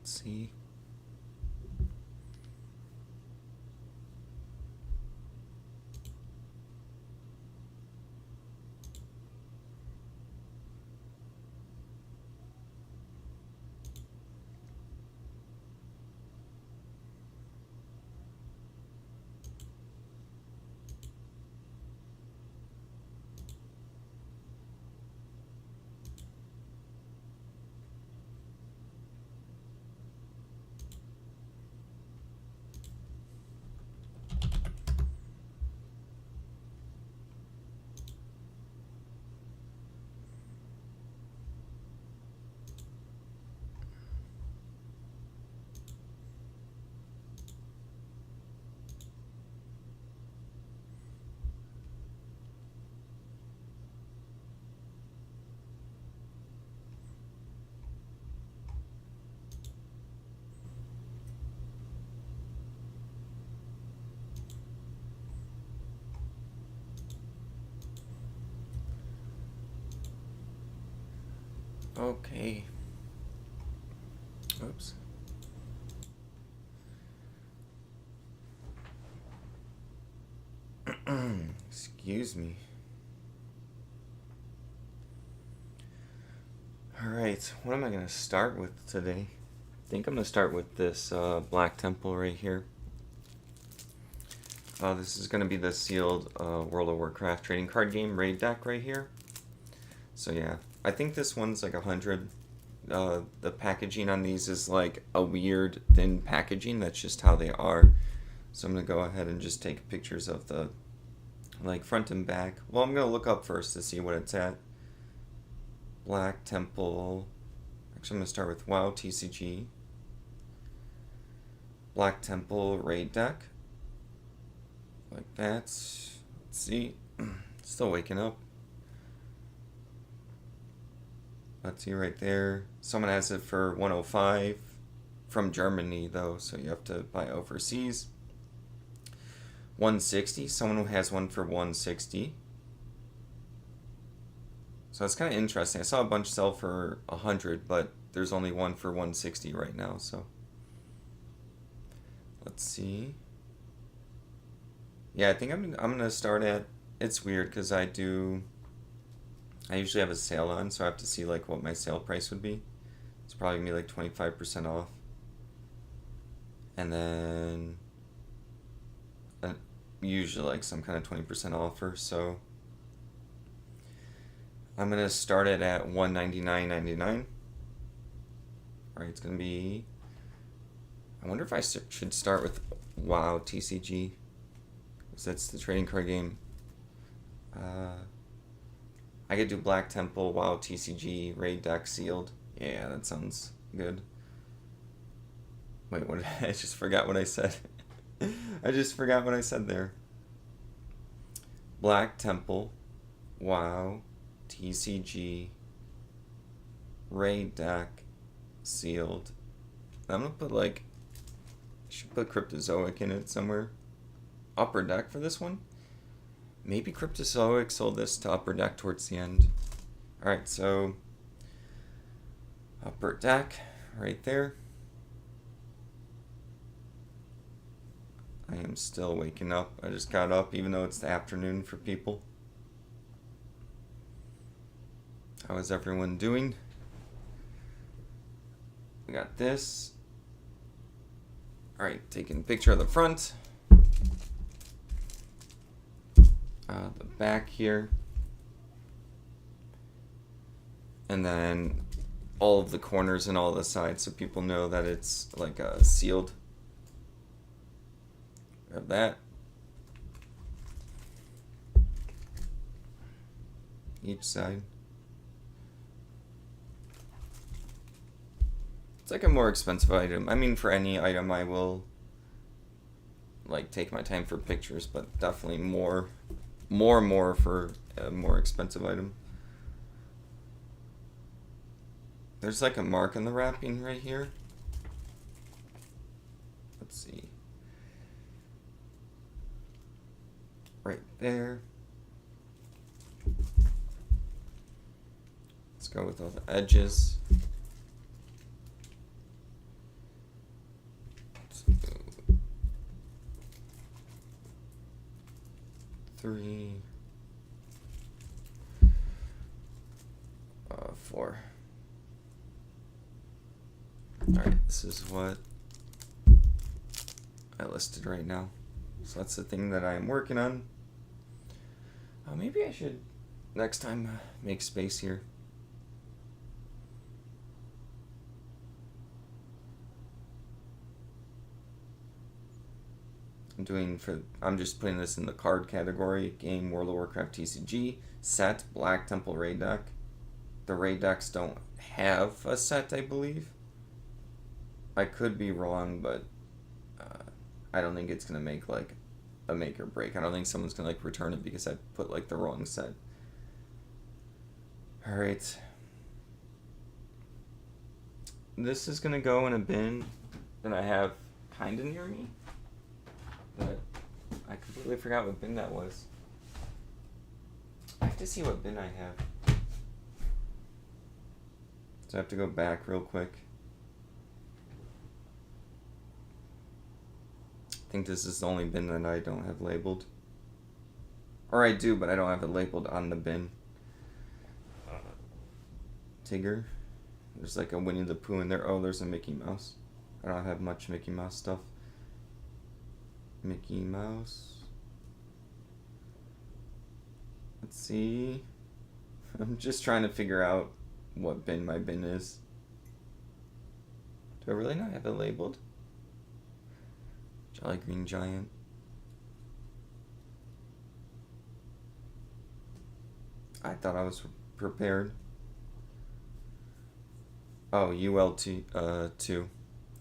Let's see. Okay. Oops. Excuse me. Alright, what am I going to start with today? I think I'm going to start with this Black Temple right here. This is going to be the sealed World of Warcraft trading card game raid deck right here. So yeah, I think this one's like 100. The packaging on these is like a weird thin packaging. That's just how they are. So I'm going to go ahead and just take pictures of the like front and back. Well, I'm going to look up first to see what it's at. Black Temple. Actually, I'm going to start with WoW TCG. Black Temple raid deck. Like that. Let's see. Still waking up. Let's see right there. Someone has it for 105 from Germany though, so you have to buy overseas. 160. Someone who has one for 160. So it's kind of interesting. I saw a bunch sell for 100, but there's only one for 160 right now. So let's see. Yeah, I think I'm gonna start at. It's weird because I usually have a sale on, so I have to see like what my sale price would be. It's probably gonna be like 25% off, and then usually like some kind of 20% offer. So I'm gonna start it at $199.99. All right, it's gonna be. I wonder if I should start with WoW TCG, because that's the trading card game. I could do Black Temple, WoW TCG, raid deck sealed. Yeah, that sounds good. Wait, what? I just forgot what I said. I just forgot what I said there. Black Temple, WoW, TCG, raid deck, sealed. I'm gonna put like, I should put Cryptozoic in it somewhere. Upper deck for this one? Maybe Cryptozoic sold this to Upper Deck towards the end. Alright, so Upper Deck right there. I am still waking up. I just got up even though it's the afternoon for people. How is everyone doing? We got this. Alright, taking a picture of the front. The back here, and then all of the corners and all the sides, so people know that it's like sealed. Grab that. Each side. It's like a more expensive item. I mean, for any item, I will like take my time for pictures, but definitely more for a more expensive item. There's like a mark in the wrapping right here. Let's see. Right there. Let's go with all the edges. 3, 4. Alright, this is what I listed right now. So that's the thing that I am working on. Maybe I should next time make space here. I'm just putting this in the card category. Game, World of Warcraft TCG, set, Black Temple raid deck. The raid decks don't have a set, I believe. I could be wrong, but I don't think it's gonna make like a make or break. I don't think someone's gonna like return it because I put like the wrong set. Alright. This is gonna go in a bin that I have kinda near me. But I completely forgot what bin that was. I have to see what bin I have. So I have to go back real quick. I think this is the only bin that I don't have labeled. Or I do, but I don't have it labeled on the bin. Tigger. There's like a Winnie the Pooh in there. Oh, there's a Mickey Mouse. I don't have much Mickey Mouse stuff. Mickey Mouse. Let's see. I'm just trying to figure out what bin my bin is. Do I really not have it labeled? Jolly Green Giant. I thought I was prepared. Oh, ULT 2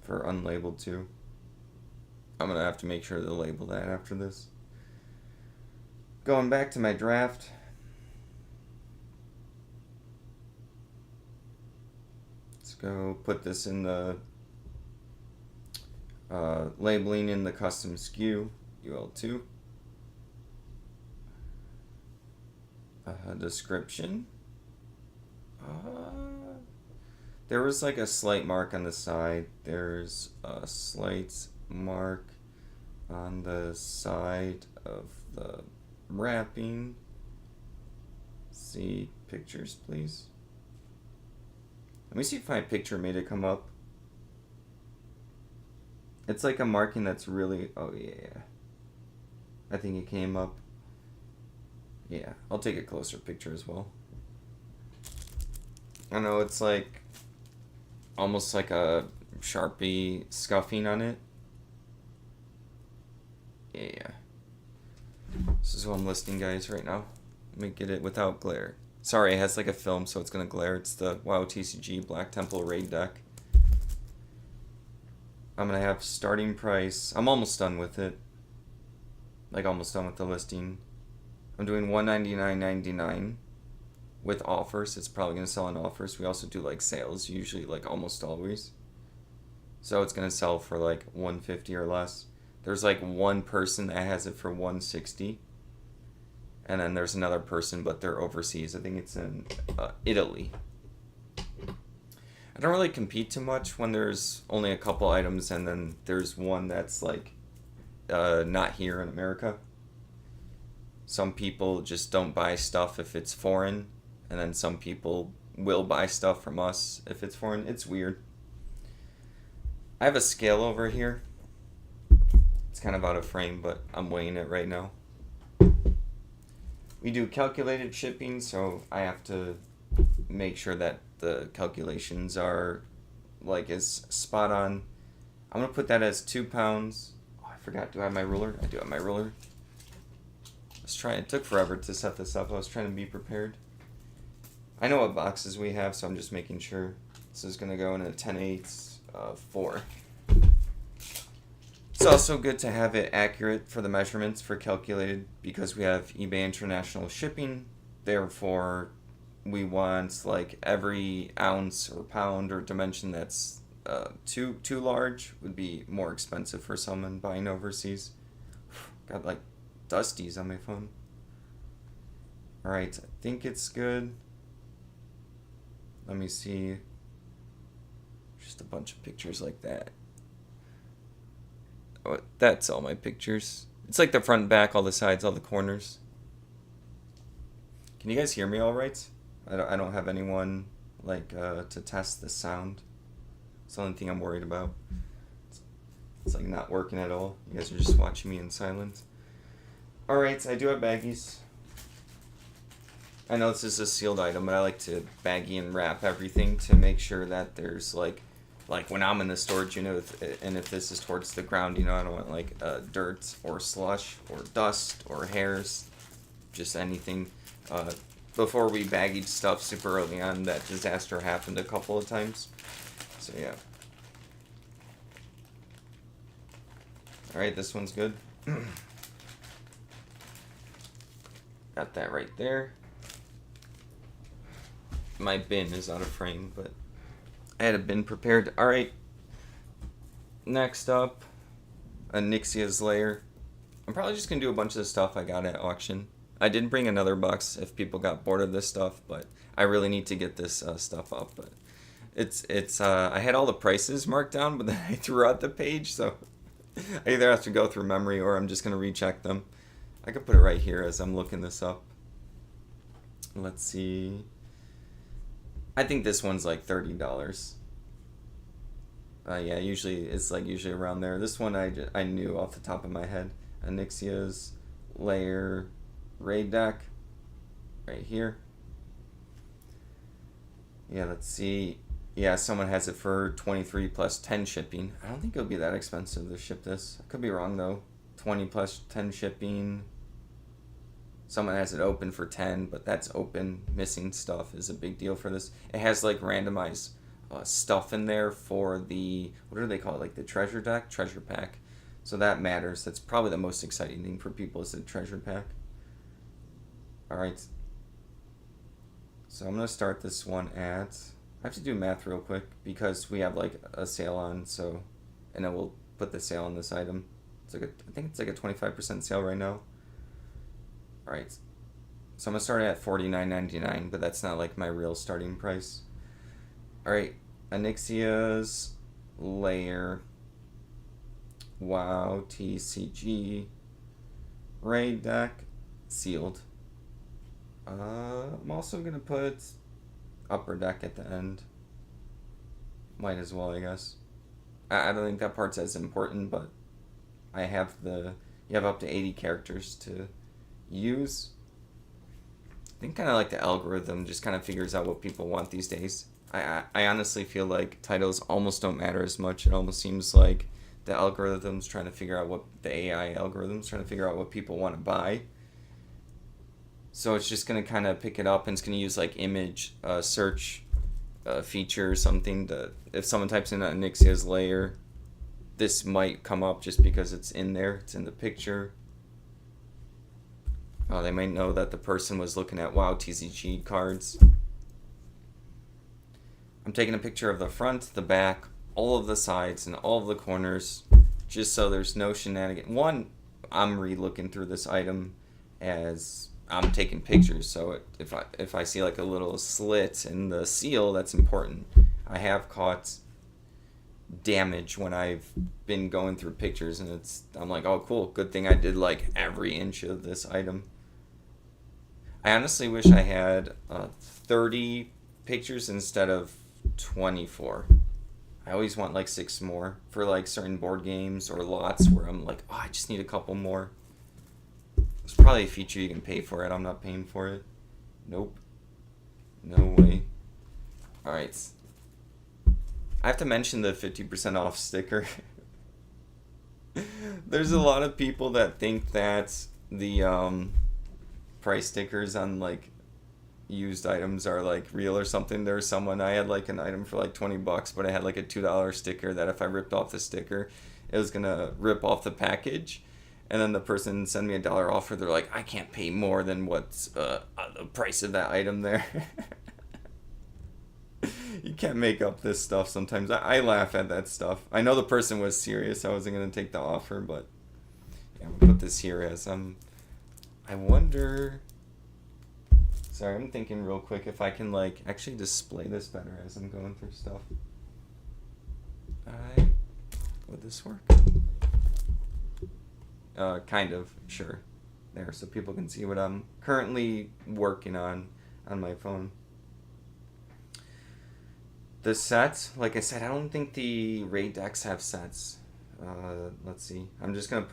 for unlabeled 2. I'm gonna have to make sure to label that after this. Going back to my draft. Let's go put this in the labeling in the custom SKU, UL2. Description. There was like a slight mark on the side. There's a slight mark on the side of the wrapping. See pictures, please. Let me see if my picture made it come up. It's like a marking that's really... Oh, yeah. I think it came up. Yeah, I'll take a closer picture as well. I know it's like... almost like a Sharpie scuffing on it. Yeah. This is what I'm listing, guys, right now. Let me get it without glare. Sorry, it has like a film, so it's gonna glare. It's the WoW TCG Black Temple raid deck. I'm gonna have starting price. I'm almost done with it. Like almost done with the listing. I'm doing $199.99 with offers. It's probably gonna sell on offers. We also do like sales, usually like almost always. So it's gonna sell for like $150 or less. There's like one person that has it for $160. And then there's another person, but they're overseas. I think it's in Italy. I don't really compete too much when there's only a couple items and then there's one that's like not here in America. Some people just don't buy stuff if it's foreign, and then some people will buy stuff from us if it's foreign. It's weird. I have a scale over here. It's kind of out of frame, but I'm weighing it right now. We do calculated shipping, so I have to make sure that the calculations are like as spot on. I'm gonna put that as 2 pounds. Oh, I forgot. Do I have my ruler? I do have my ruler. Let's try. It took forever to set this up. I was trying to be prepared. I know what boxes we have, so I'm just making sure. This is gonna go in a 10/8 4. It's also good to have it accurate for the measurements for calculated because we have eBay International Shipping. Therefore, we want like every ounce or pound or dimension that's too large would be more expensive for someone buying overseas. Got like dusties on my phone. Alright, I think it's good. Let me see. Just a bunch of pictures like that. Oh, that's all my pictures. It's like the front and back, all the sides, all the corners. Can you guys hear me all right? I don't have anyone like to test the sound. It's the only thing I'm worried about. It's like not working at all. You guys are just watching me in silence. Alright, I do have baggies. I know this is a sealed item, but I like to baggie and wrap everything to make sure that there's like when I'm in the storage unit, and if this is towards the ground, you know, I don't want like dirt or slush or dust or hairs, just anything. Before we baggied stuff super early on, that disaster happened a couple of times. So yeah. Alright, this one's good. Got that right there. My bin is out of frame, but I had a bin prepared. Alright. Next up, Onyxia's Lair. I'm probably just going to do a bunch of the stuff I got at auction. I did bring another box if people got bored of this stuff, but I really need to get this stuff up. But it's I had all the prices marked down, but then I threw out the page, so I either have to go through memory or I'm just going to recheck them. I could put it right here as I'm looking this up. Let's see. I think this one's like $30. Yeah, usually around there. This one I knew off the top of my head. Onyxia's Lair raid deck, right here. Yeah, let's see. Yeah, someone has it for 23 plus 10 shipping. I don't think it'll be that expensive to ship this. I could be wrong though. 20 plus 10 shipping. Someone has it open for 10, but that's open. Missing stuff is a big deal for this. It has like randomized stuff in there for the, what do they call it? Like the treasure deck? Treasure pack. So that matters. That's probably the most exciting thing for people is the treasure pack. Alright. So I'm going to start this one at, I have to do math real quick because we have like a sale on, so, and then we'll put the sale on this item. It's like I think it's like a 25% sale right now. Alright, so I'm going to start at $49.99, but that's not like my real starting price. Alright, Onyxia's Lair, WoW TCG, raid deck, sealed. I'm also going to put upper deck at the end. Might as well, I guess. I don't think that part's as important, but I have you have up to 80 characters to use. I think kind of like the algorithm just kind of figures out what people want these days. I honestly feel like titles almost don't matter as much. It almost seems like the algorithm's trying to figure out the AI algorithm's trying to figure out what people want to buy. So it's just going to kind of pick it up and it's going to use like image search feature or something to, if someone types in Onyxia's Lair, this might come up just because it's in there, it's in the picture. They might know that the person was looking at WoW TCG cards. I'm taking a picture of the front, the back, all of the sides, and all of the corners, just so there's no shenanigans. One, I'm re-looking through this item as I'm taking pictures, so if I see like a little slit in the seal, that's important. I have caught damage when I've been going through pictures, and I'm like, oh cool, good thing I did like every inch of this item. I honestly wish I had 30 pictures instead of 24. I always want like 6 more for like certain board games or lots where I'm like, oh, I just need a couple more. There's probably a feature you can pay for it. I'm not paying for it. Nope. No way. Alright. I have to mention the 50% off sticker. There's a lot of people that think that the price stickers on like used items are like real or something. There's someone, I had like an item for like $20, but I had like a $2 sticker that if I ripped off the sticker, it was gonna rip off the package. And then the person sent me a $1 offer. They're like, I can't pay more than what's the price of that item there. You can't make up this stuff sometimes. I laugh at that stuff. I know the person was serious. I wasn't going to take the offer, but yeah, I'm going to put this here as I wonder. Sorry, I'm thinking real quick if I can like actually display this better as I'm going through stuff. Would this work? Kind of, sure. There, so people can see what I'm currently working on my phone. The sets, like I said, I don't think the raid decks have sets. Let's see. I'm just gonna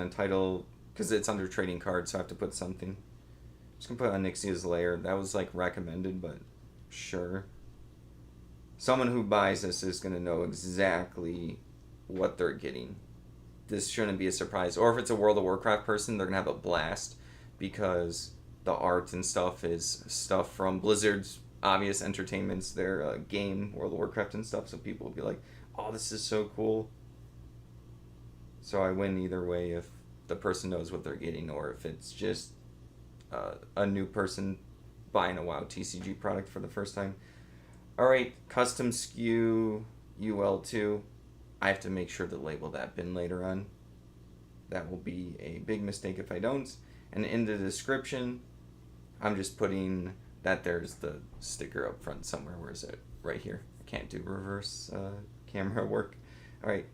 title, because it's under trading cards, so I have to put something. Just gonna put Onyxia's Lair. That was like recommended, but sure. Someone who buys this is gonna know exactly what they're getting. This shouldn't be a surprise. Or if it's a World of Warcraft person, they're gonna have a blast, because the art and stuff is stuff from Blizzard's obvious entertainments, their game, World of Warcraft and stuff, so people will be like, oh, this is so cool. So I win either way if the person knows what they're getting, or if it's just a new person buying a WoW TCG product for the first time. Alright, custom SKU UL2. I have to make sure to label that bin later on. That will be a big mistake if I don't. And in the description, I'm just putting that there's the sticker up front somewhere. Where is it? Right here. I can't do reverse camera work. Alright,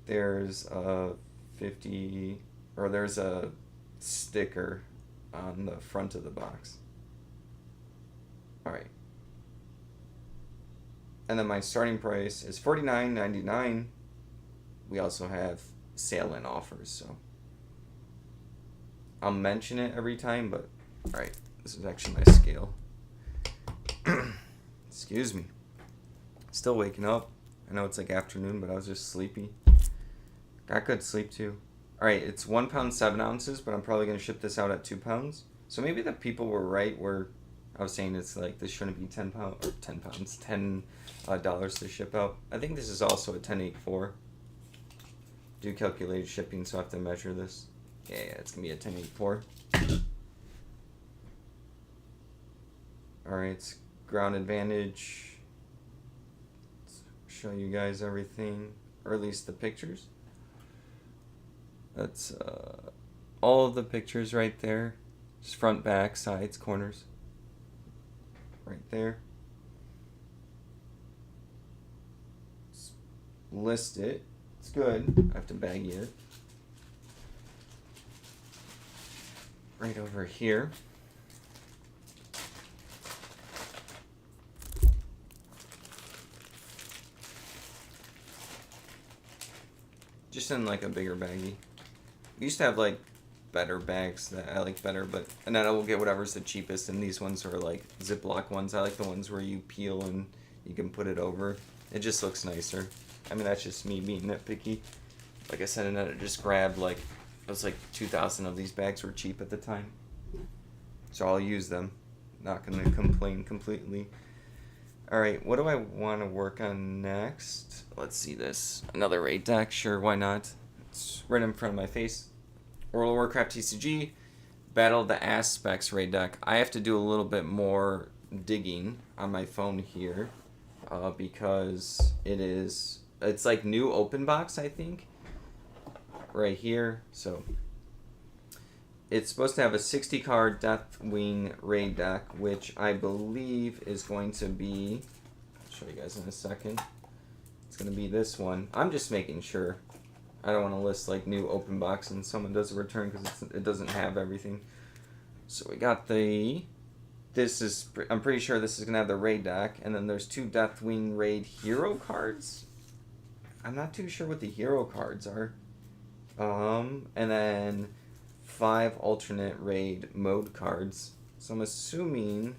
there's a there's a sticker on the front of the box. Alright. And then my starting price is $49.99. We also have sale and offers, so I'll mention it every time, but alright, this is actually my scale. Excuse me. Still waking up. I know it's like afternoon, but I was just sleepy. Got good sleep too. Alright, it's 1 pound 7 ounces, but I'm probably going to ship this out at 2 pounds. So maybe the people were right where I was saying it's like this shouldn't be $10 to ship out. I think this is also a 1084. Do calculated shipping, so I have to measure this. Yeah, it's gonna be a 1084. Alright, it's ground advantage. Let's show you guys everything, or at least the pictures. That's all of the pictures right there. Just front, back, sides, corners. Right there. Let's list it. It's good. I have to bag it. Right over here. Just in like a bigger baggie. We used to have like better bags that I like better, but and then I will get whatever's the cheapest, and these ones are like Ziploc ones. I like the ones where you peel and you can put it over. It just looks nicer. I mean, that's just me being nitpicky. Like I said, and then I just grabbed like, it was like 2,000 of these bags were cheap at the time. So I'll use them. Not gonna complain completely. Alright, what do I want to work on next? Let's see this. Another raid deck, sure, why not? It's right in front of my face. World of Warcraft TCG, Battle of the Aspects raid deck. I have to do a little bit more digging on my phone here because it's like new open box, I think, right here. So it's supposed to have a 60 card Deathwing raid deck, which I believe is going to be, I'll show you guys in a second. It's going to be this one. I'm just making sure. I don't want to list like new open box and someone does a return because it doesn't have everything. So we got I'm pretty sure this is going to have the raid deck, and then there's 2 Deathwing raid hero cards. I'm not too sure what the hero cards are. And then 5 alternate raid mode cards. So I'm assuming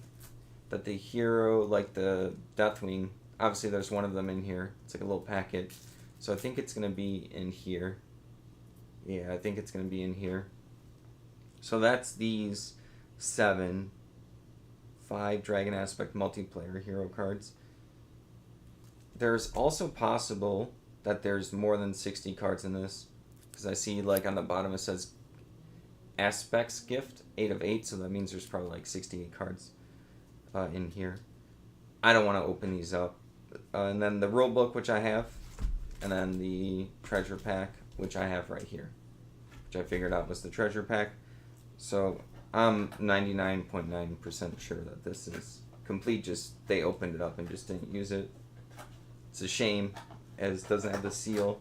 that the hero, like the Deathwing, obviously there's one of them in here. It's like a little packet. So I think it's going to be in here. Yeah, I think it's going to be in here. So that's these 5 Dragon Aspect multiplayer hero cards. There's also possible that there's more than 60 cards in this, because I see like on the bottom it says Aspects Gift, 8 of 8, so that means there's probably like 68 cards in here. I don't want to open these up. And then the rule book, which I have, and then the treasure pack, which I have right here, which I figured out was the treasure pack. So I'm 99.9% sure that this is complete, just they opened it up and just didn't use it. It's a shame, as it doesn't have the seal.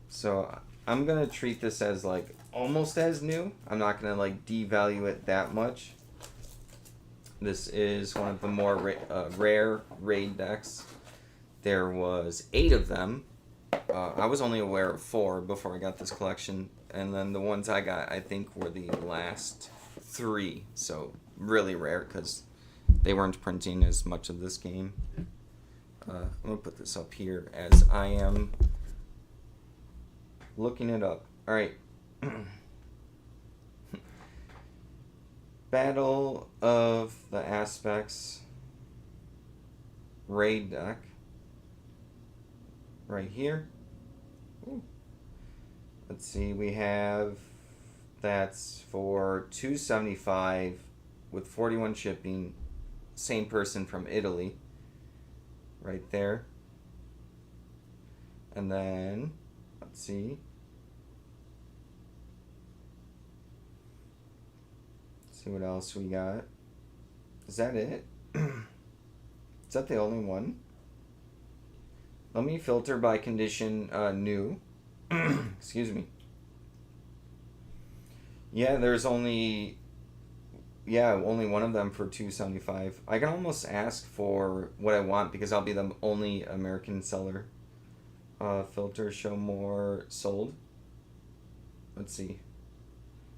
So I'm gonna treat this as like almost as new. I'm not gonna like devalue it that much. This is one of the more rare raid decks. There was 8 of them. I was only aware of 4 before I got this collection, and then the ones I got, I think, were the last 3. So really rare because they weren't printing as much of this game. I'm gonna put this up here as I am looking it up. All right. Battle of the Aspects raid deck. Right here. Ooh. Let's see, we have that's for $275 with 41 shipping. Same person from Italy. Right there. And then let's see. See what else we got. Is that it? Is that the only one? Let me filter by condition new. Excuse me. Yeah, there's only one of them for $275. I can almost ask for what I want because I'll be the only American seller. Filter show more sold. Let's see.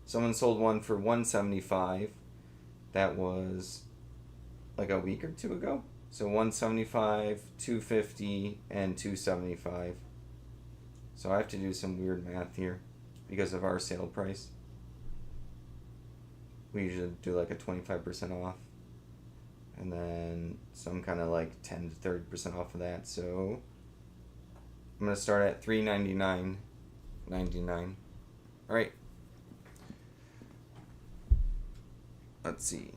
Someone sold one for $175. That was like a week or 2 ago. So $175, $250, and $275. So I have to do some weird math here because of our sale price. We usually do like a 25% off. And then some kind of like 10 to 30% off of that. So I'm going to start at $399.99. All right. Let's see.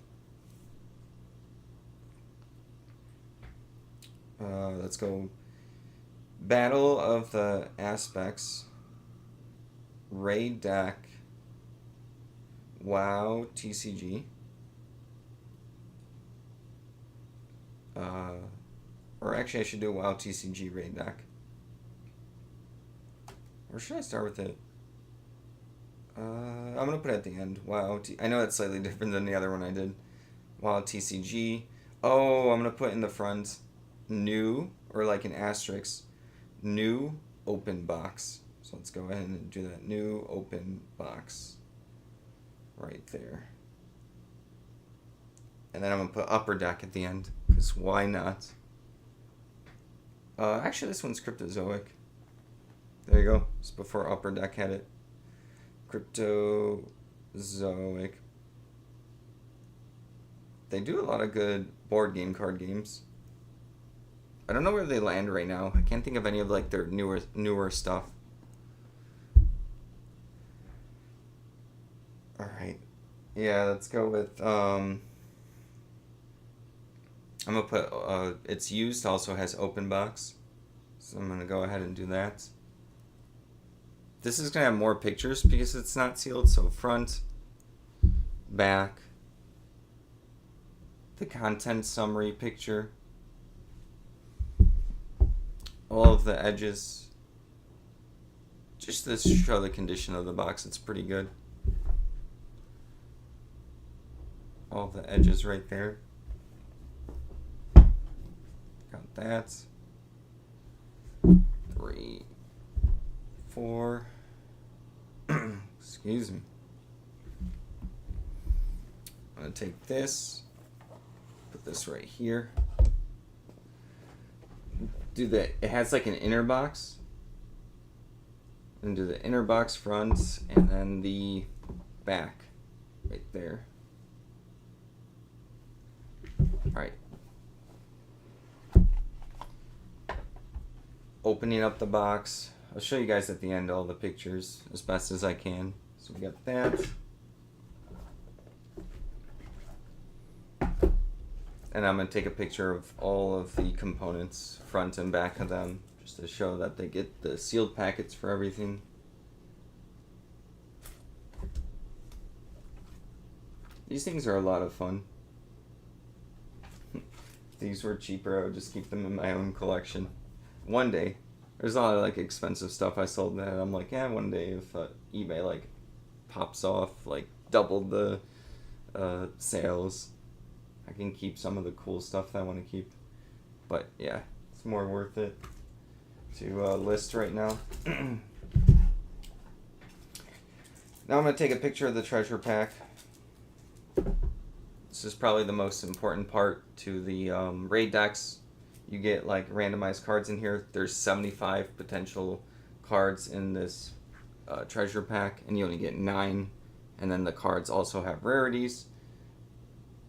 Let's go. Battle of the Aspects. Raid deck. WoW TCG. Or actually, I should do a WoW TCG raid deck. Or should I start with it? I'm gonna put it at the end. WoW. I know it's slightly different than the other one I did. WoW TCG. Oh, I'm gonna put in the front new, or like an asterisk, new open box. So let's go ahead and do that. New open box. Right there. And then I'm gonna put upper deck at the end, because why not? Actually, this one's Cryptozoic. There you go. It's before upper deck had it. Cryptozoic. They do a lot of good board game card games. I don't know where they land right now. I can't think of any of like their newer stuff. All right. Yeah, let's go with I'm gonna put it's used also has open box. So I'm gonna go ahead and do that. This is gonna have more pictures because it's not sealed, so front, back, the content summary picture, all of the edges, just to show the condition of the box. It's pretty good. All the edges right there. Got that. 3, 4. Excuse me. I'm gonna take this, put this right here. It has like an inner box. And do the inner box front and then the back right there. Alright. Opening up the box. I'll show you guys at the end all the pictures as best as I can. So we got that. And I'm going to take a picture of all of the components, front and back of them, just to show that they get the sealed packets for everything. These things are a lot of fun. If these were cheaper, I would just keep them in my own collection. One day, There's a lot of like expensive stuff I sold that I'm like, yeah, one day if eBay like pops off like doubled the sales, I can keep some of the cool stuff that I want to keep. But yeah, it's more worth it to list right now. Now I'm going to take a picture of the treasure pack. This is probably the most important part to the raid decks. You get like randomized cards in here. There's 75 potential cards in this treasure pack, and you only get 9. And then the cards also have rarities.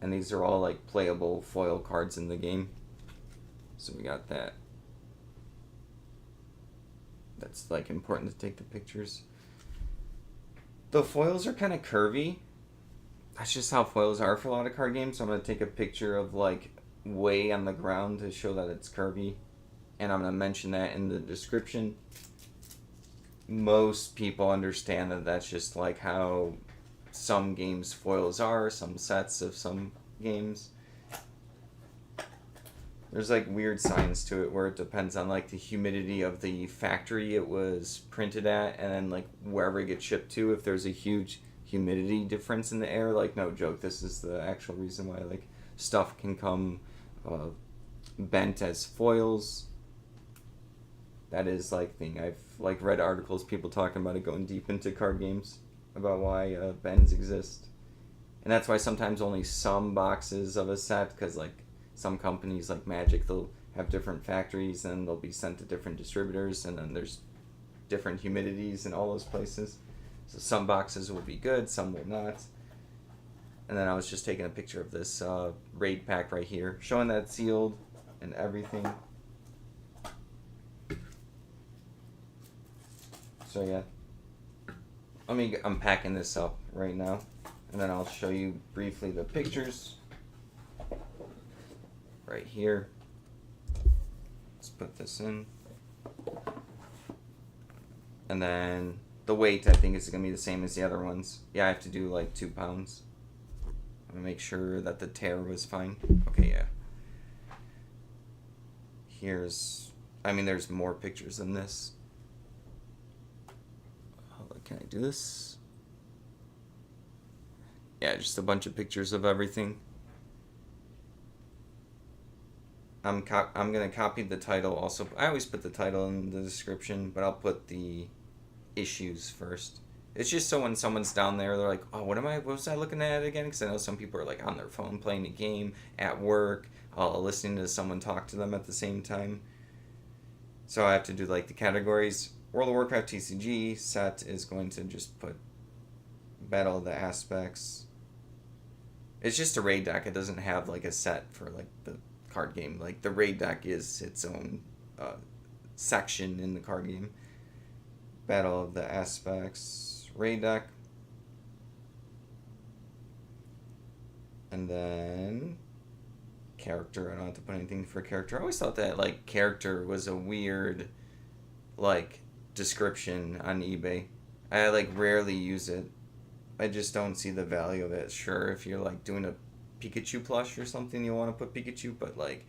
And these are all like playable foil cards in the game. So we got that. That's like important to take the pictures. The foils are kind of curvy. That's just how foils are for a lot of card games. So I'm going to take a picture of like way on the ground to show that it's curvy. And I'm going to mention that in the description. Most people understand that that's just like how some games foils are, some sets of some games. There's like weird science to it where it depends on like the humidity of the factory it was printed at, and then like wherever it gets shipped to. If there's a huge humidity difference in the air, like no joke, this is the actual reason why like stuff can come bent as foils. That is like thing. I've like read articles, people talking about it, going deep into card games about why bends exist. And that's why sometimes only some boxes of a set, because like some companies like Magic, they'll have different factories and they'll be sent to different distributors, and then there's different humidities in all those places. So some boxes will be good, some will not. And then I was just taking a picture of this raid pack right here, showing that it's sealed and everything. So yeah, I'm packing this up right now, and then I'll show you briefly the pictures right here. Let's put this in. And then the weight, I think, is going to be the same as the other ones. Yeah, I have to do like 2 pounds. I'm going to make sure that the tear was fine. Okay, yeah. There's more pictures than this. Can I do this? Yeah, just a bunch of pictures of everything. I'm gonna copy the title also. I always put the title in the description, but I'll put the issues first. It's just so when someone's down there, they're like, oh, what was I looking at again? Because I know some people are like on their phone playing a game, at work, listening to someone talk to them at the same time. So I have to do like the categories. World of Warcraft TCG set is going to just put Battle of the Aspects. It's just a raid deck. It doesn't have like a set for like the card game. Like the raid deck is its own section in the card game. Battle of the Aspects raid deck. And then character. I don't have to put anything for character. I always thought that like character was a weird like description on eBay. I like rarely use it. I just don't see the value of it. Sure, if you're like doing a Pikachu plush or something, you want to put Pikachu, but like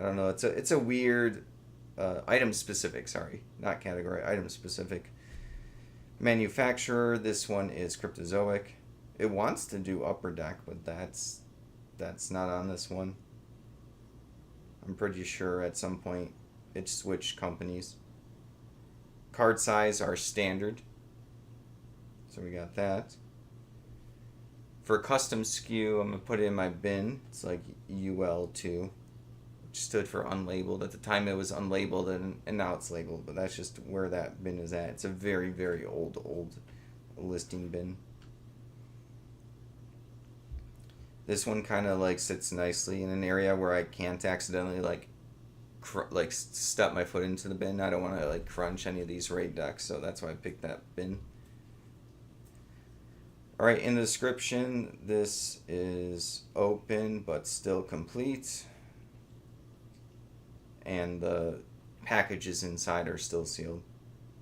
I don't know. It's a weird item specific. Sorry, not category. Item specific. Manufacturer. This one is Cryptozoic. It wants to do Upper Deck, but that's not on this one. I'm pretty sure at some point it switched companies. Card size are standard. So we got that. For custom SKU, I'm going to put it in my bin. It's like UL2, which stood for unlabeled. At the time it was unlabeled, and now it's labeled, but that's just where that bin is at. It's a very, very old listing bin. This one kind of like sits nicely in an area where I can't accidentally like step my foot into the bin. I don't want to like crunch any of these raid decks, so that's why I picked that bin. Alright, in the description, this is open but still complete. And the packages inside are still sealed.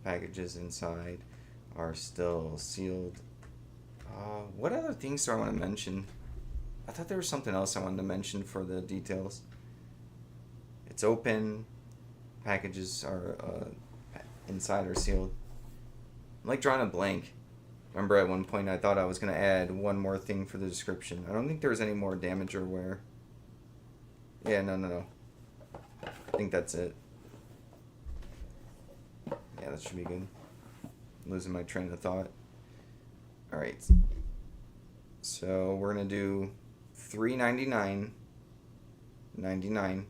Packages inside are still sealed. What other things do I want to mention? I thought there was something else I wanted to mention for the details. It's open. Packages are inside are sealed. I'm like drawing a blank. Remember at one point I thought I was going to add one more thing for the description. I don't think there was any more damage or wear. Yeah, no. I think that's it. Yeah, that should be good. I'm losing my train of thought. Alright. So we're going to do $399.99.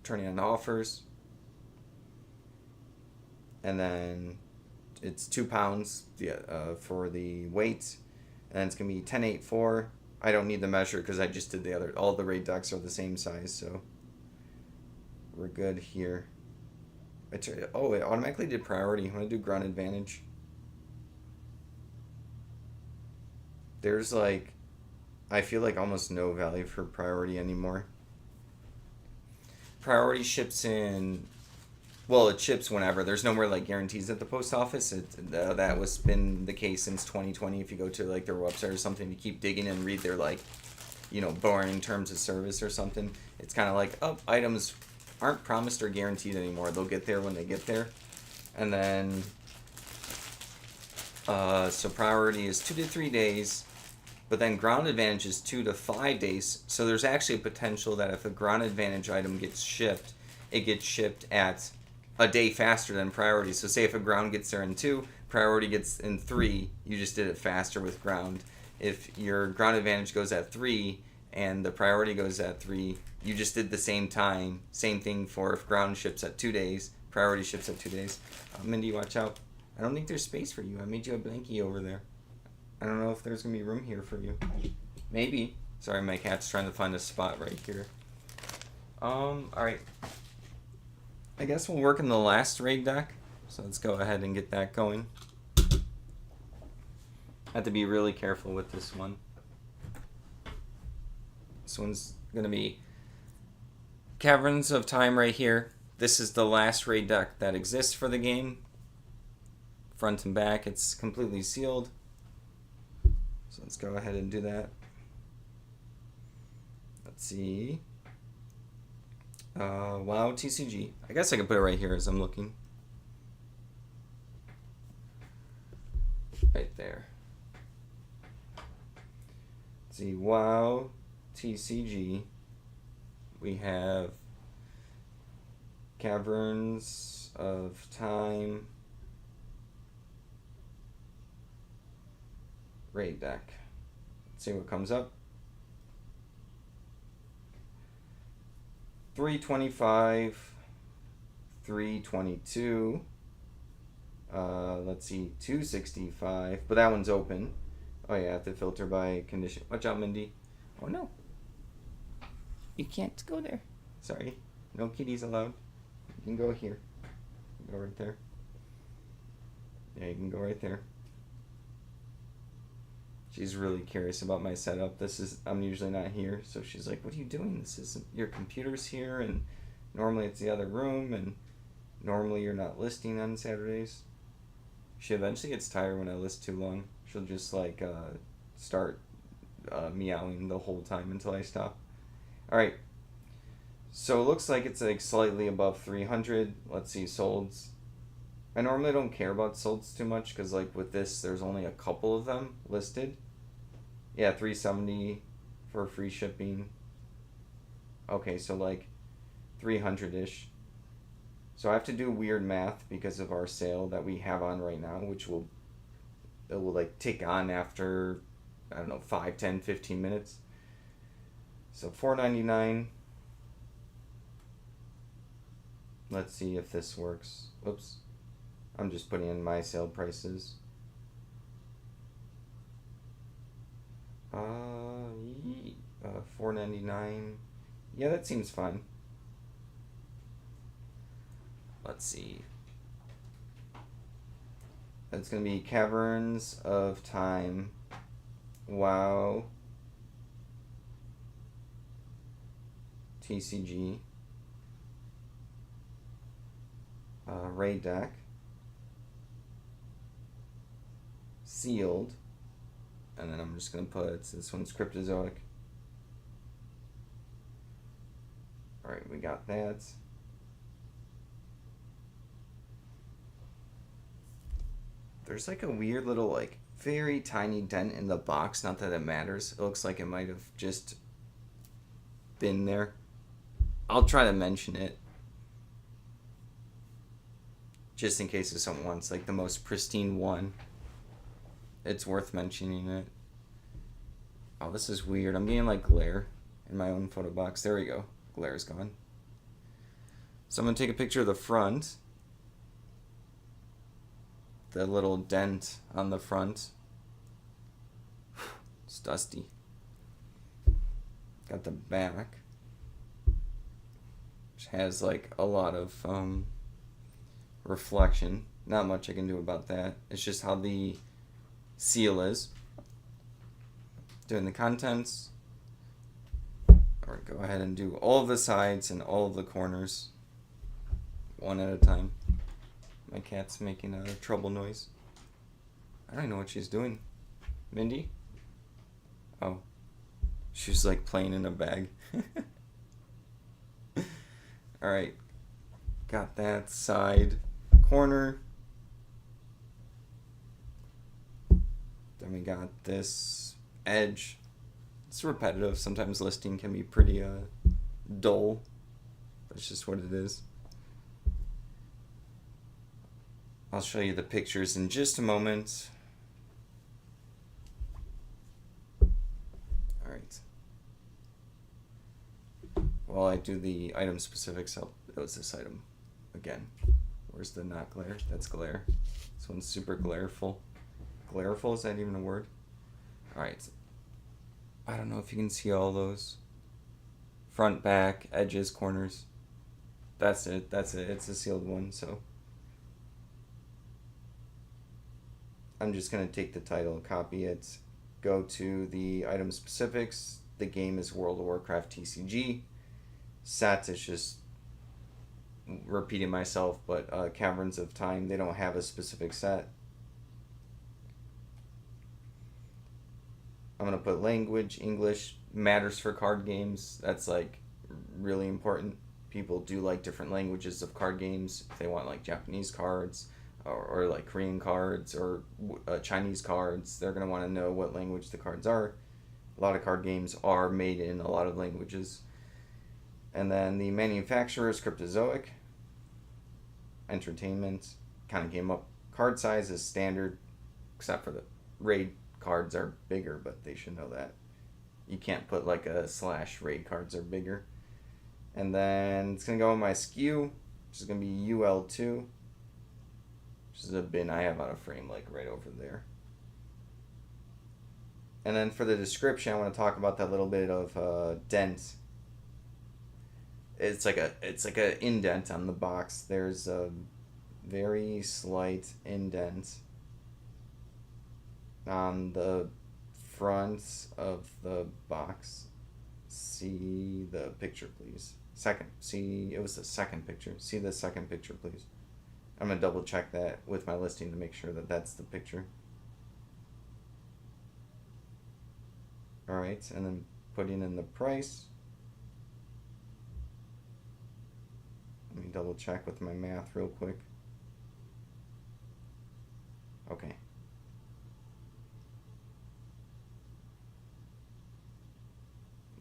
Turning on offers. And then it's 2 pounds for the weight. And then it's going to be 10.84. I don't need the measure because I just did the other. All the raid decks are the same size, so we're good here. It automatically did priority. I'm going to do ground advantage. There's like, I feel like almost no value for priority anymore. Priority ships in, well, it ships whenever. There's no more like guarantees at the post office. That was been the case since 2020. If you go to like their website or something to keep digging and read their like, boring terms of service or something, it's kind of like, items aren't promised or guaranteed anymore. They'll get there when they get there. And then, so priority is 2 to 3 days. But then ground advantage is 2 to 5 days. So there's actually a potential that if a ground advantage item gets shipped, it gets shipped at a day faster than priority. So say if a ground gets there in 2, priority gets in 3, you just did it faster with ground. If your ground advantage goes at 3 and the priority goes at 3, you just did the same time. Same thing for if ground ships at 2 days, priority ships at 2 days. Mindy, watch out. I don't think there's space for you. I made you a blankie over there. I don't know if there's going to be room here for you. Maybe. Sorry, my cat's trying to find a spot right here. Alright. I guess we'll work in the last raid deck. So let's go ahead and get that going. I have to be really careful with this one. This one's going to be Caverns of Time right here. This is the last raid deck that exists for the game. Front and back, it's completely sealed. So let's go ahead and do that. Let's see. WoW TCG. I guess I could put it right here as I'm looking. Right there. Let's see. WoW TCG. We have Caverns of Time. Raid deck. Let's see what comes up. 325, 322. Let's see, 265. But that one's open. Oh yeah, I have to filter by condition. Watch out, Mindy. Oh no. You can't go there. Sorry. No kitties allowed. You can go here. You can go right there. Yeah, you can go right there. She's really curious about my setup. I'm usually not here, so she's like, what are you doing? This isn't, your computer's here, and normally it's the other room, and normally you're not listing on Saturdays. She eventually gets tired when I list too long. She'll just like start meowing the whole time until I stop. Alright, so it looks like it's like slightly above 300. Let's see, solds. I normally don't care about solds too much because like with this there's only a couple of them listed. Yeah, 370 for free shipping. Okay, so like 300-ish. So I have to do weird math because of our sale that we have on right now, which will like tick on after, I don't know, 5, 10, 15 minutes. So $4.99. Let's see if this works. Oops. I'm just putting in my sale prices. $4.99. Yeah, that seems fine. Let's see. That's gonna be Caverns of Time. WoW. TCG. Raid deck. Sealed. And then I'm just going to put, this one's Cryptozoic. Alright, we got that. There's like a weird little, like, very tiny dent in the box. Not that it matters. It looks like it might have just been there. I'll try to mention it. Just in case if someone wants, like, the most pristine one. It's worth mentioning it. Oh, this is weird. I'm getting, like, glare in my own photo box. There we go. Glare's gone. So I'm going to take a picture of the front. The little dent on the front. It's dusty. Got the back, which has like a lot of reflection. Not much I can do about that. It's just how the seal is. Doing the contents. Alright, go ahead and do all of the sides and all of the corners one at a time. My cat's making a trouble noise. I don't know what she's doing. Mindy? Oh. She's like playing in a bag. Alright. Got that side corner. Then we got this edge. It's repetitive. Sometimes listing can be pretty dull. That's just what it is. I'll show you the pictures in just a moment. Alright. While I do the item specifics, it was this item again. Where's the not glare? That's glare. This one's super glareful. Glareful, is that even a word? Alright. I don't know if you can see all those. Front, back, edges, corners. That's it. That's it. It's a sealed one, so. I'm just going to take the title, copy it, go to the item specifics. The game is World of Warcraft TCG. Set is just repeating myself, but Caverns of Time, they don't have a specific set. I'm going to put language, English, matters for card games. That's like really important. People do like different languages of card games. If they want like Japanese cards, or like Korean cards or Chinese cards, they're going to want to know what language the cards are. A lot of card games are made in a lot of languages. And then the manufacturer is Cryptozoic. Entertainment kind of came up. Card size is standard, except for the raid cards are bigger, but they should know that. You can't put like a / raid cards are bigger. And then it's going to go in my SKU, which is going to be UL2. Which is a bin I have on a frame like right over there. And then for the description, I want to talk about that little bit of dent. It's like a indent on the box. There's a very slight indent on the front of the box. See the picture, please. It was the second picture. See the second picture, please. I'm going to double check that with my listing to make sure that that's the picture. Alright, and then putting in the price. Let me double check with my math real quick. Okay.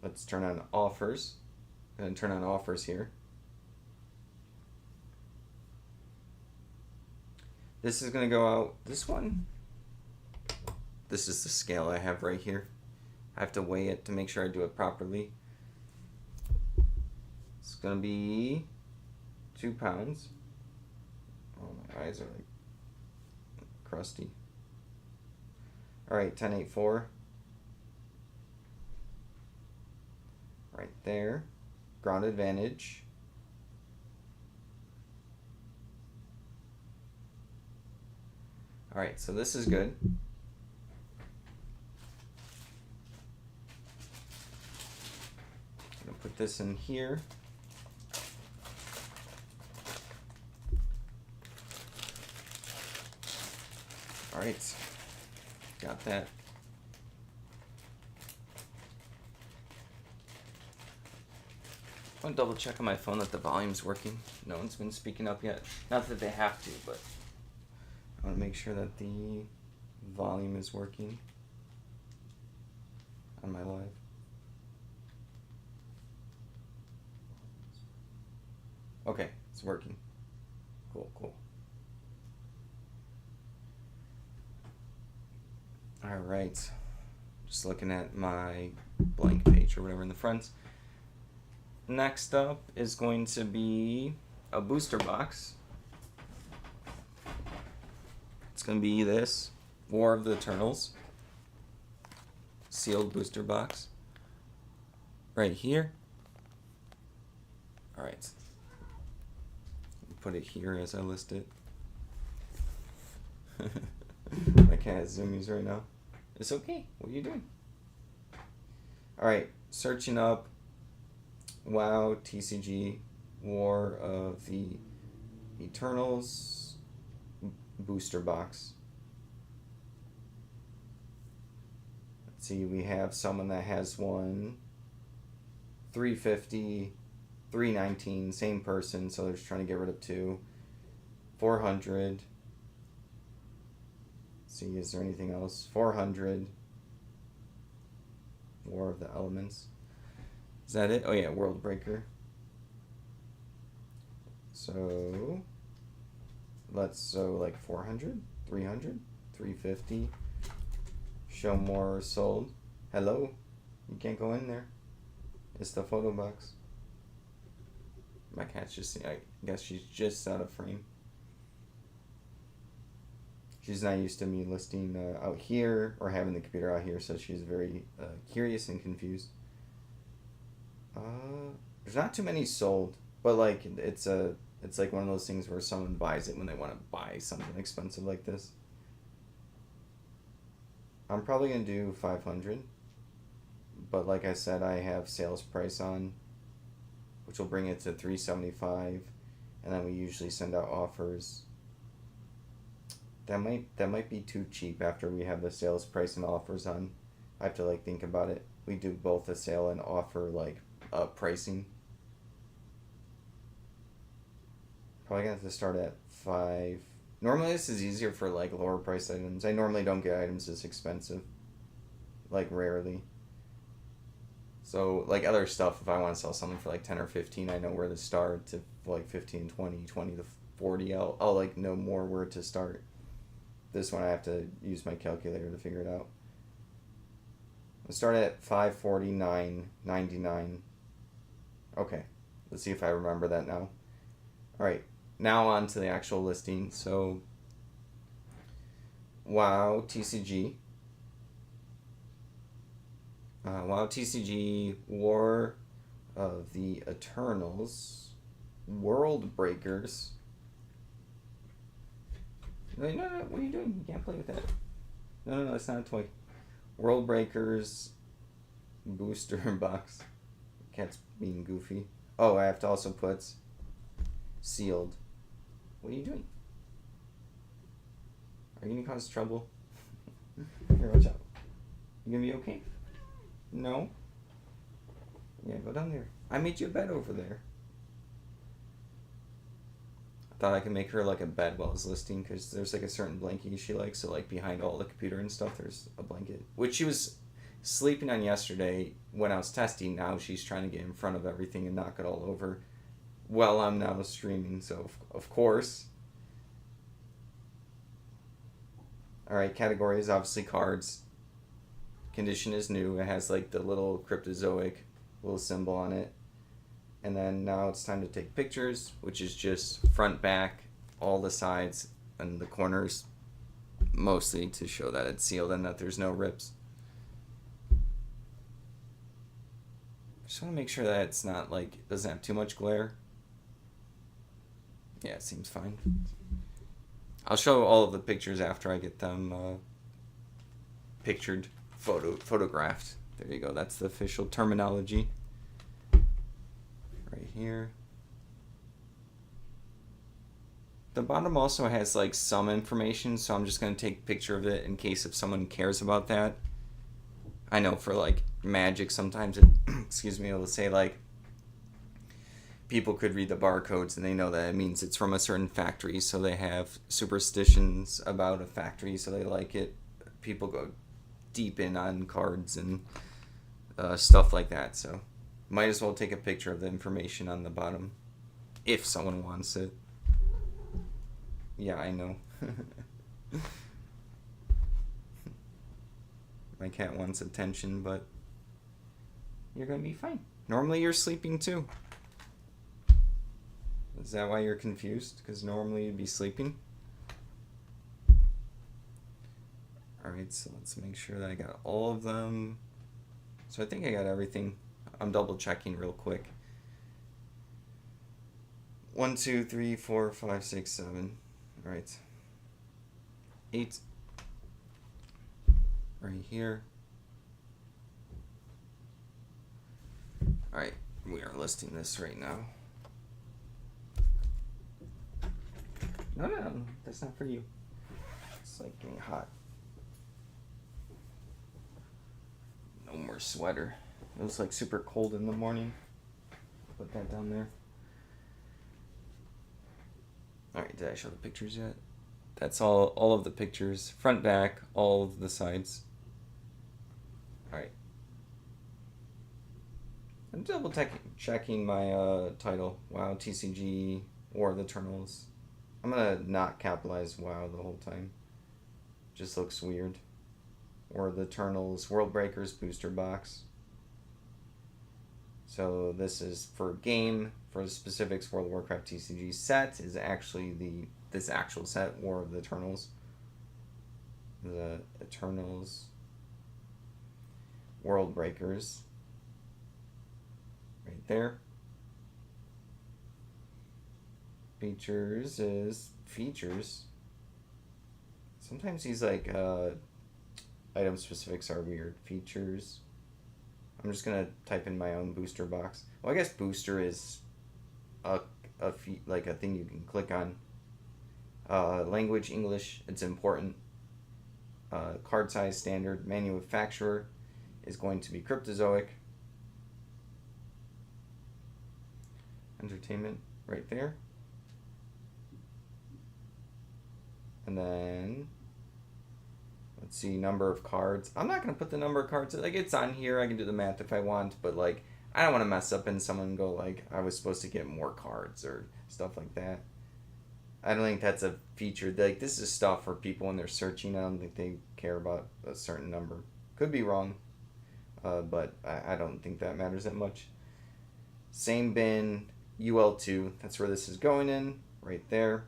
Let's turn on offers. I'm going to turn on offers here. This is going to go out, this one. This is the scale I have right here. I have to weigh it to make sure I do it properly. It's going to be 2 pounds. Oh, my eyes are like crusty. Alright, 1084. Right there. Ground advantage. Alright, so this is good. I'm going to put this in here. Alright, got that. I want to double check on my phone that the volume's working. No one's been speaking up yet. Not that they have to, but... I want to make sure that the volume is working on my live. Okay, it's working. Cool. All right. Just looking at my blank page or whatever in the front. Next up is going to be a booster box. It's going to be this War of the Eternals sealed booster box right here. All right. Put it here as I list it. My cat has zoomies right now. It's okay. What are you doing? All right. Searching up WoW TCG War of the Eternals booster box. Let's see. We have someone that has one 350. 319, same person, so they're just trying to get rid of 2. 400. Let's see, is there anything else? 400. War of the Elements. Is that it? Oh yeah, World Breaker. So like 400, 300, 350. Show more sold. Hello? You can't go in there. It's the photo box. My cat's just, I guess she's just out of frame. She's not used to me listing out here or having the computer out here, so she's very curious and confused. There's not too many sold, but like it's like one of those things where someone buys it when they want to buy something expensive like this. I'm probably gonna do 500, but like I said, I have sales price on, which will bring it to 375, and then we usually send out offers. That might be too cheap after we have the sales price and offers on. I have to like think about it. We do both a sale and offer like pricing. Probably gonna have to start at 5. Normally this is easier for like lower price items. I normally don't get items this expensive. Like rarely. So, like other stuff, if I want to sell something for like 10 or 15, I know where to start. To like 15, 20, 20 to 40, I'll like know more where to start. This one I have to use my calculator to figure it out. Let's start at 549.99. Okay, let's see if I remember that now. All right, now on to the actual listing. So, WoW TCG. WoW TCG War of the Eternals World Breakers. No, what are you doing? You can't play with that. No, it's not a toy. World Breakers booster box. Cat's being goofy. Oh, I have to also put sealed. What are you doing? Are you gonna cause trouble? Here, watch out. You gonna be okay? No? Yeah, go down there. I made you a bed over there. I thought I could make her like a bed while I was listing, because there's like a certain blanket she likes, so like behind all the computer and stuff there's a blanket. Which she was sleeping on yesterday when I was testing. Now she's trying to get in front of everything and knock it all over while I'm now streaming, so of course. Alright, category is obviously cards. Condition is new. It has like the little cryptozoic little symbol on it. And then now it's time to take pictures, which is just front, back, all the sides and the corners, mostly to show that it's sealed and that there's no rips. Just want to make sure that it's not like, doesn't have too much glare. Yeah, it seems fine. I'll show all of the pictures after I get them pictured. Photographed. There you go. That's the official terminology. Right here. The bottom also has like some information, so I'm just going to take a picture of it in case if someone cares about that. I know for like Magic sometimes it, excuse me, it'll say like people could read the barcodes and they know that it means it's from a certain factory, so they have superstitions about a factory, so they like it. People go deep in on cards and stuff like that, so might as well take a picture of the information on the bottom if someone wants it. Yeah, I know. My cat wants attention, but you're gonna be fine. Normally you're sleeping too. Is that why you're confused? Because normally you'd be sleeping? Alright, so let's make sure that I got all of them. So I think I got everything. I'm double checking real quick. 1, 2, 3, 4, 5, 6, 7. Alright. 8. Right here. Alright, we are listing this right now. No, that's not for you. It's like getting hot. No more sweater. It was like super cold in the morning. Put that down there. Alright, did I show the pictures yet? That's all of the pictures. Front, back, all of the sides. Alright. I'm double checking my title. WoW TCG War of the Eternals. I'm gonna not capitalize WoW the whole time. Just looks weird. War of the Eternals World Breakers booster box. So this is for game. For the specifics, World of Warcraft TCG set is actually this actual set, War of the Eternals. The Eternals World Breakers. Right there. Features is features. Sometimes these like item specifics are weird. Features. I'm just gonna type in my own booster box. Well, I guess booster is like a thing you can click on. Language English, it's important. Card size standard. Manufacturer is going to be Cryptozoic. Entertainment right there. And then let's see, number of cards. I'm not gonna put the number of cards, like it's on here, I can do the math if I want, but like I don't want to mess up and someone go like I was supposed to get more cards or stuff like that. I don't think that's a feature. Like this is stuff for people when they're searching. I don't think they care about a certain number. Could be wrong, but I don't think that matters that much. Same bin, UL2, that's where this is going in, right there.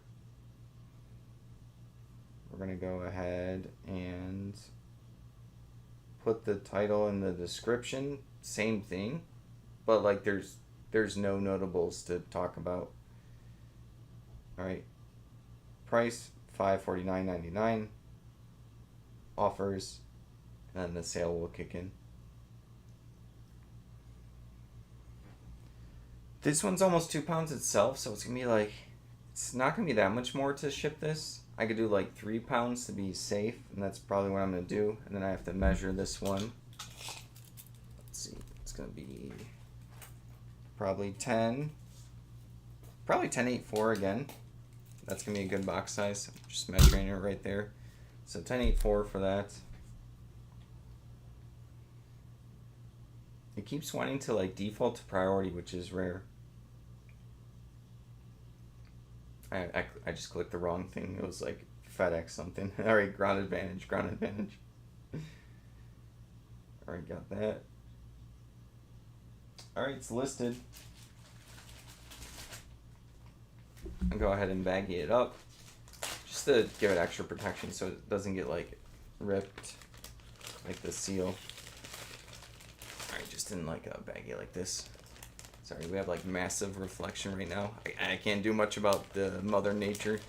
We're going to go ahead and put the title in the description, same thing, but like there's no notables to talk about. All right, price $549.99, offers, and then the sale will kick in. This one's almost 2 pounds itself, so it's gonna be like, it's not gonna be that much more to ship this. I could do like 3 pounds to be safe, and that's probably what I'm gonna do. And then I have to measure this one. Let's see, it's gonna be probably 10.84 again. That's gonna be a good box size. I'm just measuring it right there. So 10.84 for that. It keeps wanting to like default to priority, which is rare. I just clicked the wrong thing. It was like FedEx something. All right, ground advantage. All right, got that. All right, it's listed. I'll go ahead and baggie it up just to give it extra protection so it doesn't get like ripped like the seal. All right, just in like a baggie like this. Sorry, we have like massive reflection right now. I can't do much about the Mother Nature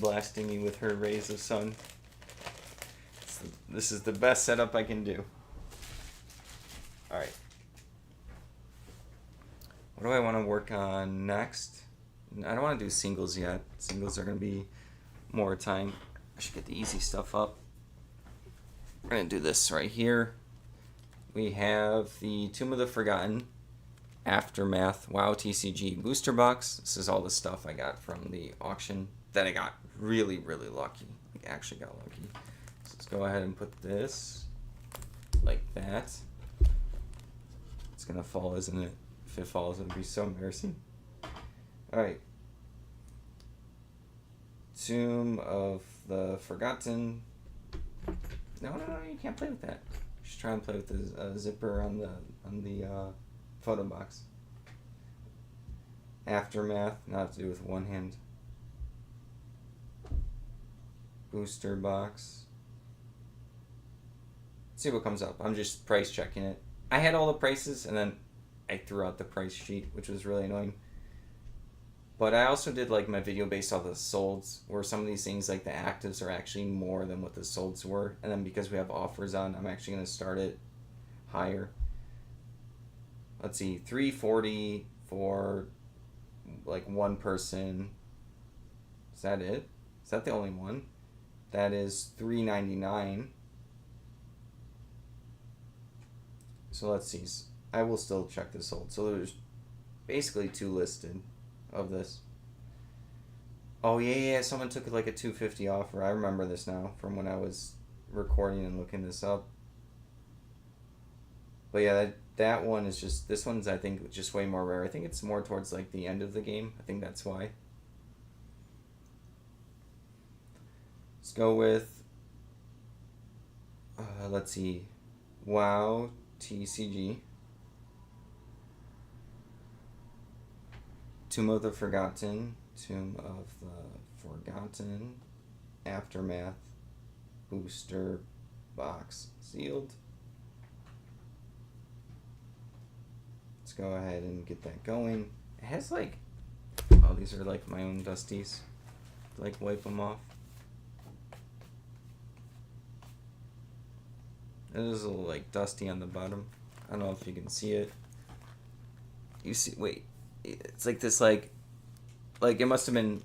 blasting me with her rays of sun. This is the best setup I can do. Alright. What do I want to work on next? I don't want to do singles yet. Singles are going to be more time. I should get the easy stuff up. We're going to do this right here. We have the Tomb of the Forgotten. Aftermath WoW TCG booster box. This is all the stuff I got from the auction that I got really, really lucky. Like, actually got lucky. So let's go ahead and put this like that. It's gonna fall, isn't it? If it falls, it'd be so embarrassing. Alright. Tomb of the Forgotten. No, you can't play with that. Just try and play with the zipper on the photo box. Aftermath, not to do with one hand. Booster box. Let's see what comes up. I'm just price checking it. I had all the prices and then I threw out the price sheet, which was really annoying. But I also did like my video based off the solds, where some of these things like the actives are actually more than what the solds were. And then because we have offers on, I'm actually going to start it higher. Let's see, 340 for like one person. Is that it? Is that the only one? That is $3.99. So let's see. I will still check this sold. So there's basically two listed of this. Oh yeah, someone took like a $250 offer. I remember this now from when I was recording and looking this up. But yeah, that one is just, this one's I think just way more rare. I think it's more towards like the end of the game. I think that's why. Let's go with let's see, WoW TCG. Tomb of the Forgotten, Aftermath, booster box sealed. Let's go ahead and get that going. It has like, oh, these are like my own dusties. Like wipe them off. It is a little like dusty on the bottom. I don't know if you can see it. You see, wait. It's like this, like it must have been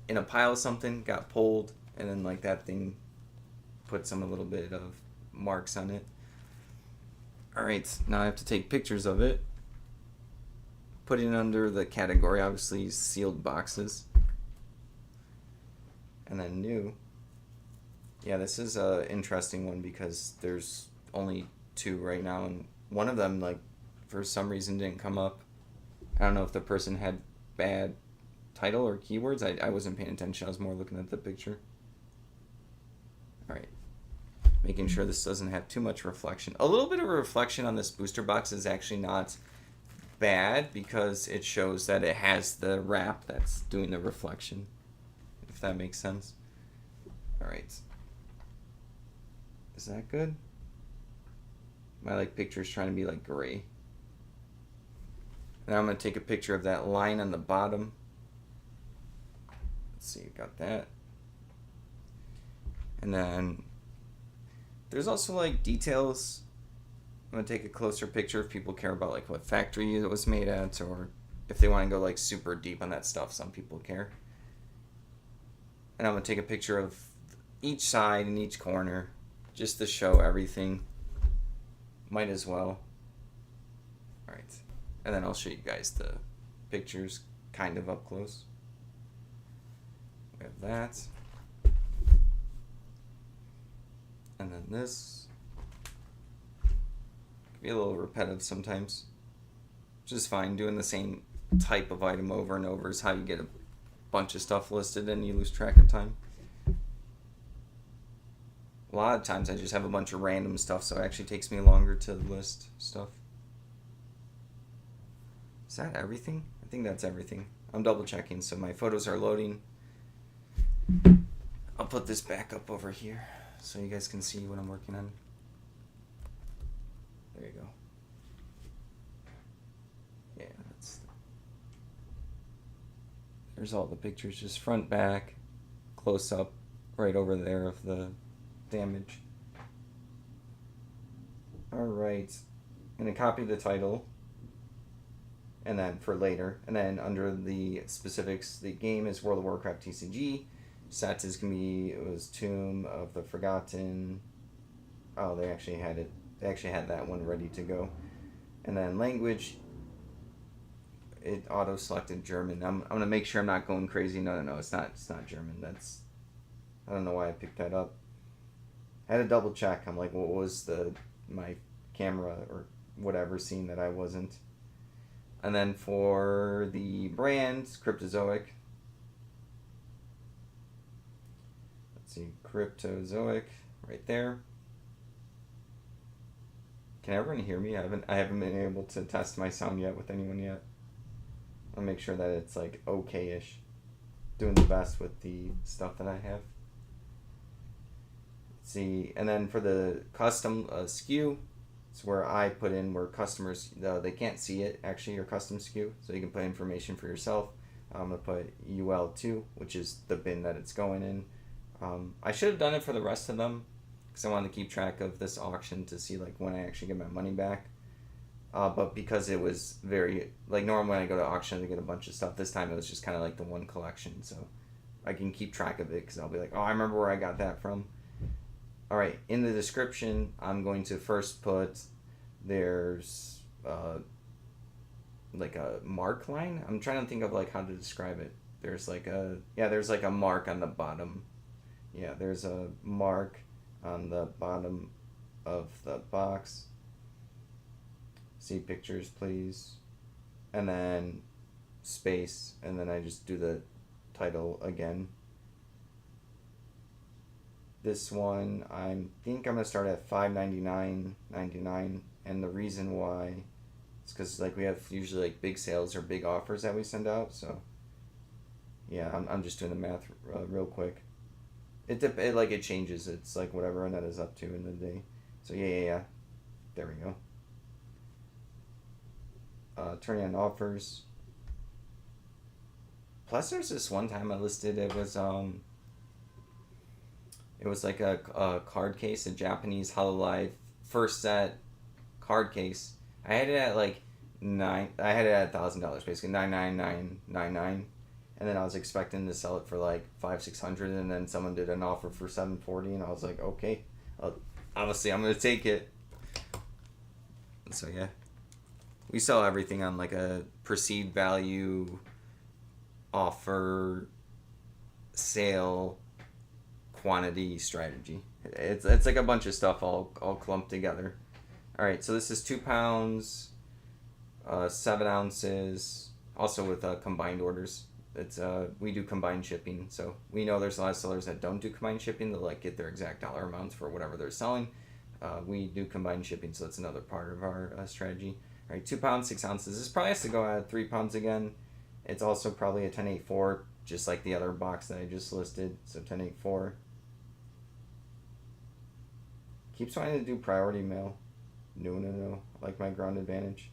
in a pile of something, got pulled, and then like that thing put some a little bit of marks on it. Alright, now I have to take pictures of it. Put it under the category, obviously, sealed boxes. And then new. Yeah, this is an interesting one because there's only two right now, and one of them, like, for some reason didn't come up. I don't know if the person had bad title or keywords. I wasn't paying attention. I was more looking at the picture. Alright. Making sure this doesn't have too much reflection. A little bit of a reflection on this booster box is actually not bad because it shows that it has the wrap that's doing the reflection, if that makes sense. Alright. Is that good? My like picture's trying to be like gray. Now I'm going to take a picture of that line on the bottom. Let's see, got that. And then there's also like details. I'm going to take a closer picture if people care about like what factory it was made at, or if they want to go like super deep on that stuff. Some people care. And I'm going to take a picture of each side and each corner just to show everything. Might as well. Alright. And then I'll show you guys the pictures kind of up close. We have that. And then this. Could be a little repetitive sometimes. Which is fine. Doing the same type of item over and over is how you get a bunch of stuff listed and you lose track of time. A lot of times I just have a bunch of random stuff, so it actually takes me longer to list stuff. Is that everything? I think that's everything. I'm double checking, so my photos are loading. I'll put this back up over here so you guys can see what I'm working on. There you go. Yeah, there's all the pictures, just front, back, close up, right over there of the damage. Alright. I'm going to copy the title. And then for later. And then under the specifics, the game is World of Warcraft TCG. Stats is going to be, it was Tomb of the Forgotten. Oh, they actually had it. They actually had that one ready to go. And then language, it auto selected German. I'm gonna make sure I'm not going crazy. No, it's not. It's not German. I don't know why I picked that up. I had to double check. I'm like, what was my camera or whatever scene that I wasn't. And then for the brand, Cryptozoic. Let's see, Cryptozoic right there. Can everyone hear me? I haven't been able to test my sound yet with anyone yet. I'll make sure that it's like okay-ish. Doing the best with the stuff that I have. Let's see, and then for the custom SKU, it's where I put in where customers they can't see it actually your custom SKU, so you can put information for yourself. I'm gonna put UL2, which is the bin that it's going in. I should have done it for the rest of them because I wanted to keep track of this auction to see like when I actually get my money back. But because it was very like normally when I go to auction I get a bunch of stuff. This time it was just kind of like the one collection, so I can keep track of it because I'll be like, oh, I remember where I got that from. All right, in the description, I'm going to first put there's like a mark line. I'm trying to think of like how to describe it. There's like a mark on the bottom. Yeah, there's a mark on the bottom of the box. See pictures, please. And then space, and then I just do the title again. This one, I think I'm gonna start at $5.99.99, and the reason why is because like we have usually like big sales or big offers that we send out. So yeah, I'm just doing the math real quick. It changes. It's like whatever Annette is up to in the day. So yeah. There we go. Turning on offers. Plus, there's this one time I listed it was like a card case, a Japanese Hololive first set card case. I had it at like I had it at $1,000 basically, $999.99, and then I was expecting to sell it for like $500-600, and then someone did an offer for $740, and I was like, okay, honestly, I'm gonna take it. So yeah, we sell everything on like a perceived value, offer, sale, quantity strategy. It's like a bunch of stuff all clumped together. All right, so this is 2 pounds, 7 ounces, also with combined orders. It's we do combined shipping, so we know there's a lot of sellers that don't do combined shipping. They'll like get their exact dollar amounts for whatever they're selling. We do combined shipping, so that's another part of our strategy. All right, 2 pounds, 6 ounces. This probably has to go at 3 pounds again. It's also probably a 1084, just like the other box that I just listed. So 1084. Keeps wanting to do priority mail. No. I like my ground advantage.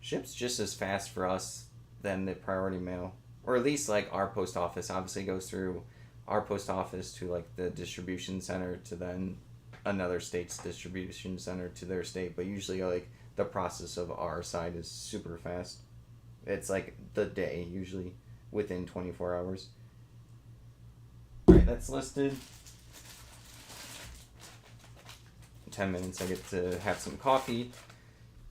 Ships just as fast for us than the priority mail. Or at least like our post office obviously goes through our post office to like the distribution center to then another state's distribution center to their state. But usually like the process of our side is super fast. It's like the day usually within 24 hours. Alright, that's listed. 10 minutes I get to have some coffee.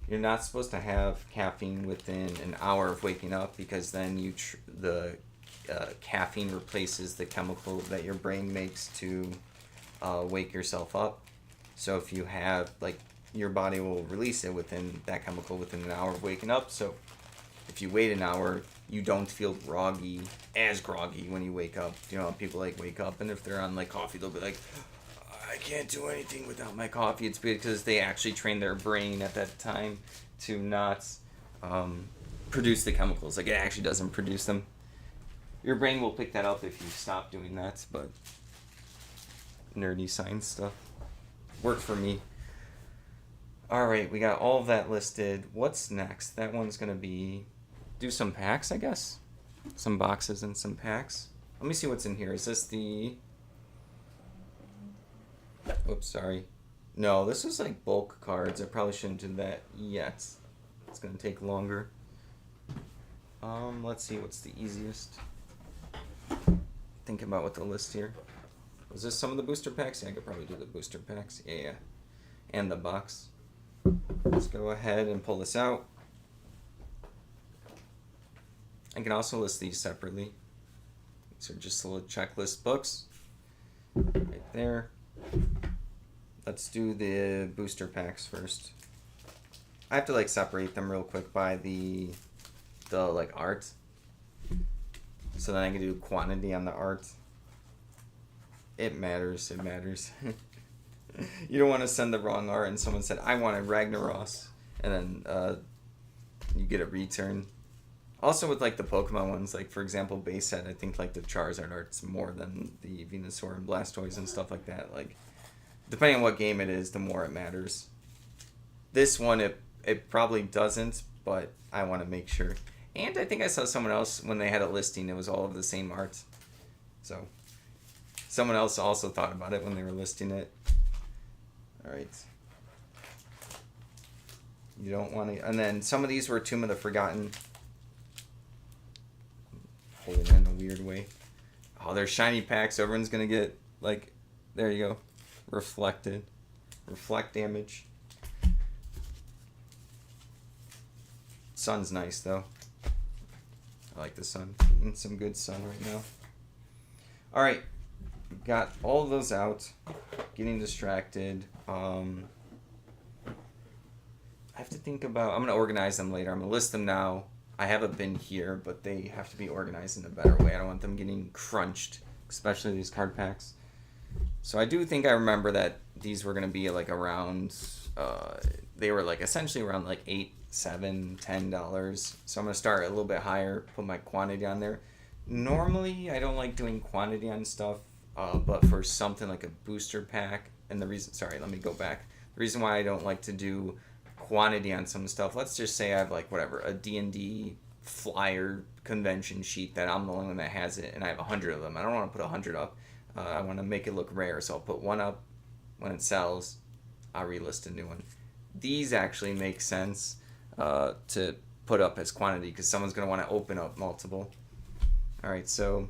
You're not supposed to have caffeine within an hour of waking up because then the caffeine replaces the chemical that your brain makes to wake yourself up. So if you have like your body will release it within that chemical within an hour of waking up. So if you wait an hour, you don't feel groggy when you wake up. You know, people like wake up and if they're on like coffee, they'll be like, I can't do anything without my coffee. It's because they actually train their brain at that time to not produce the chemicals. Like it actually doesn't produce them. Your brain will pick that up if you stop doing that, but nerdy science stuff worked for me. Alright, we got all of that listed. What's next? That one's going to be do some packs, I guess. Some boxes and some packs. Let me see what's in here. Is this the... Oops, sorry. No, this was like bulk cards. I probably shouldn't do that yet. It's going to take longer. Let's see what's the easiest. Think about what the list here. Was this some of the booster packs? Yeah, I could probably do the booster packs. Yeah. And the box. Let's go ahead and pull this out. I can also list these separately. These are just little checklist books. Right there. Let's do the booster packs first. I have to like separate them real quick by the like art. So then I can do quantity on the art. It matters, it matters. You don't want to send the wrong art and someone said, I want a Ragnaros. And then you get a return. Also with like the Pokemon ones, like for example, base set, I think like the Charizard art's more than the Venusaur and Blastoise and stuff like that. Like, depending on what game it is, the more it matters. This one, it probably doesn't, but I want to make sure. And I think I saw someone else, when they had a listing, it was all of the same art. So, someone else also thought about it when they were listing it. Alright. You don't want to... And then some of these were Tomb of the Forgotten. Holding it in a weird way. Oh, they're shiny packs. Everyone's going to get, like... There you go. Reflected. Reflect damage. Sun's nice, though. I like the sun. Getting some good sun right now. Alright. Got all of those out. Getting distracted. I have to think about... I'm going to organize them later. I'm going to list them now. I have a bin here, but they have to be organized in a better way. I don't want them getting crunched, especially these card packs. So I do think I remember that these were going to be like around... they were like essentially around like $8, $7, $10. So I'm going to start a little bit higher, put my quantity on there. Normally, I don't like doing quantity on stuff, but for something like a booster pack, and the reason... Sorry, let me go back. The reason why I don't like to do quantity on some stuff, let's just say I have like whatever, a D&D flyer convention sheet that I'm the only one that has it, and I have 100 of them. I don't want to put 100 up. I want to make it look rare, so I'll put one up. When it sells, I'll relist a new one. These actually make sense to put up as quantity because someone's going to want to open up multiple. Alright, so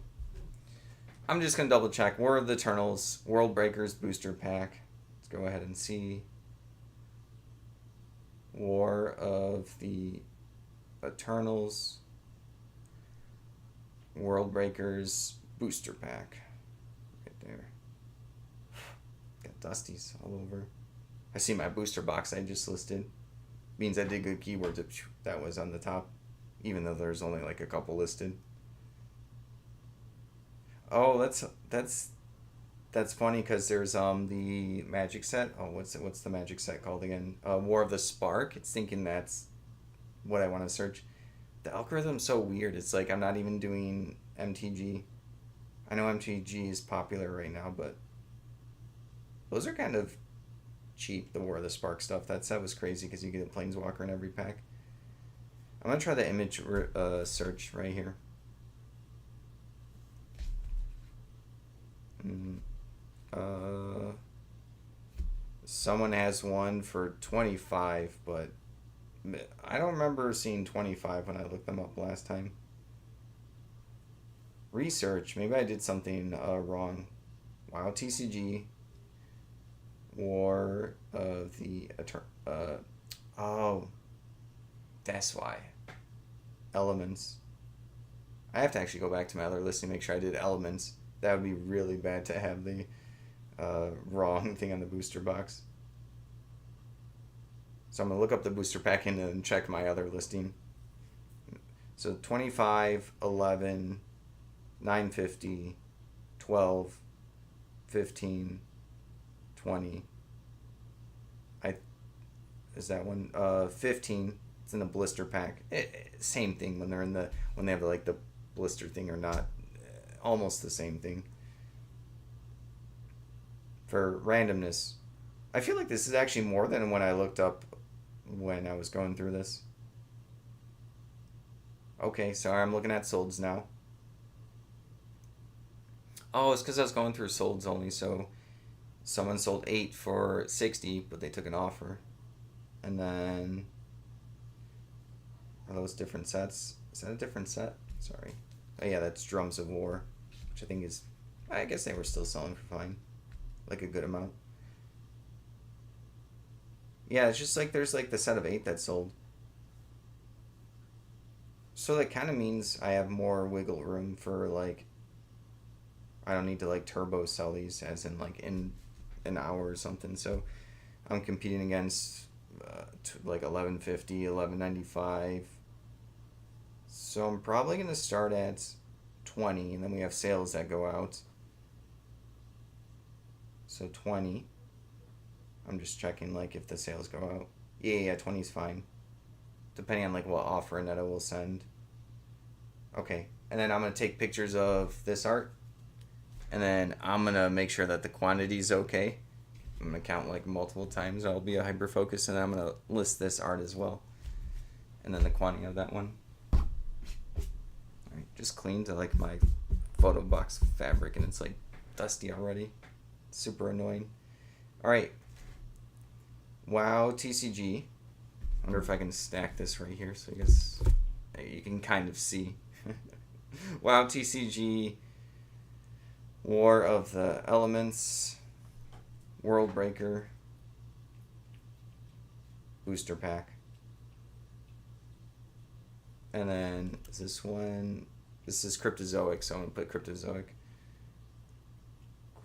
I'm just going to double check. War of the Eternals, World Breakers booster pack. Let's go ahead and see. War of the Eternals, World Breakers booster pack. Right there. Got Dusties all over. I see my booster box I just listed. Means I did good keywords. That was on the top, even though there's only like a couple listed. Oh, that's funny because there's the magic set. Oh, what's the magic set called again? War of the Spark. It's thinking that's what I want to search. The algorithm's so weird. It's like I'm not even doing MTG. I know MTG is popular right now, but those are kind of cheap. The War of the Spark stuff. That set was crazy because you get a Planeswalker in every pack. I'm gonna try the image search right here. Someone has one for 25, but I don't remember seeing 25 when I looked them up last time. Research, maybe I did something wrong. WoW TCG, War of the oh, that's why. Elements. I have to actually go back to my other list and make sure I did Elements. That would be really bad to have the wrong thing on the booster box. So I'm going to look up the booster pack and then check my other listing. So 25, 11, 950, 12, 15, 20. Is that one? 15. It's in the blister pack. Same thing when they're when they have like the blister thing or not. Almost the same thing. For randomness, I feel like this is actually more than when I looked up when I was going through this. Okay, sorry, I'm looking at solds now. Oh, it's because I was going through solds only, so someone sold 8 for 60, but they took an offer. And then, are those different sets? Is that a different set? Sorry. Oh yeah, that's Drums of War, which I think is, I guess they were still selling for fine. Like a good amount. Yeah, it's just like there's like the set of 8 that sold. So that kind of means I have more wiggle room for like I don't need to like turbo sell these as in like in an hour or something. So I'm competing against like 1150, 1195. So I'm probably going to start at 20 and then we have sales that go out. So 20. I'm just checking like if the sales go out. Yeah, 20 is fine. Depending on like what offer Netto will send. Okay. And then I'm going to take pictures of this art. And then I'm going to make sure that the quantity is okay. I'm going to count like multiple times. I'll be a hyper focus. And then I'm going to list this art as well. And then the quantity of that one. Alright, just cleaned to like my photo box fabric. And it's like dusty already. Super annoying. Alright. Wow, TCG. I wonder if I can stack this right here so I guess you can kind of see. Wow, TCG. War of the Elements. World Breaker. Booster Pack. And then is this one? This is Cryptozoic, so I'm going to put Cryptozoic.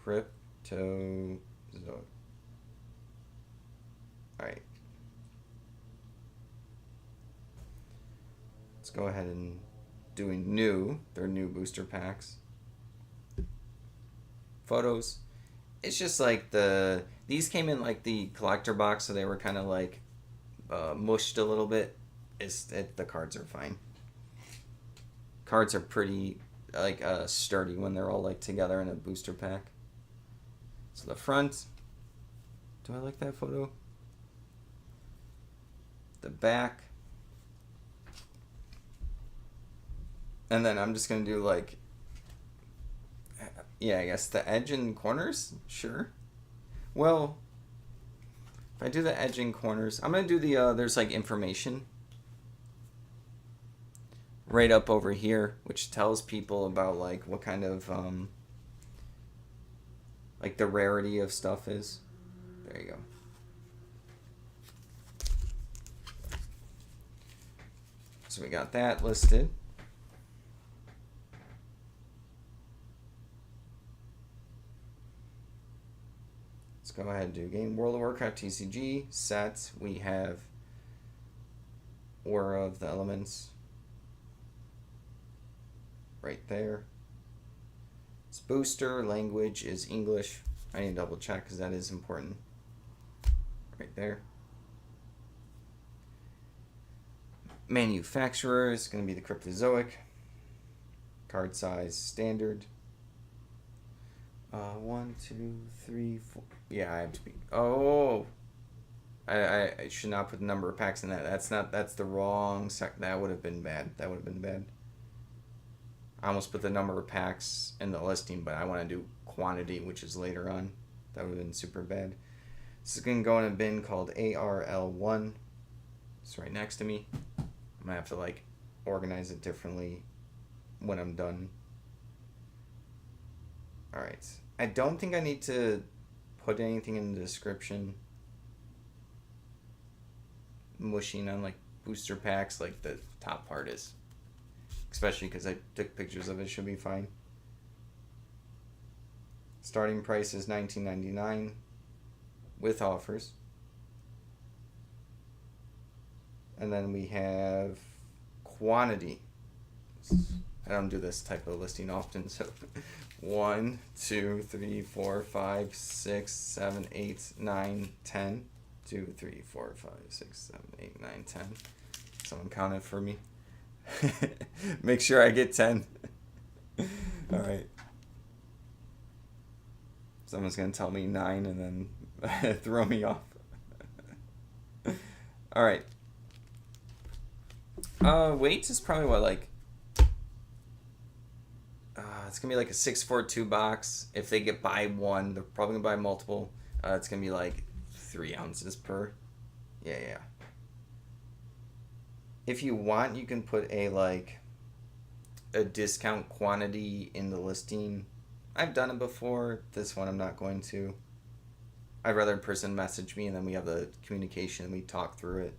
Cryptozoic. Alright. Let's go ahead and doing new. They're new booster packs. Photos. It's just like these came in like the collector box, so they were kind of like mushed a little bit. The cards are fine. Cards are pretty like sturdy when they're all like together in a booster pack. So the front. Do I like that photo? The back. And then I'm just going to do like, yeah, I guess the edge and corners? Sure. Well, if I do the edge and corners, I'm going to do the, there's like information right up over here, which tells people about like what kind of, like the rarity of stuff is. There you go. So we got that listed. Let's go ahead and do game World of Warcraft TCG set. We have War of the Elements right there. It's booster, language is English. I need to double check because that is important. Right there. Manufacturer is going to be the Cryptozoic. Card size standard. 1, 2, 3, 4. Yeah, I have to be. Oh, I should not put the number of packs in that. That's the wrong sec. That would have been bad. That would have been bad. I almost put the number of packs in the listing, but I want to do quantity, which is later on. That would have been super bad. This is going to go in a bin called ARL1. It's right next to me. I'm going to have to like organize it differently when I'm done. Alright. I don't think I need to put anything in the description. Mushing on like booster packs like the top part is. Especially because I took pictures of it. Should be fine. Starting price is $19.99 with offers. And then we have quantity. I don't do this type of listing often, so 1, 2, 3, 4, 5, 6, 7, 8, 9, 10. 2, 3, 4, 5, 6, 7, 8, 9, 10. Someone count it for me. Make sure I get 10. Alright. Someone's going to tell me 9 and then throw me off. Alright. Weight is probably what, like... it's going to be like a 642 box. If they buy one, they're probably going to buy multiple. It's going to be like 3 ounces per. Yeah. If you want, you can put a discount quantity in the listing. I've done it before. This one I'm not going to. I'd rather a person message me and then we have the communication and we talk through it,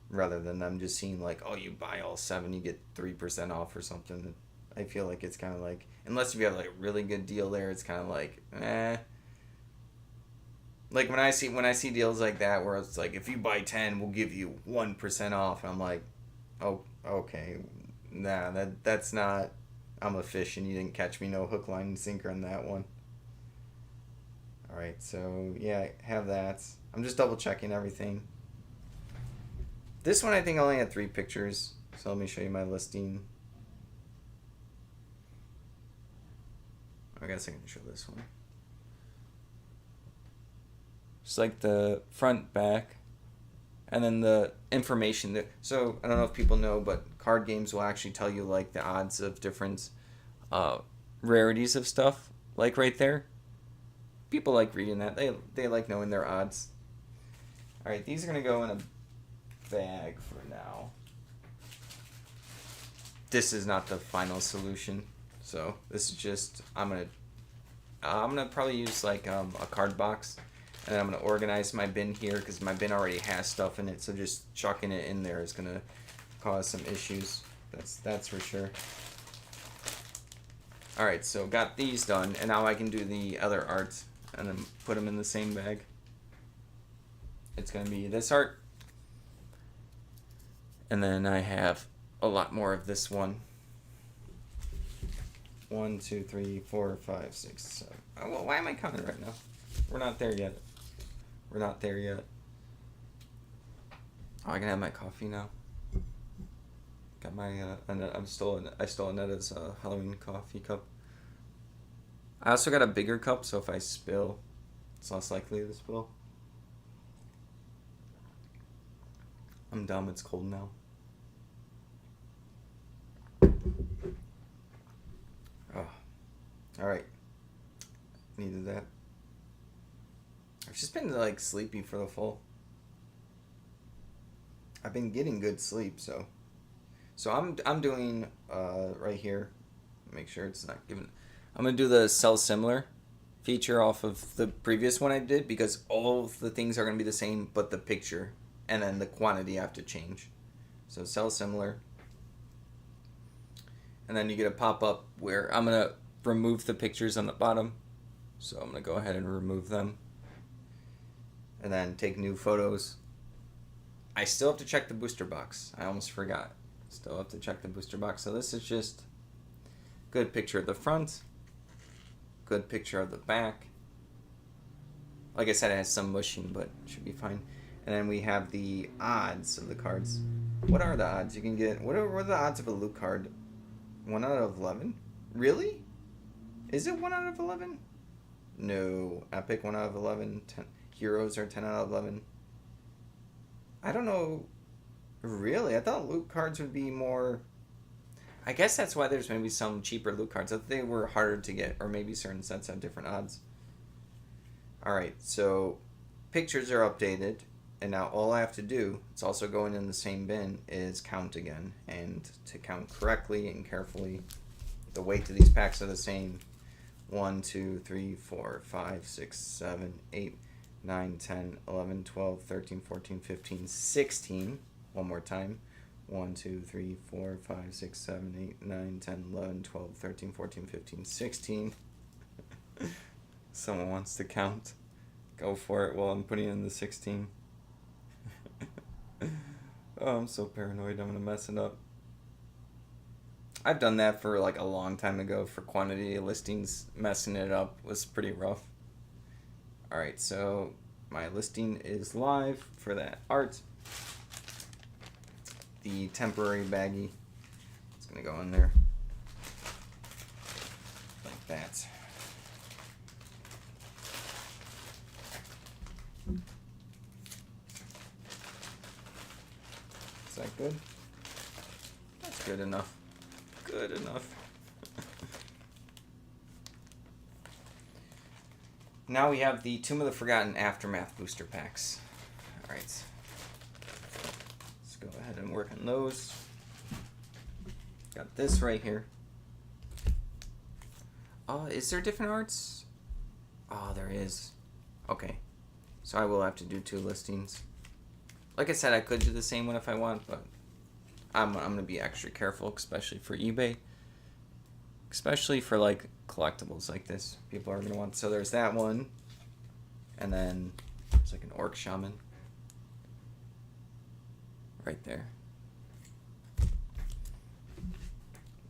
rather than them just seeing like, oh, you buy all 7, you get 3% off or something. I feel like it's kind of like, unless you have like a really good deal there, it's kind of like, eh. Like when I see deals like that where it's like, if you buy 10, we'll give you 1% off. And I'm like, oh, okay, nah, that's not. I'm a fish and you didn't catch me. No hook, line, and sinker on that one. All right, so yeah, have that. I'm just double checking everything. This one I think only had 3 pictures, so let me show you my listing. I guess I can show this one. Just like the front, back, and then the information. So I don't know if people know, but card games will actually tell you like the odds of different rarities of stuff, like right there. People like reading that. They like knowing their odds. All right, these are gonna go in a bag for now. This is not the final solution, so this is just I'm gonna probably use like a card box, and I'm gonna organize my bin here because my bin already has stuff in it. So just chucking it in there is gonna cause some issues. That's for sure. All right, so got these done, and now I can do the other art and then put them in the same bag. It's gonna be this art. And then I have a lot more of this one. 1, 2, 3, 4, 5, 6, 7. Oh, well, why am I counting right now? We're not there yet. We're not there yet. Oh, I can have my coffee now. Got my I stole Anetta's Halloween coffee cup. I also got a bigger cup, so if I spill, it's less likely to spill. I'm dumb. It's cold now. Oh, all right. Needed that. I've just been like sleepy for the fall. I've been getting good sleep, so I'm doing right here. Make sure it's not given. I'm gonna do the sell similar feature off of the previous one I did because all of the things are gonna be the same, but the picture and then the quantity have to change. So sell similar, and then you get a pop up where I'm gonna remove the pictures on the bottom. So I'm gonna go ahead and remove them, and then take new photos. I still have to check the booster box. I almost forgot. Still have to check the booster box. So this is just good picture of the front, good picture of the back. Like I said, it has some mushing, but it should be fine. And then we have the odds of the cards. What are the odds you can get? What are the odds of a Luke card? 1 out of 11? Really? Is it 1 out of 11? No. Epic 1 out of 11. Heroes are 10 out of 11. I don't know. Really? I thought Luke cards would be more. I guess that's why there's maybe some cheaper Luke cards. I thought they were harder to get, or maybe certain sets have different odds. Alright, so pictures are updated, and now all I have to do, it's also going in the same bin, is count again. And to count correctly and carefully, the weight of these packs are the same. 1, 2, 3, 4, 5, 6, 7, 8, 9, 10, 11, 12, 13, 14, 15, 16. One more time. 1, 2, 3, 4, 5, 6, 7, 8, 9, 10, 11, 12, 13, 14, 15, 16. Someone wants to count. Go for it while I'm putting in the 16. Oh, I'm so paranoid I'm going to mess it up. I've done that for like a long time ago for quantity listings. Messing it up was pretty rough. Alright, so my listing is live for that art. The temporary baggie is going to go in there like that. Is that good? That's good enough. Good enough. Now we have the Tomb of the Forgotten Aftermath booster packs. Alright. Let's go ahead and work on those. Got this right here. Is there different arts? Oh, there is. Okay. So I will have to do 2 listings. Like I said, I could do the same one if I want, but I'm going to be extra careful, especially for eBay. Especially for, like, collectibles like this. People are going to want... So there's that one. And then there's, like, an Orc Shaman. Right there.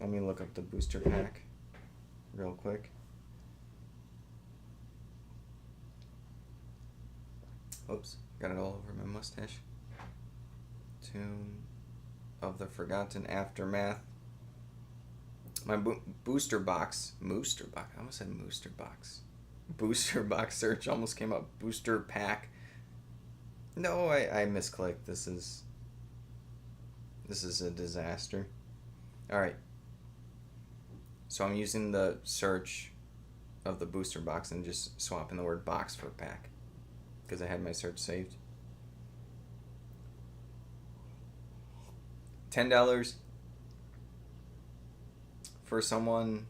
Let me look up the booster pack real quick. Oops, got it all over my mustache. Tomb of the Forgotten Aftermath. My booster box. Mooster box. I almost said mooster box. Booster box search almost came up. Booster pack. No, I misclicked. This is a disaster. Alright. So I'm using the search of the booster box and just swapping the word box for pack. Because I had my search saved. $10 for someone.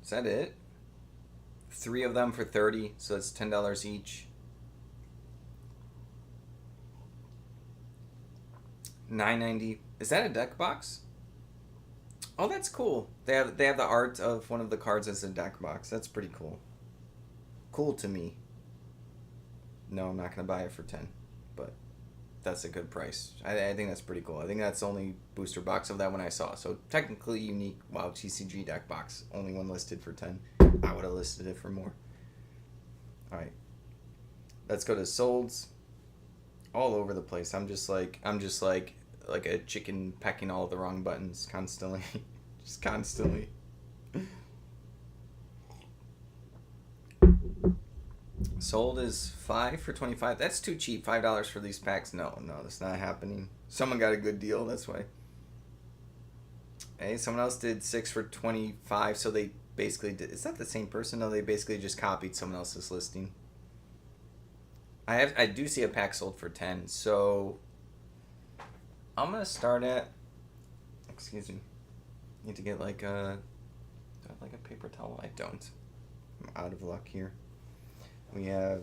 Is that it? 3 of them for $30, so that's $10 each. $9.90. Is that a deck box? Oh, that's cool. They have the art of one of the cards as a deck box. That's pretty cool. Cool to me. No, I'm not gonna buy it for 10, but that's a good price. I think that's pretty cool. I think that's the only booster box of that one I saw. So technically unique. WoW TCG deck box. Only one listed for 10. I would have listed it for more. All right. Let's go to solds. All over the place. I'm just like a chicken pecking all the wrong buttons constantly. Just constantly. Sold is 5 for 25. That's too cheap. $5 for these packs. No, that's not happening. Someone got a good deal. That's why. Hey, someone else did 6 for 25. So they basically did. Is that the same person? No, they basically just copied someone else's listing. I do see a pack sold for 10. So I'm gonna start at. Excuse me. Need to get like a. Do I have like a paper towel? I don't. I'm out of luck here. We have.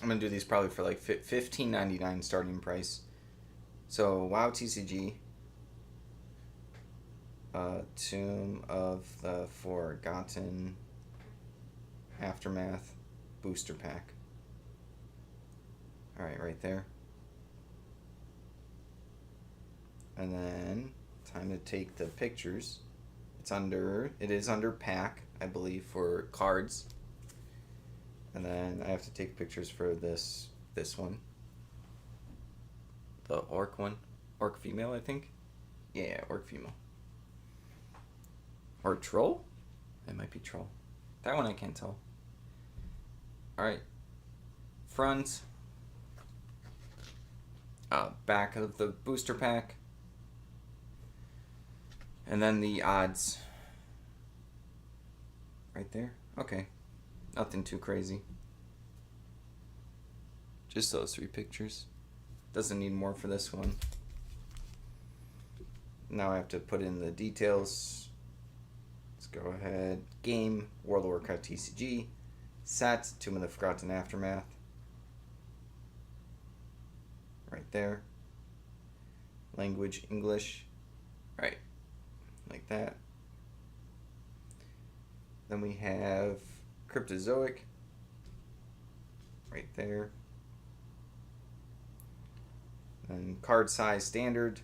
I'm gonna do these probably for like $15.99 starting price. So WoW TCG. Tomb of the Forgotten Aftermath booster pack. All right there. And then time to take the pictures. It is under pack, I believe, for cards. And then I have to take pictures for this one. The orc one. Orc female, I think. Yeah, orc female. Or troll? It might be troll. That one I can't tell. Alright. Front. Back of the booster pack. And then the odds. Right there. Okay. Nothing too crazy. Just those 3 pictures. Doesn't need more for this one. Now I have to put in the details. Let's go ahead. Game, World of Warcraft TCG. Set, Tomb of the Forgotten Aftermath. Right there. Language, English. Right. Like that. Then we have Cryptozoic. Right there. And card size standard.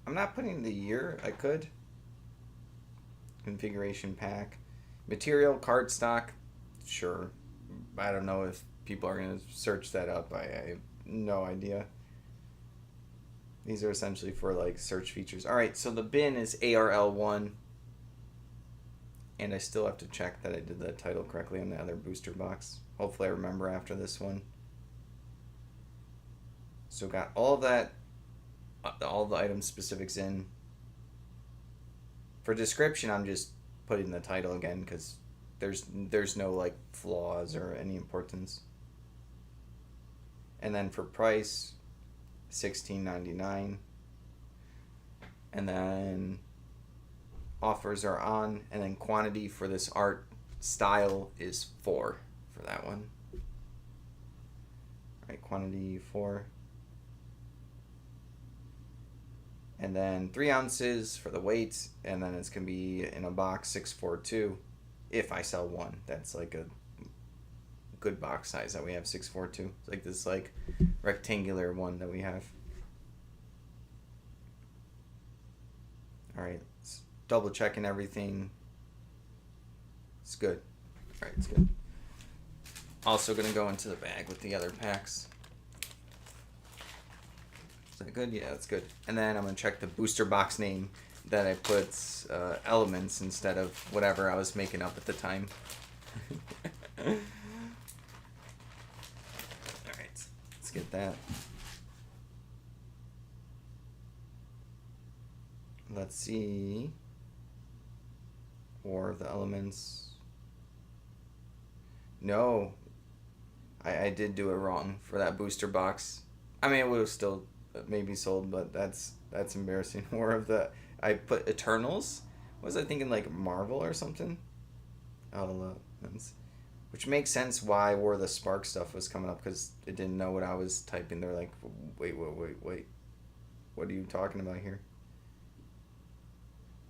I'm not putting the year. I could. Configuration pack. Material, card stock. Sure. I don't know if people are going to search that up. I have no idea. These are essentially for like search features. Alright, so the bin is ARL1. And I still have to check that I did the title correctly on the other booster box. Hopefully I remember after this one. So got all that, all the item specifics in. For description, I'm just putting the title again because there's no like flaws or any importance. And then for price, $16.99. And then offers are on, and then quantity for this art style is 4 for that one. Right, quantity 4. And then 3 ounces for the weight, and then it's going to be in a box 642 if I sell one. That's like a good box size that we have, 642. It's like this like rectangular one that we have. All right, double checking everything. It's good. All right, it's good. Also going to go into the bag with the other packs. Is that good? Yeah, that's good. And then I'm going to check the booster box name that I put Elements instead of whatever I was making up at the time. Alright, let's get that. Let's see. War of the Elements. No. I did do it wrong for that booster box. I mean, it would have still maybe sold, but that's embarrassing. War of the... I put Eternals. Was I thinking like Marvel or something? Elements. Which makes sense why War of the Spark stuff was coming up, because it didn't know what I was typing. They're like, wait. What are you talking about here?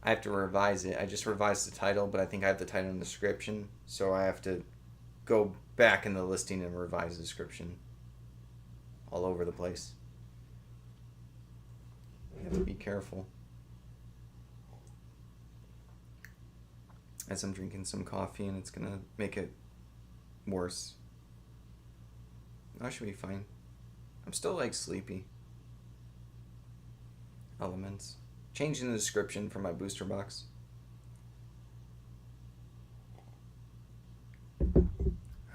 I have to revise it. I just revised the title, but I think I have the title in the description, so I have to go back in the listing and revise the description. All over the place. You have to be careful. As I'm drinking some coffee, and it's gonna make it worse. I should be fine. I'm still like sleepy. Elements. Changing the description for my booster box.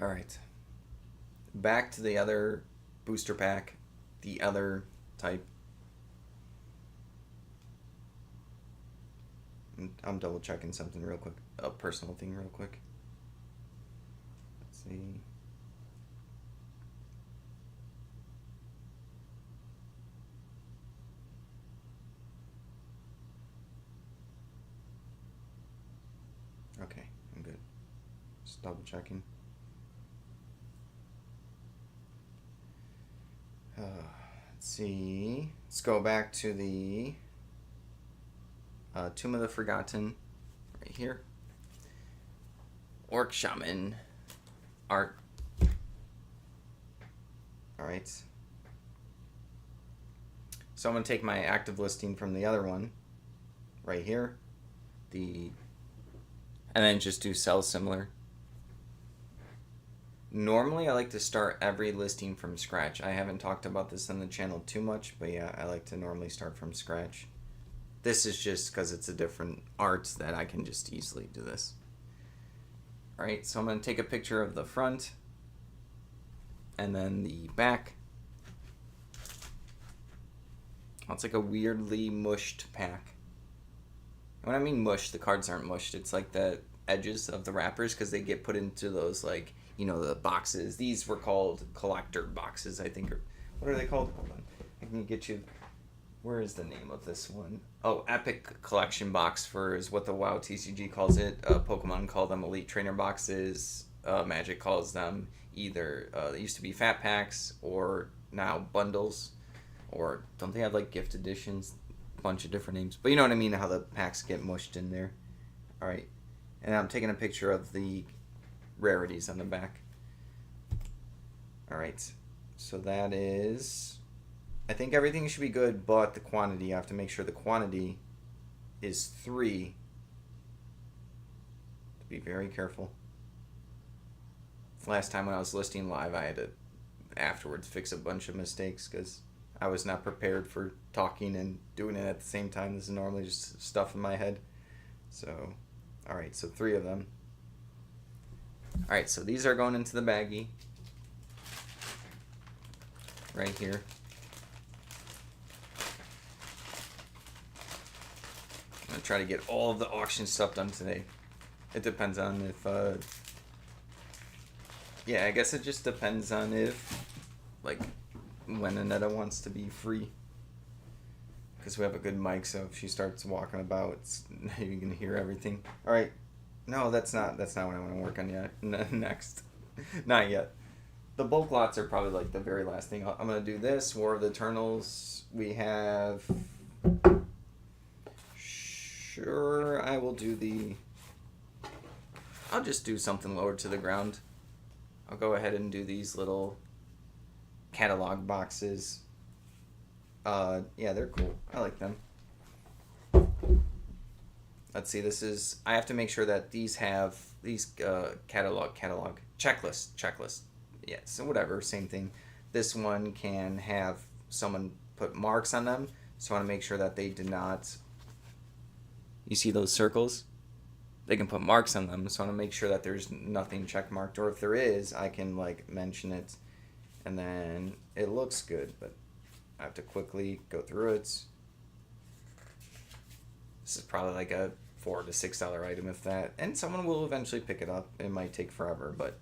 Alright. Back to the other booster pack. The other type. I'm double checking something real quick. A personal thing real quick. Let's see. Okay, I'm good. Just double checking. Let's see. Let's go back to the Tomb of the Forgotten right here. Orc Shaman art. Alright. So I'm going to take my active listing from the other one right here. And then just do sell similar. Normally I like to start every listing from scratch. I haven't talked about this on the channel too much, but yeah, I like to normally start from scratch. This is just because it's a different art that I can just easily do this. Alright, so I'm going to take a picture of the front and then the back. Oh, it's like a weirdly mushed pack. When I mean mushed, the cards aren't mushed. It's like the edges of the wrappers, because they get put into those, like, you know, the boxes. These were called collector boxes, I think. Or what are they called? Hold on. I can get you... Where is the name of this one? Oh, Epic Collection Box is what the WoW TCG calls it. Pokemon call them Elite Trainer Boxes. Magic calls them either... they used to be Fat Packs, or now Bundles. Or don't they have, like, Gift Editions? Bunch of different names, but you know what I mean, how the packs get mushed in there. Alright, and I'm taking a picture of the rarities on the back. Alright, so that is, I think everything should be good, but the quantity, I have to make sure the quantity is 3. To be very careful. Last time when I was listing live, I had to afterwards fix a bunch of mistakes because I was not prepared for talking and doing it at the same time. This is normally just stuff in my head. So, alright, so 3 of them. Alright, so these are going into the baggie. Right here. I'm going to try to get all of the auction stuff done today. It depends on if, yeah, I guess it just depends on if, like, when Anetta wants to be free, because we have a good mic, so if she starts walking about, you can hear everything. Alright, No, that's not what I want to work on yet. Next, not yet. The bulk lots are probably like the very last thing. I'm gonna do this War of the Eternals. We have. Sure, I will do the. I'll just do something lower to the ground. I'll go ahead and do these little catalog boxes. Yeah, they're cool. I like them. Let's see. This is. I have to make sure that these have these catalog checklist. Yeah, so whatever, same thing. This one can have someone put marks on them, so I want to make sure that they did not. You see those circles? They can put marks on them, so I want to make sure that there's nothing check marked, or if there is, I can like mention it, and then it looks good, but I have to quickly go through it. This is probably like a $4 to $6 item, if that, and someone will eventually pick it up. It might take forever, but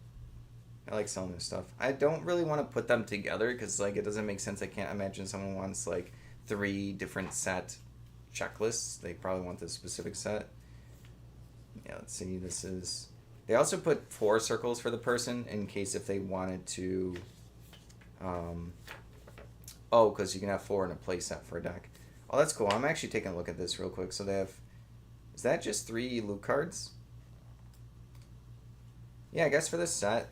I like selling this stuff. I don't really want to put them together because like it doesn't make sense. I can't imagine someone wants like 3 different set checklists. They probably want this specific set. Yeah, let's see. This is. They also put 4 circles for the person in case if they wanted to. Oh, because you can have 4 in a play set for a deck. Oh, that's cool. I'm actually taking a look at this real quick. So they have. Is that just 3 loot cards? Yeah, I guess for this set.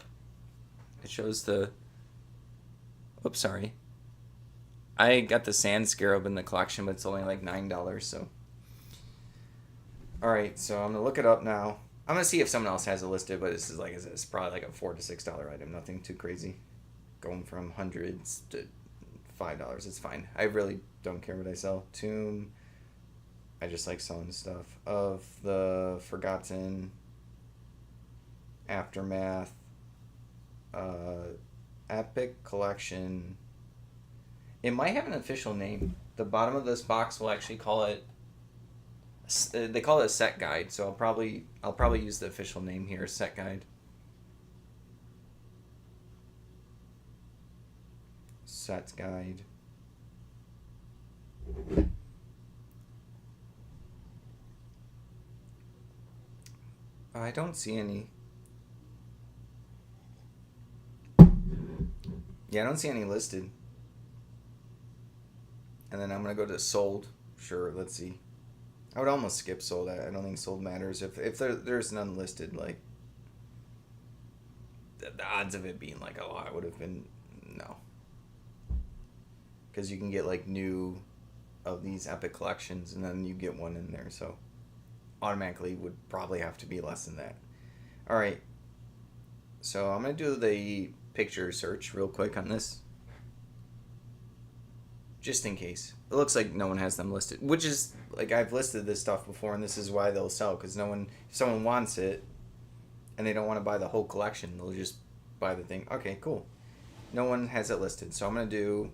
It shows the. Oops, sorry. I got the Sand Scarab in the collection, but it's only like $9, so. Alright, so I'm going to look it up now. I'm going to see if someone else has it listed, but this is like, it's probably like a $4 to $6 item. Nothing too crazy. Going from hundreds to $5. It's fine. I really don't care what I sell. Tomb. I just like selling stuff. Of the Forgotten. Aftermath. Epic Collection. It might have an official name. The bottom of this box will actually call it. They call it a set guide, so I'll probably use the official name here, set guide. Set guide. I don't see any. Yeah, I don't see any listed. And then I'm going to go to sold. Sure, let's see. I would almost skip sold. I don't think sold matters. If there's none listed, like, the odds of it being, like, a lot would have been, no. Because you can get, like, new of these epic collections, and then you get one in there, so automatically would probably have to be less than that. Alright. So I'm going to do the picture search real quick on this. Just in case. It looks like no one has them listed, which is, like, I've listed this stuff before, and this is why they'll sell, because no one, if someone wants it, and they don't want to buy the whole collection, they'll just buy the thing. Okay, cool. No one has it listed, so I'm going to do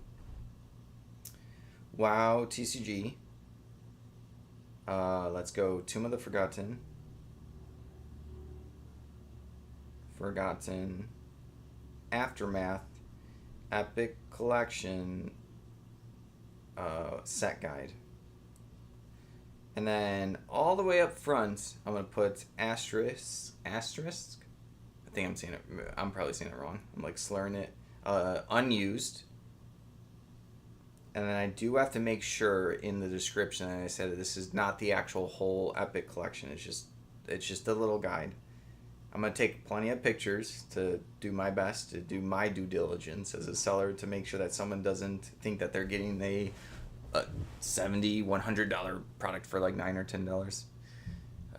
WoW TCG. Let's go Tomb of the Forgotten. Aftermath, Epic Collection, set guide. And then all the way up front, I'm going to put asterisk. I think I'm saying it, I'm probably saying it wrong. I'm like slurring it. Unused. And then I do have to make sure in the description that I said that this is not the actual whole Epic Collection. It's just a little guide. I'm going to take plenty of pictures to do my best, to do my due diligence as a seller to make sure that someone doesn't think that they're getting a $70, $100 product for like $9 or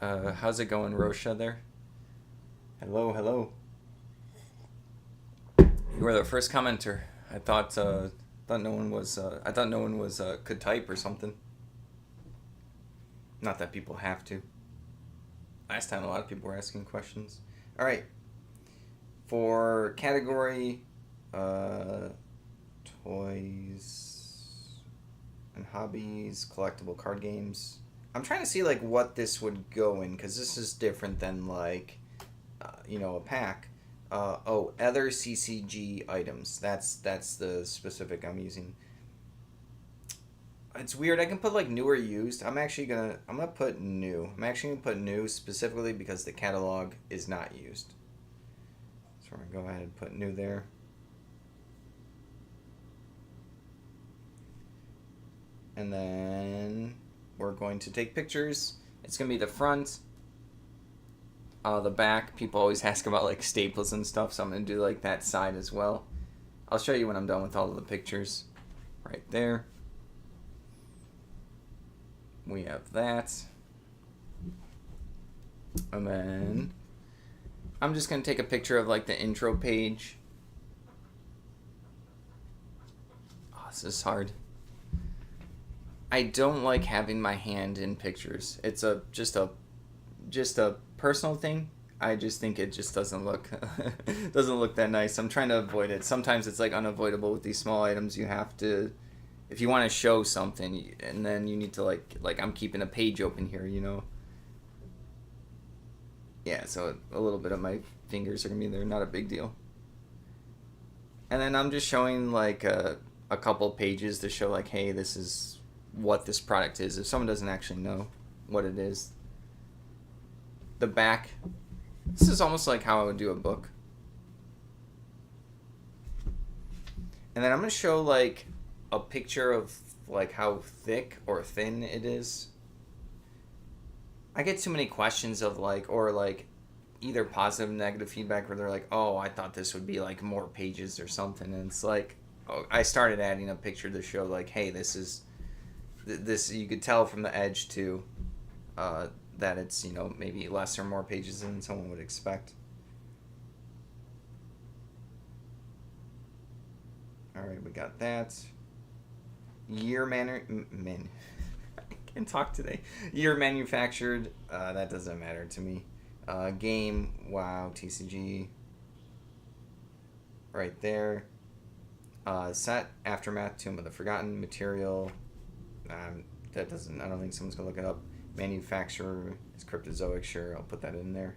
$10. How's it going, Rosha there? Hello. You were the first commenter. I thought no one was could type or something. Not that people have to. Last time a lot of people were asking questions. All right. For category toys and hobbies, collectible card games. I'm trying to see like what this would go in, because this is different than like a pack. Other CCG items. That's the specific I'm using. It's weird. I can put like new or used. I'm gonna put new. I'm actually gonna put new specifically because the catalog is not used. So we're gonna go ahead and put new there. And then we're going to take pictures. It's gonna be the front, the back. People always ask about like staples and stuff, so I'm gonna do like that side as well. I'll show you when I'm done with all of the pictures. Right there. We have that. And then I'm just gonna take a picture of like the intro page. Oh, this is hard. I don't like having my hand in pictures. It's just a personal thing. I just think it just doesn't look doesn't look that nice. I'm trying to avoid it. Sometimes it's like unavoidable with these small items. You have to, if you want to show something, and then you need to like I'm keeping a page open here, you know. Yeah, so a little bit of my fingers are gonna be there. Not a big deal. And then I'm just showing like a couple pages to show like, hey, this is what this product is. If someone doesn't actually know what it is, the back. This is almost like how I would do a book. And then I'm gonna show like a picture of like how thick or thin it is. I get too many questions of like, or like either positive and negative feedback where they're like, oh, I thought this would be like more pages or something. And it's like, oh, I started adding a picture to show like, hey, this is, this, you could tell from the edge too, that it's, you know, maybe less or more pages than someone would expect. All right, we got that. Year I can't talk today. Year manufactured. That doesn't matter to me. Game. Wow. TCG. Right there. Set. Aftermath. Tomb of the Forgotten. Material. That doesn't. I don't think someone's gonna look it up. Manufacturer is Cryptozoic. Sure, I'll put that in there.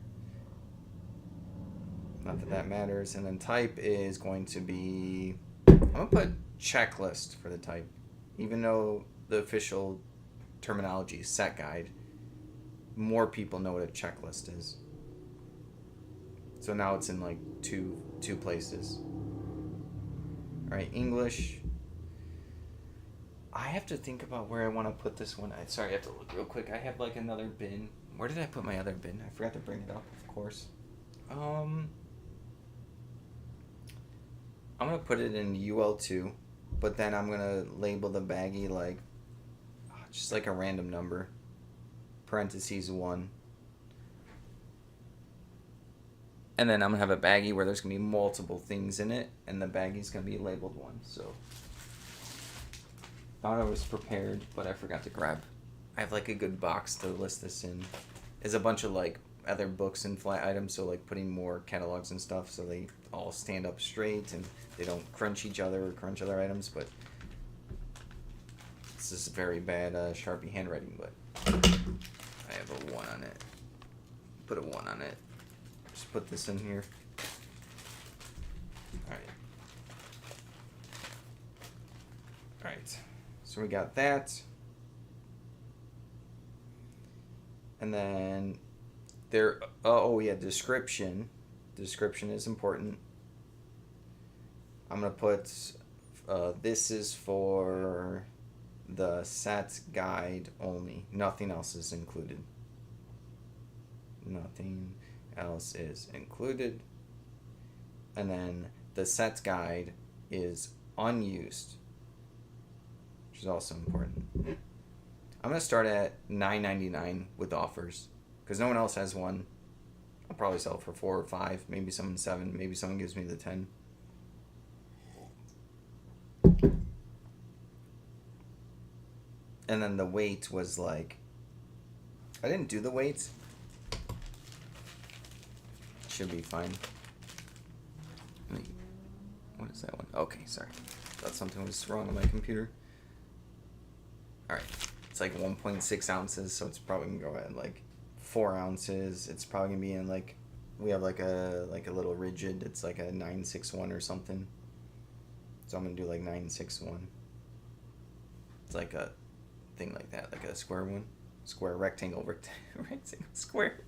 Not that that matters. And then type is going to be. I'm gonna put checklist for the type, even though the official terminology is set guide. More people know what a checklist is. So now it's in like two places. All right, English. I have to think about where I want to put this one. Sorry, I have to look real quick. I have like another bin. Where did I put my other bin? I forgot to bring it up, of course. I'm gonna put it in UL2, but then I'm gonna label the baggie like just like a random number, parentheses 1. And then I'm gonna have a baggie where there's gonna be multiple things in it, and the baggie's gonna be labeled 1. So thought I was prepared, but I forgot to grab. I have like a good box to list this in. There's a bunch of like other books and flat items, so like putting more catalogs and stuff so they all stand up straight and they don't crunch each other or crunch other items. But this is very bad Sharpie handwriting, but I have a 1 on it. Put a 1 on it. Just put this in here. Alright. Alright. So we got that. And then there, oh yeah, description. Description is important. I'm going to put, this is for the set guide only. Nothing else is included. Nothing else is included. And then the set guide is unused, which is also important. I'm going to start at $9.99 with offers because no one else has one. I'll probably sell it for 4 or 5, maybe someone 7, maybe someone gives me the 10. And then the weight was like, I didn't do the weight. Should be fine. Wait, what is that one? Okay, sorry. Thought something was wrong on my computer. Alright, it's like 1.6 ounces, so it's probably gonna go at like 4 ounces. It's probably gonna be in like, we have like a little rigid. It's like a 961 or something. So I'm gonna do like 961. It's like a thing like that, like a square one. Square, rectangle, rectangle, square.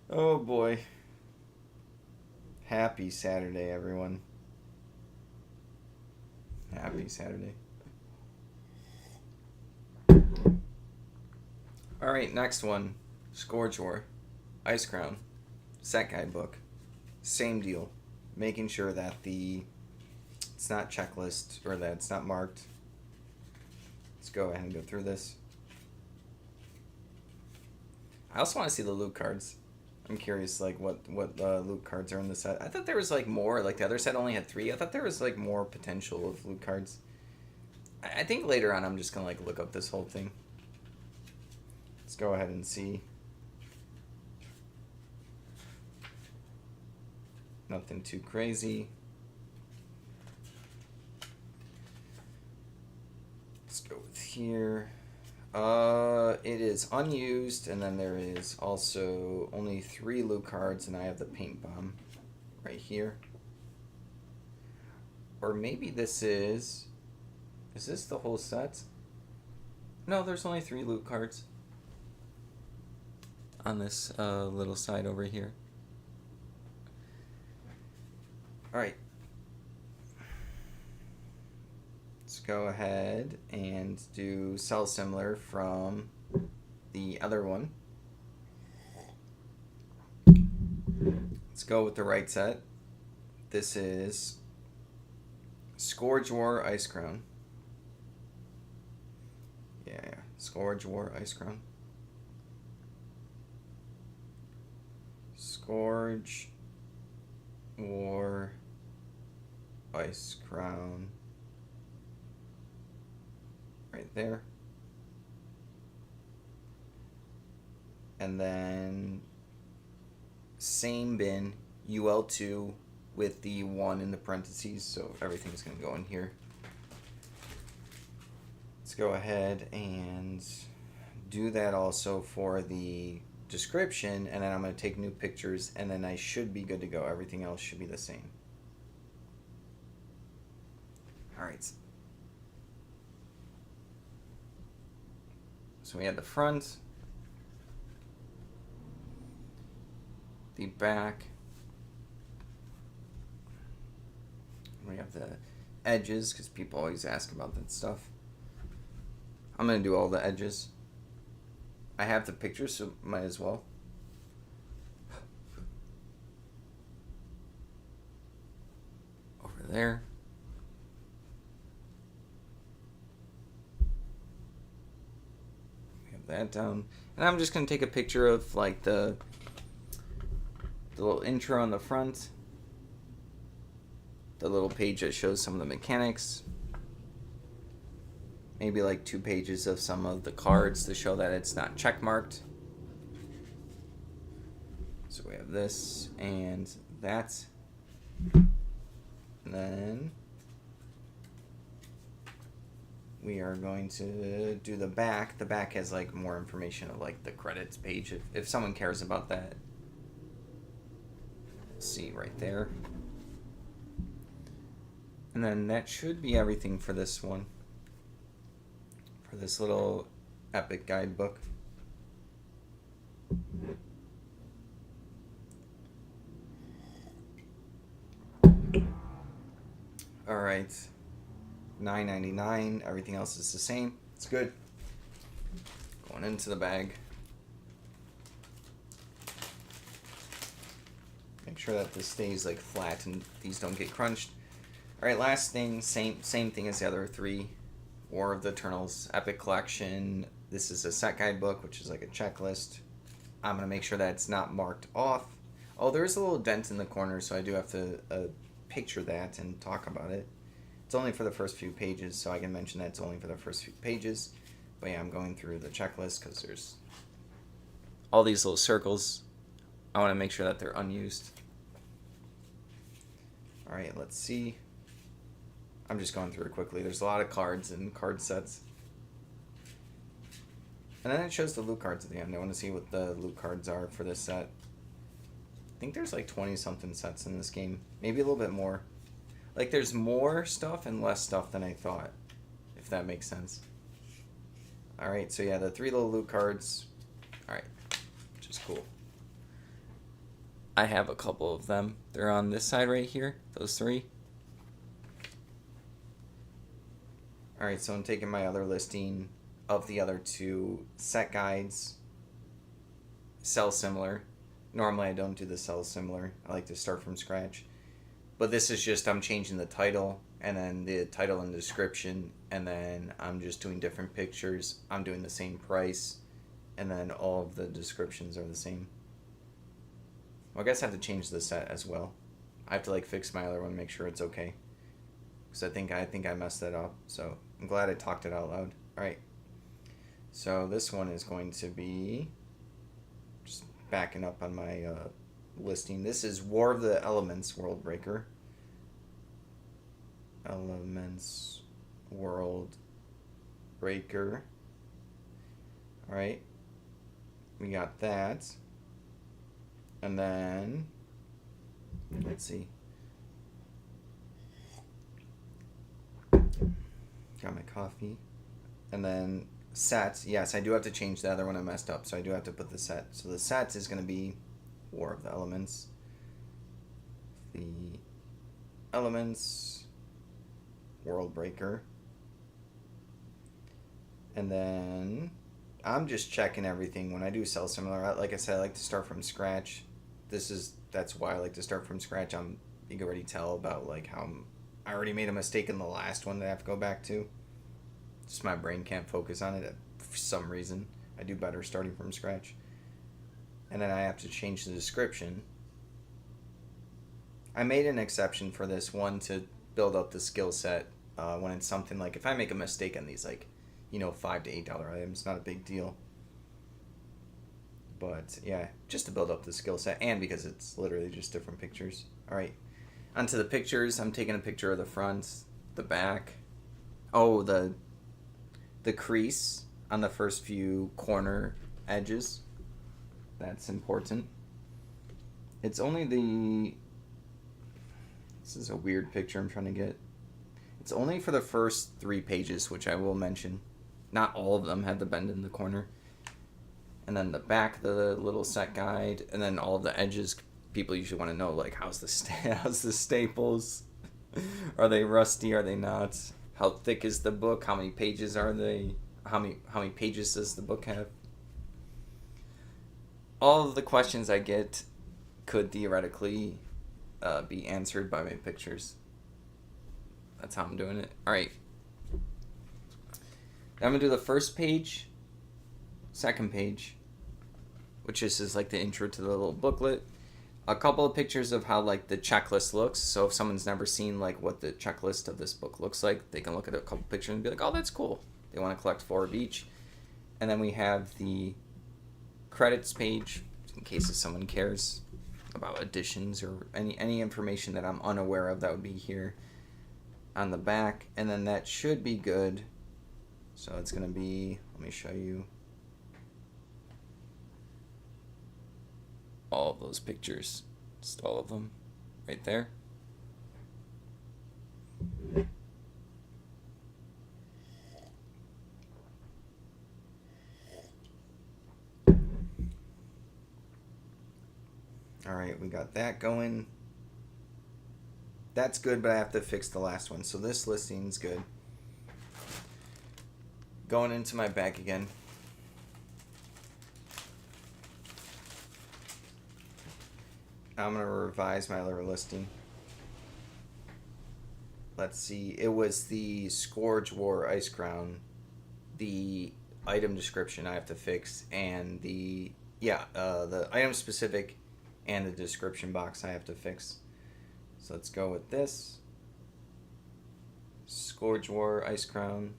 Oh boy. Happy Saturday, everyone. Happy Saturday. Alright, next one. Scourge War. Ice Crown. Set guidebook. Same deal. Making sure that it's not checklist, or that it's not marked. Let's go ahead and go through this. I also want to see the loot cards. I'm curious, like, what loot cards are in the set. I thought there was, like, more. Like, the other set only had 3. I thought there was, like, more potential of loot cards. I think later on I'm just going to, like, look up this whole thing. Let's go ahead and see. Nothing too crazy. Let's go with here. It is unused, and then there is also only 3 loot cards, and I have the paint bomb right here. Or maybe this is this the whole set? No, there's only 3 loot cards on this little side over here. Alright. Let's go ahead and do sell similar from the other one. Let's go with the right set. This is Scourge War Ice Crown. Yeah, Scourge War Ice Crown. Scourge War Ice Crown. Right there. And then same bin, UL2 with the 1 in the parentheses, so everything's going to go in here. Let's go ahead and do that also for the description, and then I'm going to take new pictures, and then I should be good to go. Everything else should be the same. Alright. So we have the front, the back, we have the edges, because people always ask about that stuff. I'm going to do all the edges. I have the pictures, so might as well. Over there. We have that down. And I'm just going to take a picture of like the little intro on the front. The little page that shows some of the mechanics. Maybe like 2 pages of some of the cards to show that it's not checkmarked. So we have this and that. And then we are going to do the back. The back has like more information of like the credits page if someone cares about that. See right there. And then that should be everything for this one. For this little epic guidebook. Alright. $9.99. Everything else is the same. It's good. Going into the bag. Make sure that this stays like flat and these don't get crunched. Alright, last thing, same thing as the other 3. War of the Eternals Epic Collection. This is a set guidebook, which is like a checklist. I'm going to make sure that it's not marked off. Oh, there is a little dent in the corner, so I do have to picture that and talk about it. It's only for the first few pages, so I can mention that it's only for the first few pages. But yeah, I'm going through the checklist because there's all these little circles. I want to make sure that they're unused. Alright, let's see. I'm just going through it quickly. There's a lot of cards and card sets. And then it shows the loot cards at the end. I want to see what the loot cards are for this set. I think there's like 20-something sets in this game. Maybe a little bit more. Like there's more stuff and less stuff than I thought, if that makes sense. Alright, so yeah, the 3 little loot cards. Alright, which is cool. I have a couple of them. They're on this side right here, those 3. Alright, so I'm taking my other listing of the other 2 set guides. Sell similar. Normally I don't do the sell similar. I like to start from scratch. But this is just, I'm changing the title, and then the title and description, and then I'm just doing different pictures. I'm doing the same price, and then all of the descriptions are the same. Well, I guess I have to change the set as well. I have to like fix my other one, make sure it's okay. Because I think I messed that up. So I'm glad I talked it out loud. Alright. So this one is going to be, just backing up on my listing. This is War of the Elements Worldbreaker. Elements Worldbreaker. Alright. We got that. And then, let's see. Got my coffee. And then sets. Yes, I do have to change the other one I messed up. So I do have to put the set. So the set is going to be War of the Elements. The Elements Worldbreaker. And then I'm just checking everything when I do sell similar. Like I said, I like to start from scratch. That's why I like to start from scratch. You can already tell about like how I already made a mistake in the last one that I have to go back to. Just my brain can't focus on it for some reason. I do better starting from scratch. And then I have to change the description. I made an exception for this one to build up the skill set when it's something like, if I make a mistake on these, like, you know, $5 to $8 items, not a big deal. But yeah, just to build up the skill set, and because it's literally just different pictures. Alright, onto the pictures. I'm taking a picture of the front, the back. Oh, the crease on the first few corner edges. That's important. It's only this is a weird picture I'm trying to get. It's only for the first 3 pages, which I will mention. Not all of them have the bend in the corner. And then the back, the little set guide, and then all of the edges. People usually want to know, like, how's the staples? Are they rusty? Are they not? How thick is the book? How many pages are they? How many pages does the book have? All of the questions I get could theoretically be answered by my pictures. That's how I'm doing it. Alright. I'm going to do the first page, second page, which is like the intro to the little booklet. A couple of pictures of how like the checklist looks. So if someone's never seen like what the checklist of this book looks like, they can look at a couple pictures and be like, oh, that's cool. They want to collect 4 of each. And then we have the credits page, in case if someone cares about additions or any information that I'm unaware of, that would be here on the back. And then that should be good. So it's going to be, let me show you all of those pictures. Just all of them right there. Alright, we got that going. That's good, but I have to fix the last one. So this listing's good. Going into my bag again. I'm going to revise my other listing. Let's see. It was the Scourge War Icecrown. The item description I have to fix. And the item specific and the description box I have to fix. So let's go with this. Scourge War Icecrown.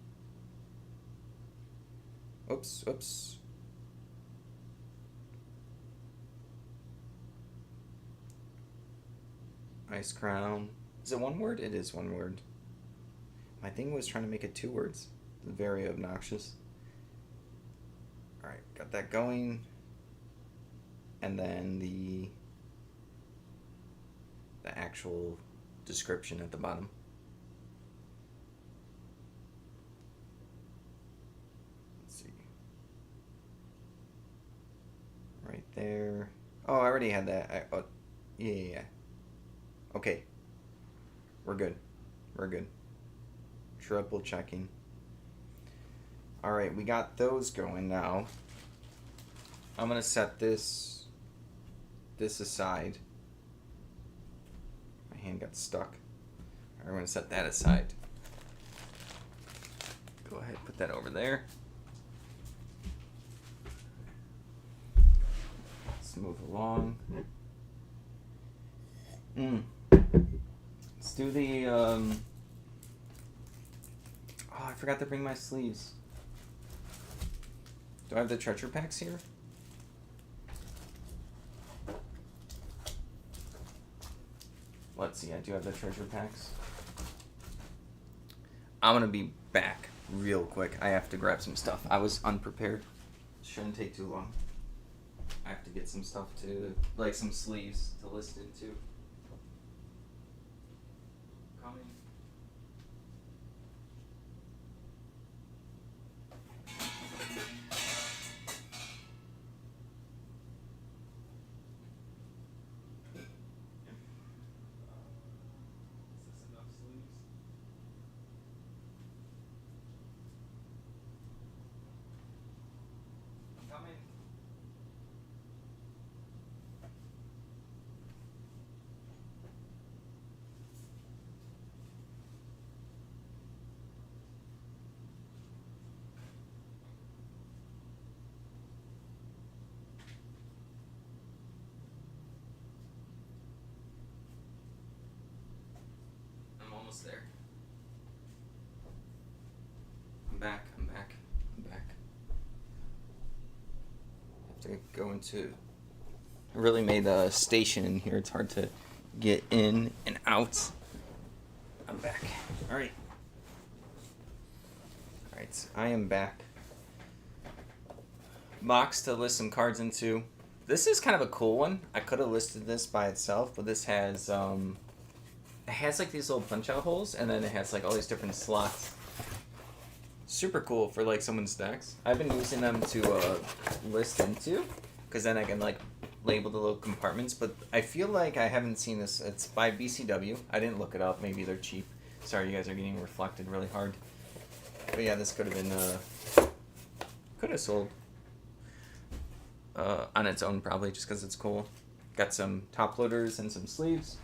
Oops. Icecrown. Is it one word? It is one word. My thing was trying to make it 2 words. Very obnoxious. Alright, got that going. And then the actual description at the bottom. there. Oh, I already had that. Yeah. Okay. We're good. We're good. Triple checking. Alright, we got those going now. I'm going to set this aside. My hand got stuck. Alright, I'm going to set that aside. Go ahead, put that over there. Let's move along. Let's do the, oh, I forgot to bring my sleeves. Do I have the treasure packs here? Let's see, I do have the treasure packs. I'm gonna be back real quick. I have to grab some stuff. I was unprepared. Shouldn't take too long. I have to get some stuff to, like some sleeves to list into. Coming. Almost there. I'm back. I have to go into... I really made a station in here. It's hard to get in and out. I'm back. Alright. Alright, I am back. Box to list some cards into. This is kind of a cool one. I could have listed this by itself, but this has... it has like these little punch out holes, and then it has like all these different slots. Super cool for like someone's decks. I've been using them to list into, because then I can like label the little compartments, but I feel like I haven't seen this. It's by BCW. I didn't look it up. Maybe they're cheap. Sorry, you guys are getting reflected really hard. But yeah, this could have been, could have sold on its own probably, just because it's cool. Got some top loaders and some sleeves.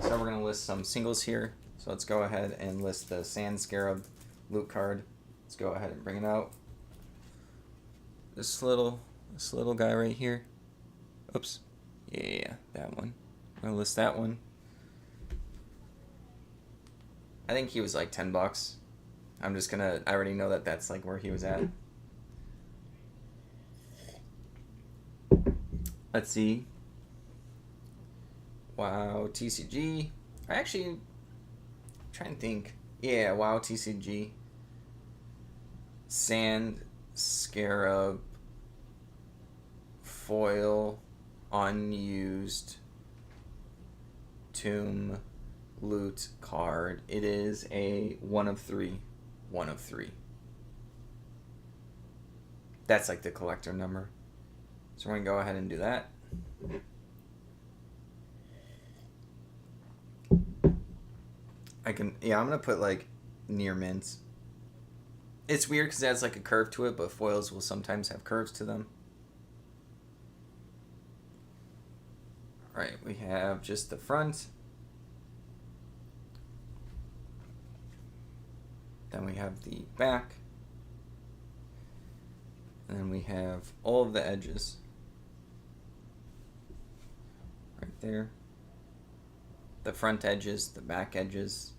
So we're going to list some singles here. So let's go ahead and list the Sand Scarab loot card. Let's go ahead and bring it out. This little guy right here. Oops. Yeah, that one. I'm going to list that one. I think he was like $10. I'm just going to... I already know that that's like where he was at. Let's see. WoW TCG. I actually try and think. Yeah, WoW TCG. Sand Scarab foil unused tomb loot card. It is a 1 of 3. 1 of 3. That's like the collector number. So we're gonna go ahead and do that. I'm gonna put like near mint. It's weird because it has like a curve to it, but foils will sometimes have curves to them. Alright, we have just the front. Then we have the back. And then we have all of the edges. Right there. The front edges, the back edges.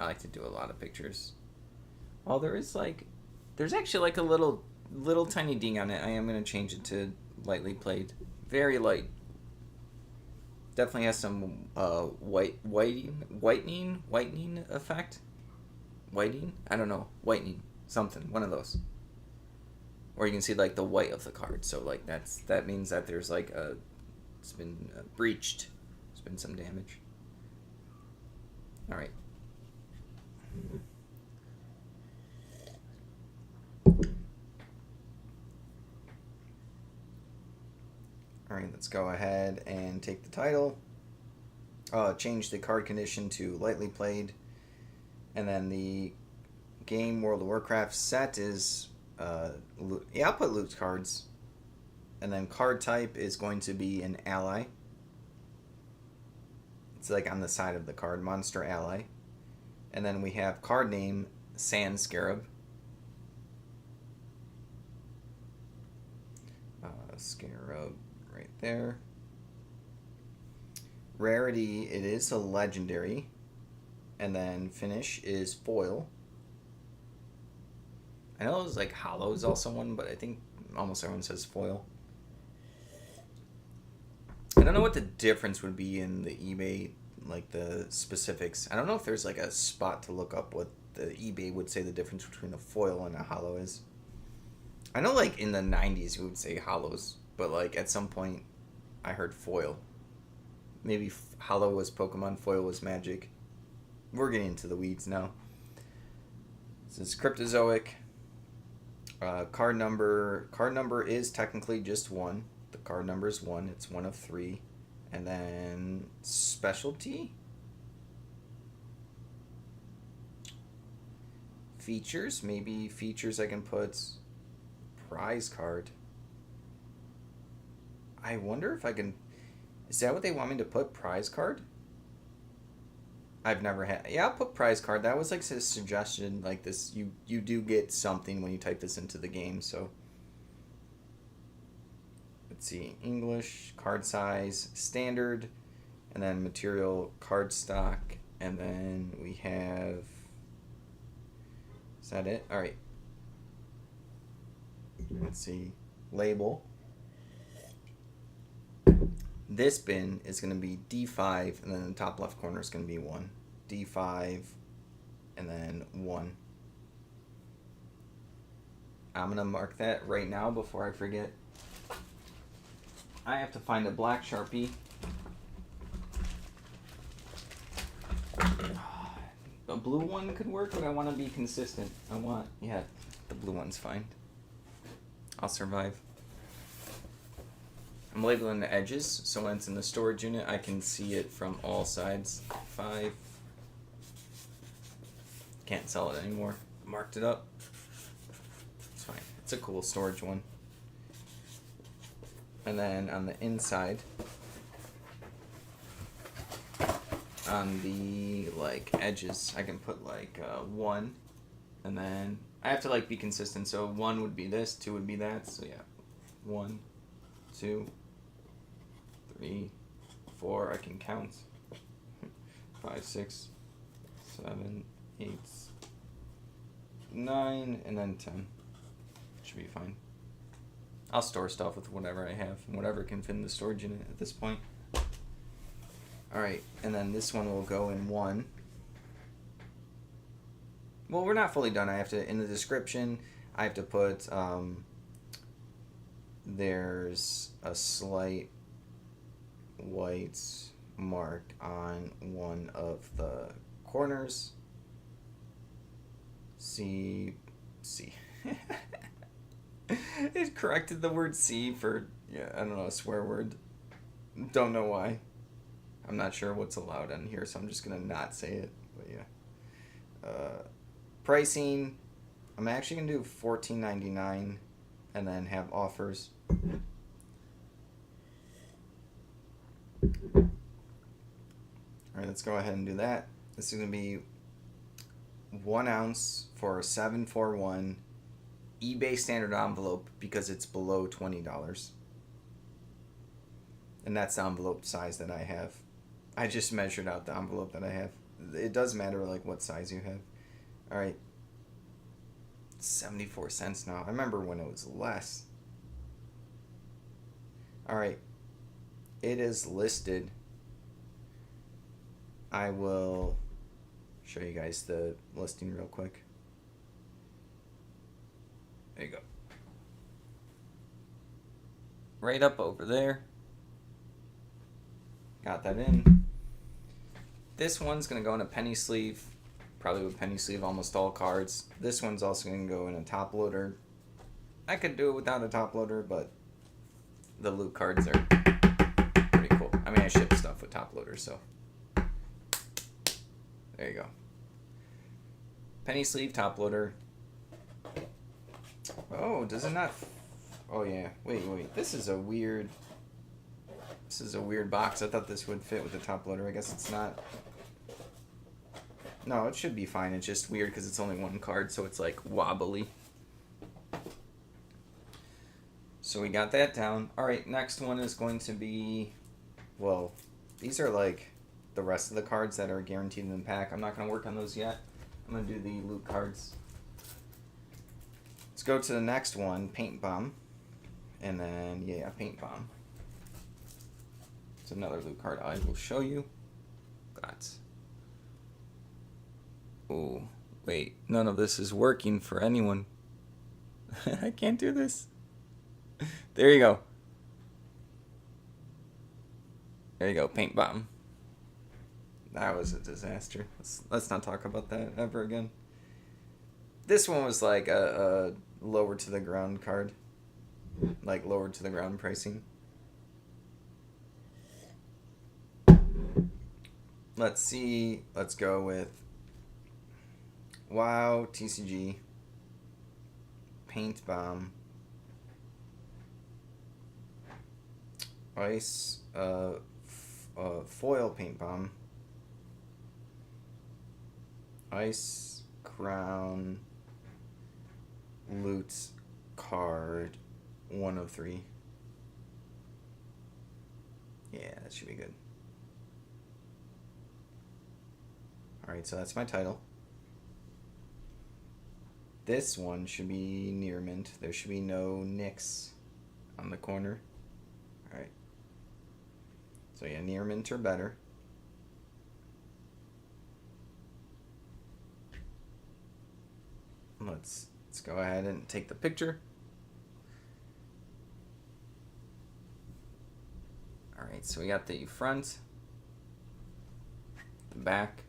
I like to do a lot of pictures. Well, there's actually like a little tiny ding on it. I am going to change it to lightly played. Very light. Definitely has some whitening effect. Whitening? I don't know. Whitening. Something. One of those. Or you can see like the white of the card. So like that means that there's like it's been breached. There's been some damage. All right. Alright, let's go ahead and take the title. Change the card condition to lightly played. And then the game World of Warcraft set is... I'll put loot cards. And then card type is going to be an ally. It's like on the side of the card, monster ally. And then we have card name, Sand Scarab. Scarab right there. Rarity, it is a legendary. And then finish is foil. I know it was like hollow is also one, but I think almost everyone says foil. I don't know what the difference would be in the eBay, like the specifics. I don't know if there's like a spot to look up what the eBay would say the difference between a foil and a hollow is. I know like in the 90s we would say hollows, but like at some point I heard foil. Maybe hollow was Pokemon, foil was Magic. We're getting into the weeds now. This is Cryptozoic. Card number is technically just 1. The card number is 1. It's 1 of 3. And then specialty. Features. Maybe features I can put prize card. I wonder if I can... Is that what they want me to put? Prize card? I've never had... Yeah, I'll put prize card. That was like a suggestion like this. You do get something when you type this into the game, so... Let's see. English, card size, standard, and then material, card stock, and then we have... Is that it? Alright. Let's see. Label. This bin is going to be D5, and then the top left corner is going to be 1. D5, and then 1. I'm going to mark that right now before I forget. I have to find a black Sharpie. A blue one could work, but I want to be consistent. Yeah, the blue one's fine. I'll survive. I'm labeling the edges, so when it's in the storage unit, I can see it from all sides. 5. Can't sell it anymore. Marked it up. It's fine. It's a cool storage one. And then on the inside, on the like edges, I can put like 1, and then I have to like be consistent. So 1 would be this, 2 would be that. So yeah, 1, 2, 3, 4. I can count. 5, 6, 7, 8, 9, and then 10. Should be fine. I'll store stuff with whatever I have, whatever can fit in the storage unit at this point. Alright, and then this one will go in 1. Well, we're not fully done. I have to, in the description, I have to put, there's a slight white mark on one of the corners. C. It corrected the word C for, I don't know, a swear word. Don't know why. I'm not sure what's allowed on here, so I'm just going to not say it. But yeah. Pricing, I'm actually going to do $14.99 and then have offers. Alright, let's go ahead and do that. This is going to be 1 ounce for a 741 eBay standard envelope because it's below $20. And that's the envelope size that I have. I just measured out the envelope that I have. It does matter like what size you have. Alright. 74 cents now. I remember when it was less. Alright. It is listed. I will show you guys the listing real quick. There you go. Right up over there. Got that in. This one's going to go in a penny sleeve. Probably would penny sleeve almost all cards. This one's also going to go in a top loader. I could do it without a top loader, but the loot cards are I mean, I ship stuff with top loader, so there you go. Penny sleeve top loader. Oh, does it not? Oh yeah. Wait. This is a weird box. I thought this would fit with the top loader. I guess it's not. No, it should be fine. It's just weird because it's only one card, so it's like wobbly. So we got that down. All right, next one is going to be, well, these are like the rest of the cards that are guaranteed in the pack. I'm not going to work on those yet. I'm going to do the loot cards. Let's go to the next one, Paint Bomb. And then, yeah, Paint Bomb. It's another loot card I will show you. Got. Oh, wait. None of this is working for anyone. I can't do this. There you go. There you go, Paint Bomb. That was a disaster. Let's not talk about that ever again. This one was like a lower to the ground card. Like lower to the ground pricing. Let's see. Let's go with WoW, TCG, Paint Bomb, Ice, Foil Paint Bomb, Ice Crown, Loot card, 1 of 3. Yeah, that should be good. Alright, so that's my title. This one should be near mint. There should be no nicks on the corner. Alright. So yeah, near mint or better. Let's go ahead and take the picture. Alright, so we got the front, the back.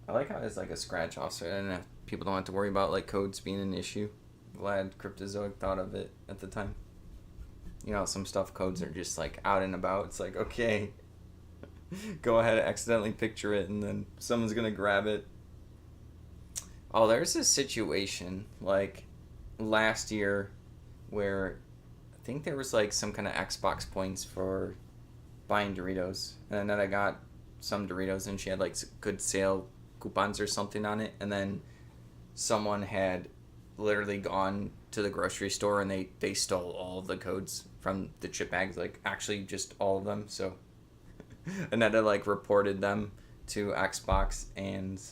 I like how it's like a scratch off, so people don't have to worry about like codes being an issue. Glad Cryptozoic thought of it at the time. You know, some stuff codes are just like out and about. It's like, okay, go ahead and accidentally picture it and then someone's gonna grab it. Oh, there's a situation like last year where I think there was like some kind of Xbox points for buying Doritos, and then I got some Doritos and she had like good sale coupons or something on it, and then someone had literally gone to the grocery store and they stole all of the codes from the chip bags, like actually just all of them. So Annetta like reported them to Xbox and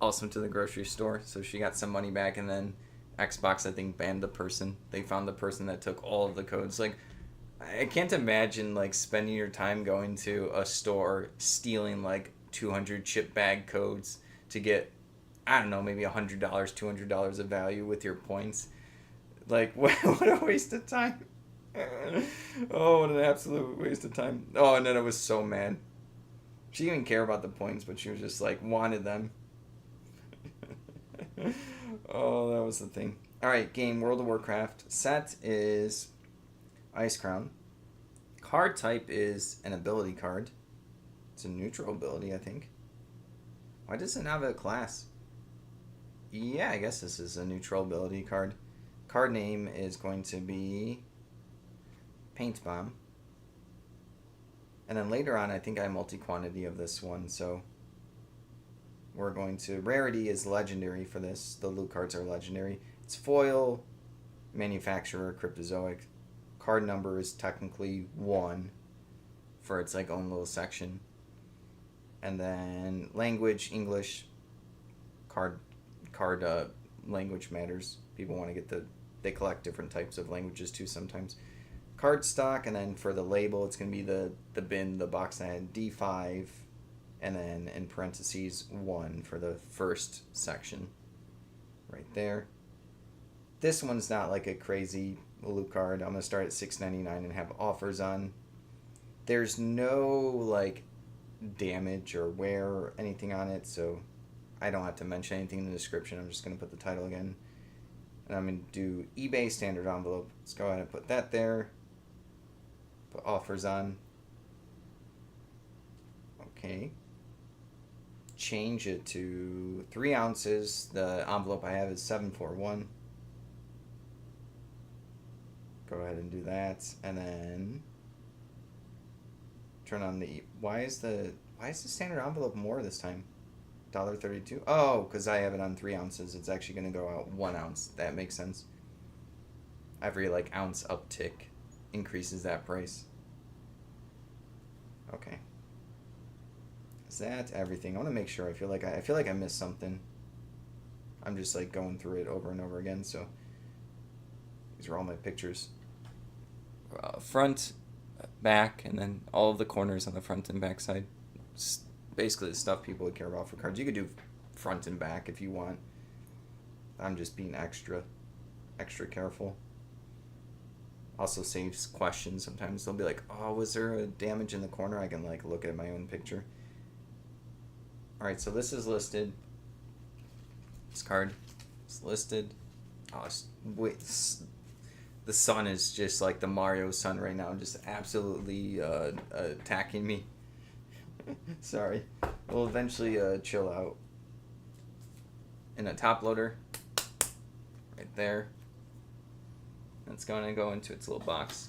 also to the grocery store, so she got some money back, and then Xbox I think banned the person. They found the person that took all of the codes. Like, I can't imagine like spending your time going to a store stealing like 200 chip bag codes to get, I don't know, maybe $100, $200 of value with your points. Like, what a waste of time. Oh, what an absolute waste of time. Oh, and then I was so mad. She didn't even care about the points, but she was just like, wanted them. Oh, that was the thing. Alright, game, World of Warcraft. Set is Ice Crown. Card type is an ability card. It's a neutral ability, I think. Why does it not have a class? Yeah, I guess this is a neutral ability card. Card name is going to be Paint Bomb. And then later on, I think I have multi-quantity of this one, so we're going to... Rarity is legendary for this. The loot cards are legendary. It's foil, manufacturer, Cryptozoic. Card number is technically 1 for its like own little section. And then language, English, card language matters. People want to get they collect different types of languages too sometimes. Card stock, and then for the label, it's going to be the bin, the box that had D5, and then in parentheses 1 for the first section. Right there. This one's not like a crazy loot card. I'm going to start at $6.99 and have offers on. There's no like damage or wear or anything on it, so I don't have to mention anything in the description. I'm just going to put the title again. And I'm going to do eBay standard envelope. Let's go ahead and put that there. Put offers on. Okay. Change it to 3 ounces. The envelope I have is 741. Go ahead and do that. And then turn on the... Why is the standard envelope more this time? $1.32. Oh, because I have it on 3 ounces. It's actually going to go out 1 ounce. That makes sense. Every like ounce uptick increases that price. Okay. Is that everything? I want to make sure. I feel like I missed something. I'm just like going through it over and over again. So these are all my pictures. Front, back, and then all of the corners on the front and back side. Basically the stuff people would care about for cards. You could do front and back if you want. I'm just being extra careful. Also saves questions. Sometimes they'll be like, oh, was there a damage in the corner? I can like look at my own picture. Alright, so this is listed. This card is listed. Oh, wait, the sun is just like the Mario sun right now, just absolutely attacking me. Sorry. We'll eventually chill out. And a top loader. Right there. It's going to go into its little box.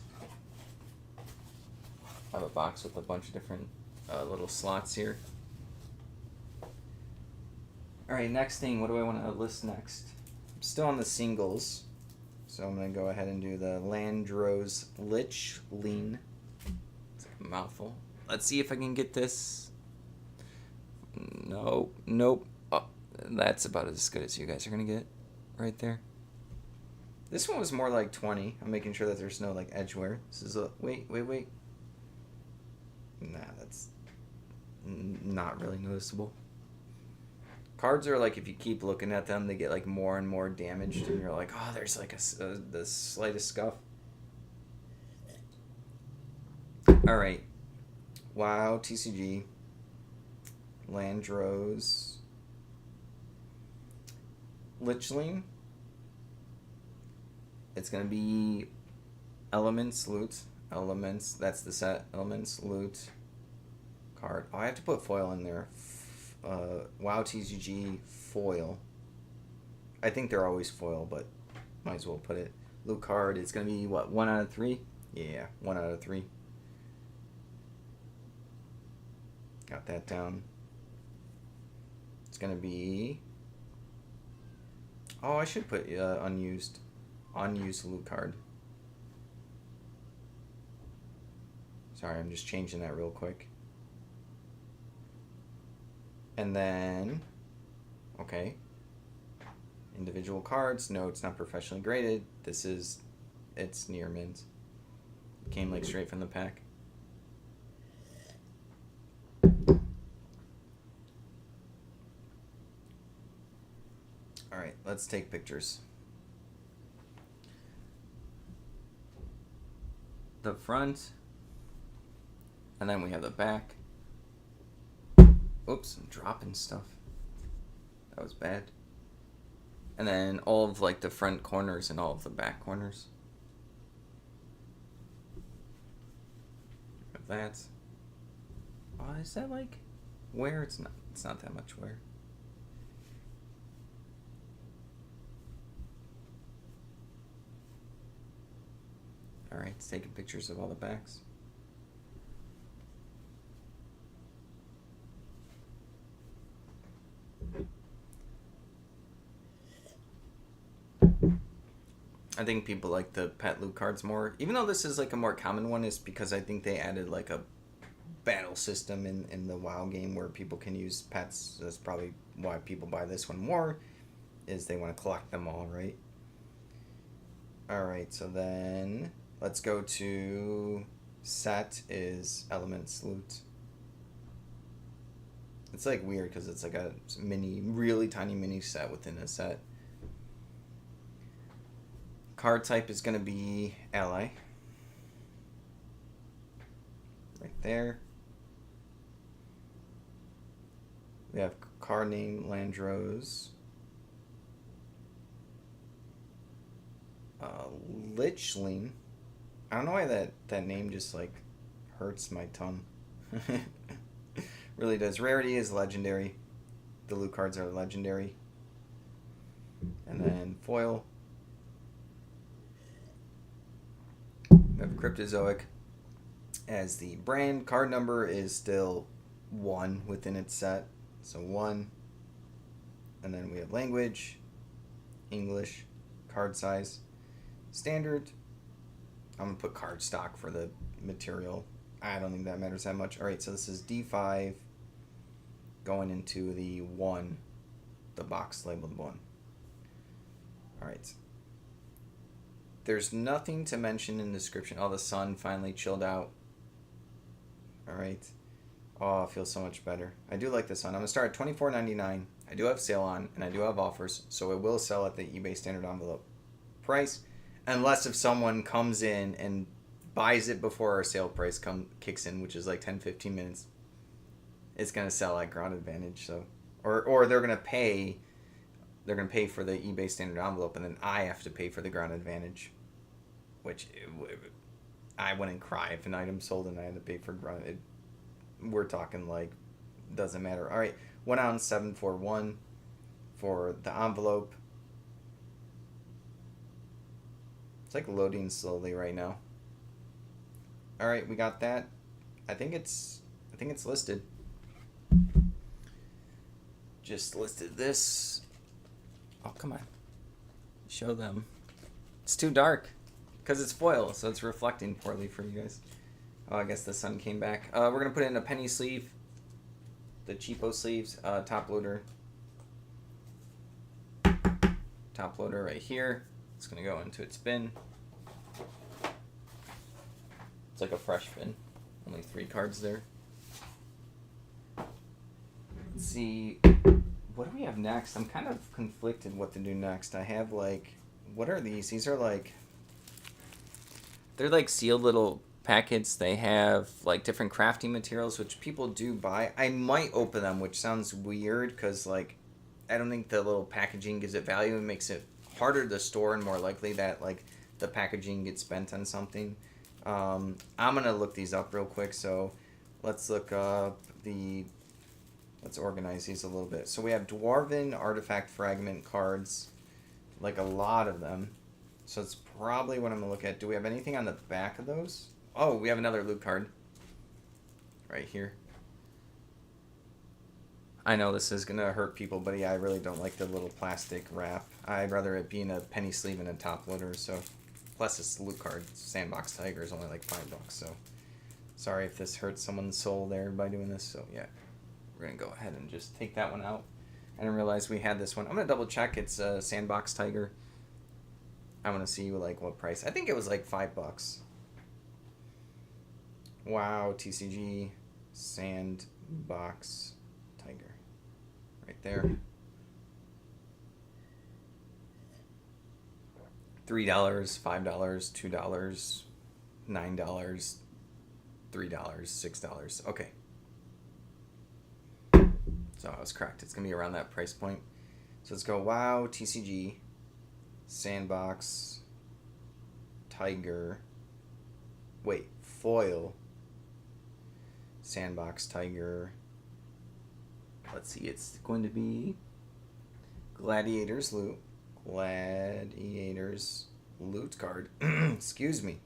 I have a box with a bunch of different little slots here. Alright, next thing. What do I want to list next? I'm still on the singles. So I'm going to go ahead and do the Landros Lich Lean. It's like a mouthful. Let's see if I can get this. Nope. Oh, that's about as good as you guys are going to get right there. This one was more like 20. I'm making sure that there's no like edge wear. This is a... Wait. Nah, that's not really noticeable. Cards are like, if you keep looking at them, they get like more and more damaged, and you're like, oh, there's like the slightest scuff. Alright. WoW, TCG, Landros, Lichling. It's going to be Elements, Loot. Elements, that's the set. Elements, Loot, card. Oh, I have to put foil in there. WoW TCG, foil. I think they're always foil, but might as well put it. Loot card, it's going to be, what, 1 out of 3? Yeah, 1 out of 3. Got that down. It's going to be... Oh, I should put unused loot card. Sorry, I'm just changing that real quick. And then, okay. Individual cards. No, it's not professionally graded. It's near mint. Came like straight from the pack. Alright, let's take pictures. The front, and then we have the back. Oops, I'm dropping stuff. That was bad. And then all of like the front corners and all of the back corners. That. Oh, is that like wear? It's not. It's not that much wear. All right, it's taking pictures of all the backs. I think people like the pet loot cards more. Even though this is like a more common one, is because I think they added like a battle system in the WoW game where people can use pets. That's probably why people buy this one more, is they want to collect them all, right? Alright, so then let's go to set is Elements Loot. It's like weird because it's like a really tiny mini set within a set. Card type is going to be Ally. Right there. We have card name Landros. Lichling. I don't know why that name just like hurts my tongue. Really does. Rarity is legendary. The loot cards are legendary. And then foil. We have Cryptozoic. As the brand card number is still 1 within its set. So 1. And then we have language, English, card size, standard. I'm going to put card stock for the material. I don't think that matters that much. All right, so this is D5 going into the 1, the box labeled 1. All right. There's nothing to mention in the description. Oh, the sun finally chilled out. All right. Oh, it feels so much better. I do like this one. I'm going to start at $24.99. I do have sale on, and I do have offers, so it will sell at the eBay standard envelope price, unless if someone comes in and buys it before our sale price kicks in, which is like 10-15 minutes. It's going to sell at Ground Advantage, so or they're going to pay for the eBay standard envelope, and then I have to pay for the Ground Advantage, which I wouldn't cry if an item sold and I had to pay for Ground. We're talking like doesn't matter. All right, 1 ounce 741 for the envelope. It's like loading slowly right now. All right, we got that. I think it's listed. Just listed this. Oh, come on. Show them. It's too dark because it's foil, so it's reflecting poorly for you guys. Oh, I guess the sun came back. We're going to put it in a penny sleeve. The cheapo sleeves. Top loader. Top loader right here. It's going to go into its bin. It's like a fresh bin. Only 3 cards there. Let's see. What do we have next? I'm kind of conflicted what to do next. I have like... What are these? These are like... They're like sealed little packets. They have like different crafting materials, which people do buy. I might open them, which sounds weird because like I don't think the little packaging gives it value and makes it harder to store and more likely that like the packaging gets spent on something. I'm gonna look these up real quick. So let's look up let's organize these a little bit. So we have Dwarven Artifact Fragment cards, like a lot of them. So it's probably what I'm gonna look at. Do we have anything on the back of those? Oh, we have another loot card right here. I know this is gonna hurt people, but yeah, I really don't like the little plastic wrap. I'd rather it be in a penny sleeve and a top loader. So, plus this loot card, Sandbox Tiger, is only like $5. So, sorry if this hurts someone's soul there by doing this. So yeah, we're gonna go ahead and just take that one out. I didn't realize we had this one. I'm gonna double check. It's a Sandbox Tiger. I want to see like what price. I think it was like $5. Wow, TCG Sandbox Tiger. Right there. $3, $5, $2, $9, $3, $6. Okay. So I was correct. It's going to be around that price point. So let's go WoW, TCG, Sandbox, Tiger. Wait, foil. Sandbox Tiger. Let's see, it's going to be Gladiators Loot. Gladiators Loot card. Excuse me.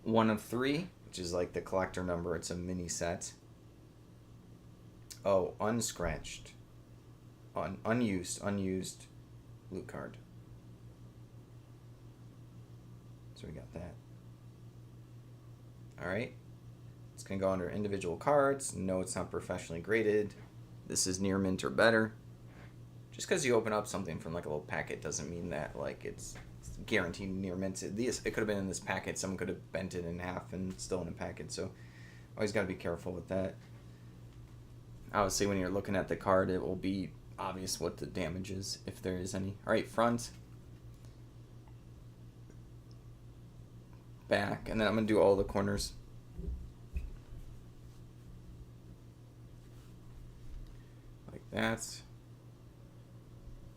1 of 3, which is like the collector number. It's a mini set. Oh, unscratched. Unused loot card. So we got that. Alright. It's going to go under individual cards. No, it's not professionally graded. This is near mint or better. Just because you open up something from like a little packet doesn't mean that like it's guaranteed near mint. It could have been in this packet. Someone could have bent it in half and still in a packet. So always got to be careful with that. Obviously, when you're looking at the card, it will be obvious what the damage is, if there is any. Alright, front. Back. And then I'm going to do all the corners. Like that.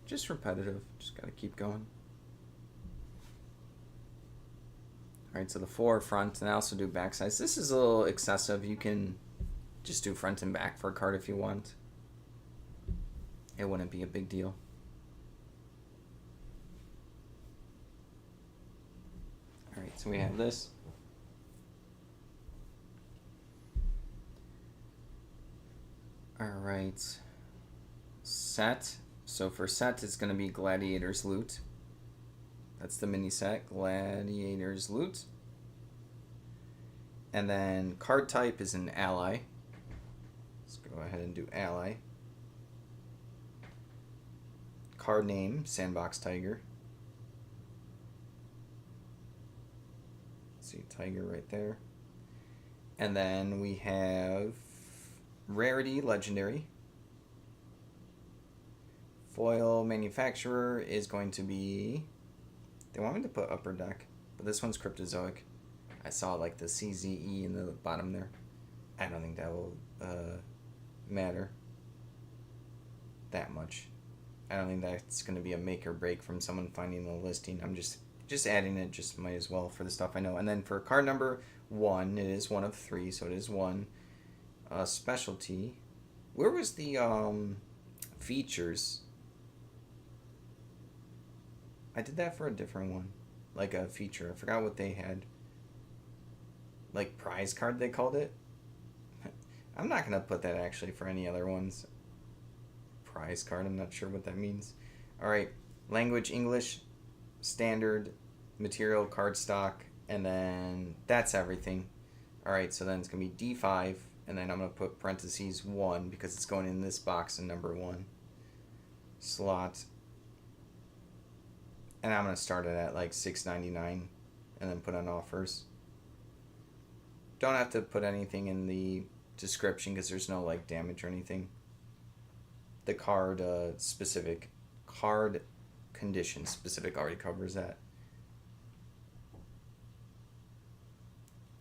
Just repetitive. Just got to keep going. All right, so the 4 front, and I also do back sides. This is a little excessive. You can just do front and back for a card if you want. It wouldn't be a big deal. All right, so we have this. All right, set. So for set, it's going to be Gladiator's Loot. That's the mini set, Gladiator's Loot. And then card type is an ally. Let's go ahead and do ally. Card name, Sandbox Tiger. See Tiger right there. And then we have rarity, legendary. Foil manufacturer is going to be... They want me to put upper deck, but this one's Cryptozoic. I saw like the CZE in the bottom there. I don't think that will matter that much. I don't think that's going to be a make or break from someone finding the listing. I'm just adding it, just might as well for the stuff I know. And then for card number 1, it is 1 of 3, so it is 1. Specialty. Where was the features? I did that for a different one. Like a feature. I forgot what they had. Like prize card they called it. I'm not going to put that actually for any other ones. Prize card, I'm not sure what that means. Alright, language English, standard, material, card stock, and then that's everything. Alright, so then it's going to be D5, and then I'm going to put parentheses 1 because it's going in this box in number 1. Slot. And I'm going to start it at like $6.99 and then put on offers. Don't have to put anything in the description because there's no like damage or anything. The card specific, card condition specific already covers that.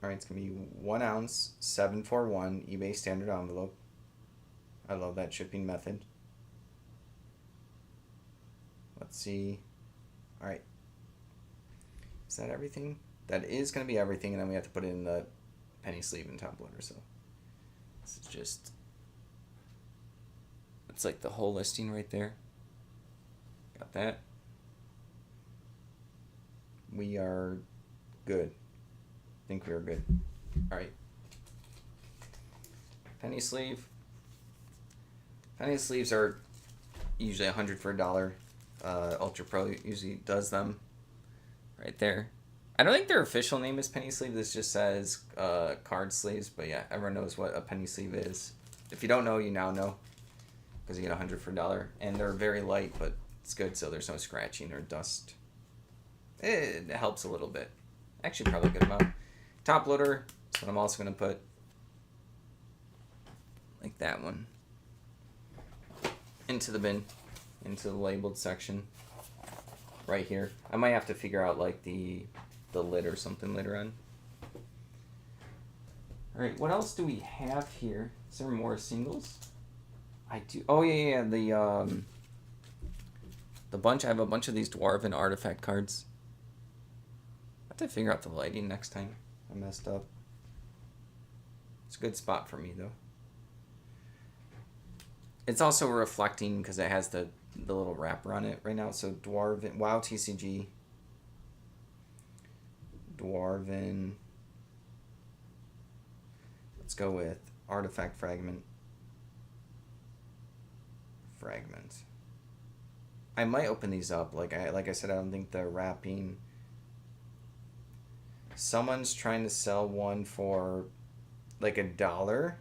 Alright, it's going to be 1 ounce, 741 eBay standard envelope. I love that shipping method. Let's see. Alright. Is that everything? That is going to be everything, and then we have to put it in the penny sleeve and top loader, so this is just... It's like the whole listing right there. Got that. We are good. I think we are good. Alright. Penny sleeve. Penny sleeves are usually $100 for $1. Ultra Pro usually does them right there. I don't think their official name is penny sleeve. This just says card sleeves, but yeah, everyone knows what a penny sleeve is. If you don't know, you now know, because you get $100 for $1, and they're very light, but it's good, so there's no scratching or dust. It helps a little bit. Actually, probably a good amount. Top loader. That's what I'm also going to put. Like that one. Into the bin. Into the labeled section. Right here. I might have to figure out like the lid or something later on. Alright, what else do we have here? Is there more singles? I do. Oh yeah, the bunch. I have a bunch of these Dwarven artifact cards. I have to figure out the lighting next time. I messed up. It's a good spot for me though. It's also reflecting because it has the little wrapper on it right now. So Dwarven, WoW TCG, Dwarven. Let's go with Artifact Fragment. I might open these up. Like I said, I don't think the wrapping. Someone's trying to sell one for like $1.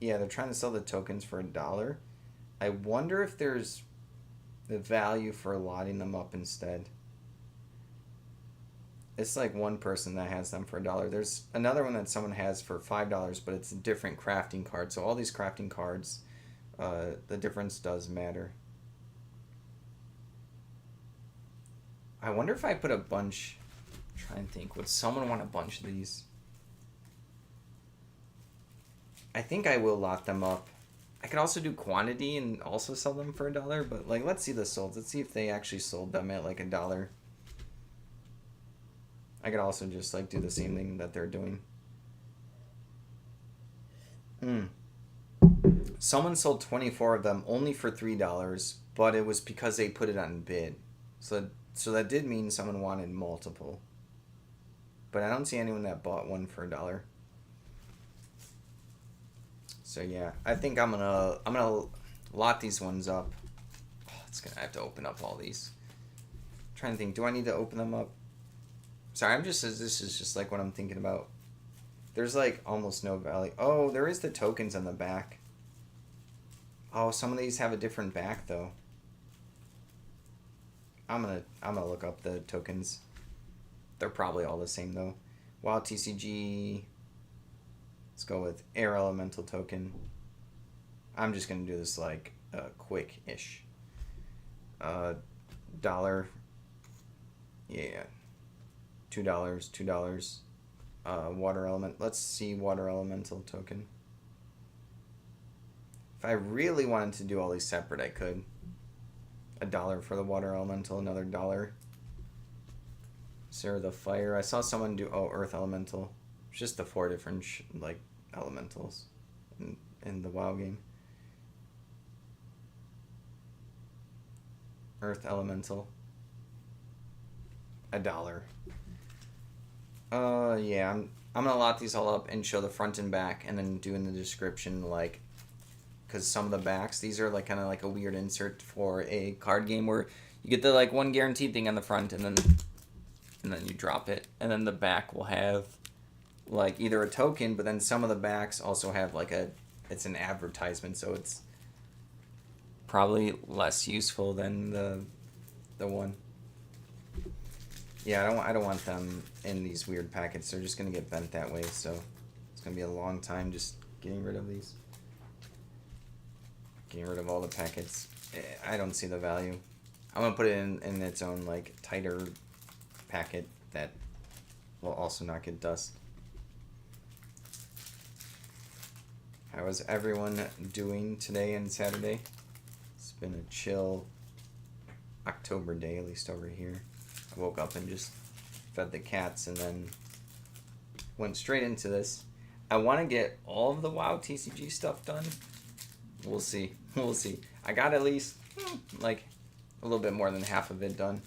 Yeah, they're trying to sell the tokens for $1. I wonder if there's the value for lotting them up instead. It's like one person that has them for $1. There's another one that someone has for $5, but it's a different crafting card. So all these crafting cards, the difference does matter. I wonder if I put a bunch... I'm trying to think. Would someone want a bunch of these? I think I will lot them up. I could also do quantity and also sell them for $1, but like let's see the sold. Let's see if they actually sold them at like $1. I could also just like do the same thing that they're doing. Someone sold 24 of them only for $3, but it was because they put it on bid. So that did mean someone wanted multiple. But I don't see anyone that bought one for $1. So yeah, I think I'm gonna lot these ones up. Oh, I have to open up all these. I'm trying to think, do I need to open them up? Sorry, this is just like what I'm thinking about. There's like almost no value. Oh, there is the tokens on the back. Oh, some of these have a different back though. I'm gonna look up the tokens. They're probably all the same though. WoW TCG. Let's go with Air Elemental token. I'm just gonna do this like quick-ish. $1. Yeah. $2. Water element. Let's see water elemental token. If I really wanted to do all these separate, I could. $1 for the water elemental, another $1. Sarah the fire. I saw someone do earth elemental. It's just the 4 different like elementals in the WoW game. Earth elemental. $1. Yeah, I'm gonna lot these all up and show the front and back, and then do in the description like, because some of the backs, these are like kind of like a weird insert for a card game where you get the like one guaranteed thing on the front, and then you drop it, and then the back will have like either a token, but then some of the backs also have like it's an advertisement, so it's probably less useful than the one. Yeah, I don't want them in these weird packets. They're just gonna get bent that way, so it's gonna be a long time just getting rid of these. Getting rid of all the packets. I don't see the value. I'm gonna put it in its own like tighter packet that will also not get dust. How is everyone doing today and Saturday? It's been a chill October day, at least over here. I woke up and just fed the cats and then went straight into this. I want to get all of the WoW TCG stuff done. We'll see. We'll see. I got at least like a little bit more than half of it done.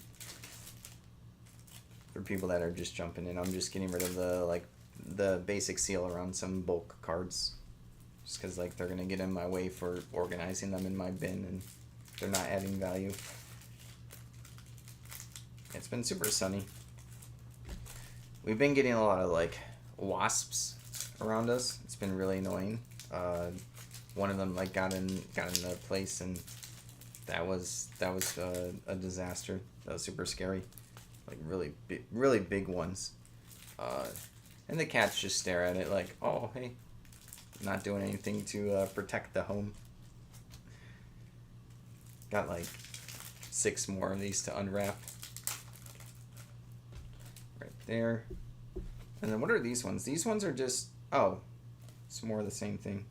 For people that are just jumping in, I'm just getting rid of the basic seal around some bulk cards. Just because like they're gonna get in my way for organizing them in my bin, and they're not adding value. It's been super sunny. We've been getting a lot of like wasps around us. It's been really annoying. One of them like got in the place, and that was a disaster. That was super scary. Like really big ones. And the cats just stare at it like, oh hey, not doing anything to protect the home. Got like 6 more of these to unwrap. Right there. And then what are these ones? These ones are just, oh, it's more of the same thing.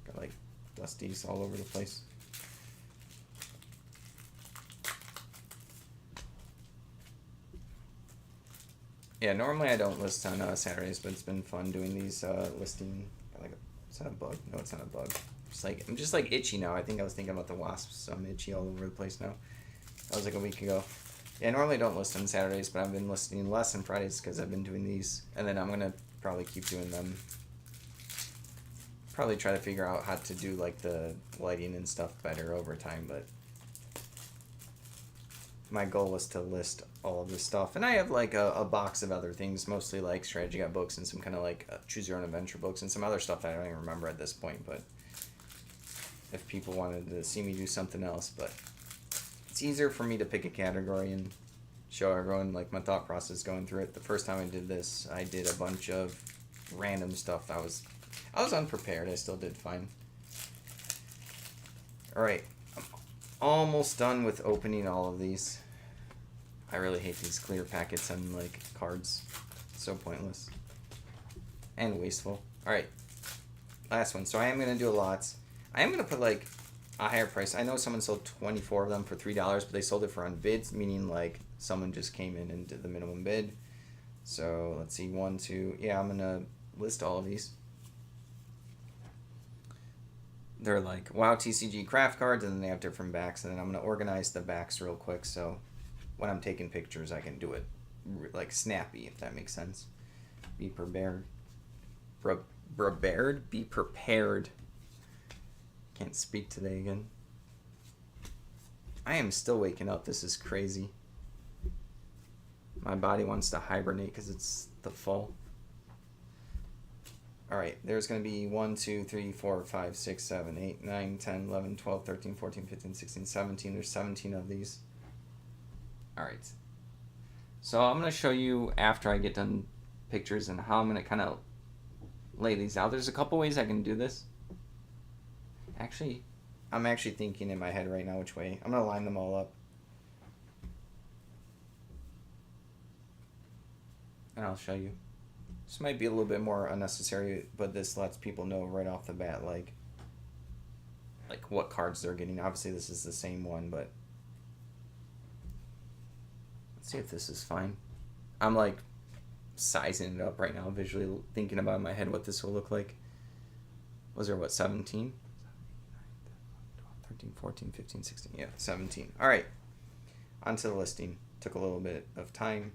Got like dusties all over the place. Yeah, normally I don't list on Saturdays, but it's been fun doing these listing. Is that a bug? No, it's not a bug. I'm just like itchy now. I think I was thinking about the wasps. I'm itchy all over the place now. That was like a week ago. Yeah, I normally don't list on Saturdays, but I've been listing less on Fridays because I've been doing these. And then I'm going to probably keep doing them. Probably try to figure out how to do like the lighting and stuff better over time, but my goal was to list all of this stuff. And I have like a box of other things, mostly like strategy guide books and some kind of like choose your own adventure books and some other stuff that I don't even remember at this point, but if people wanted to see me do something else. But it's easier for me to pick a category and show everyone like my thought process going through it. The first time I did this, I did a bunch of random stuff. I was unprepared. I still did fine. Alright, I'm almost done with opening all of these. I really hate these clear packets on like cards. So pointless and wasteful. Alright, last one. So I am going to do a lot. I am going to put like a higher price. I know someone sold 24 of them for $3, but they sold it for on bids, meaning like someone just came in and did the minimum bid. So let's see, 1, 2. Yeah, I'm gonna list all of these. They're like WoW TCG craft cards, and then they have different backs. And then I'm gonna organize the backs real quick, so when I'm taking pictures, I can do it like snappy, if that makes sense. Be prepared. Prepared? Be prepared. Can't speak today again. I am still waking up. This is crazy. My body wants to hibernate because it's the fall. Alright, there's going to be 1, 2, 3, 4, 5, 6, 7, 8, 9, 10, 11, 12, 13, 14, 15, 16, 17. There's 17 of these. Alright. So I'm going to show you after I get done pictures and how I'm going to kind of lay these out. There's a couple ways I can do this. Actually, I'm actually thinking in my head right now which way. I'm going to line them all up. And I'll show you. This might be a little bit more unnecessary, but this lets people know right off the bat, like what cards they're getting. Obviously, this is the same one, but let's see if this is fine. I'm like sizing it up right now, visually thinking about in my head what this will look like. Was there, what, 17? 13, 14, 15, 16. Yeah, 17. All right. On to the listing. Took a little bit of time.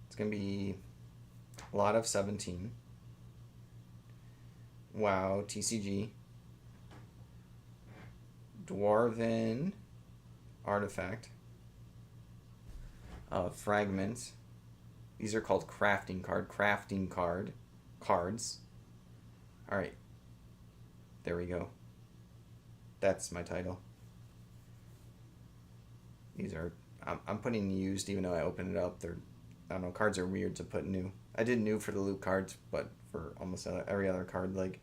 It's going to be a lot of 17. WoW TCG. Dwarven Artifact. Fragment. These are called crafting cards. All right. There we go. That's my title. These are, I'm putting used even though I opened it up. I don't know, cards are weird to put new. I did new for the loot cards, but for almost every other card, like.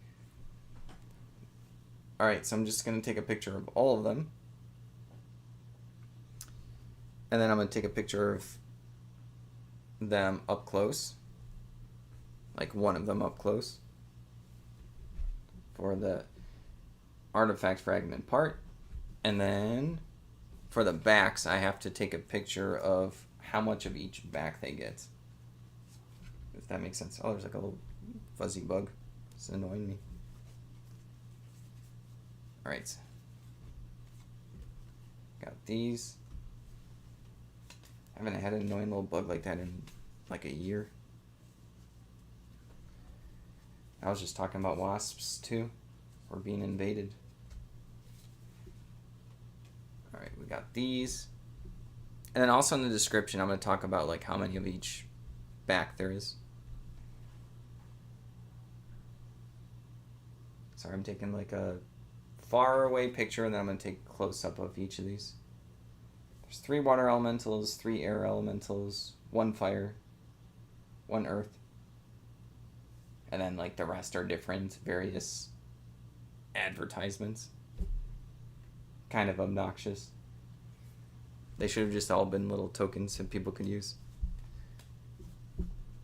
Alright, so I'm just going to take a picture of all of them. And then I'm going to take a picture of them up close. Like one of them up close. For the artifact fragment part. And then for the backs, I have to take a picture of how much of each back they get. If that makes sense. Oh, there's like a little fuzzy bug. It's annoying me. Alright. Got these. I haven't had an annoying little bug like that in like a year. I was just talking about wasps too. We're being invaded. Alright, we got these. And then also in the description, I'm going to talk about like how many of each back there is. Sorry, I'm taking like a far away picture and then I'm going to take a close up of each of these. There's 3 water elementals, 3 air elementals, 1 fire, 1 earth. And then like the rest are different, various advertisements. Kind of obnoxious. They should have just all been little tokens that people could use.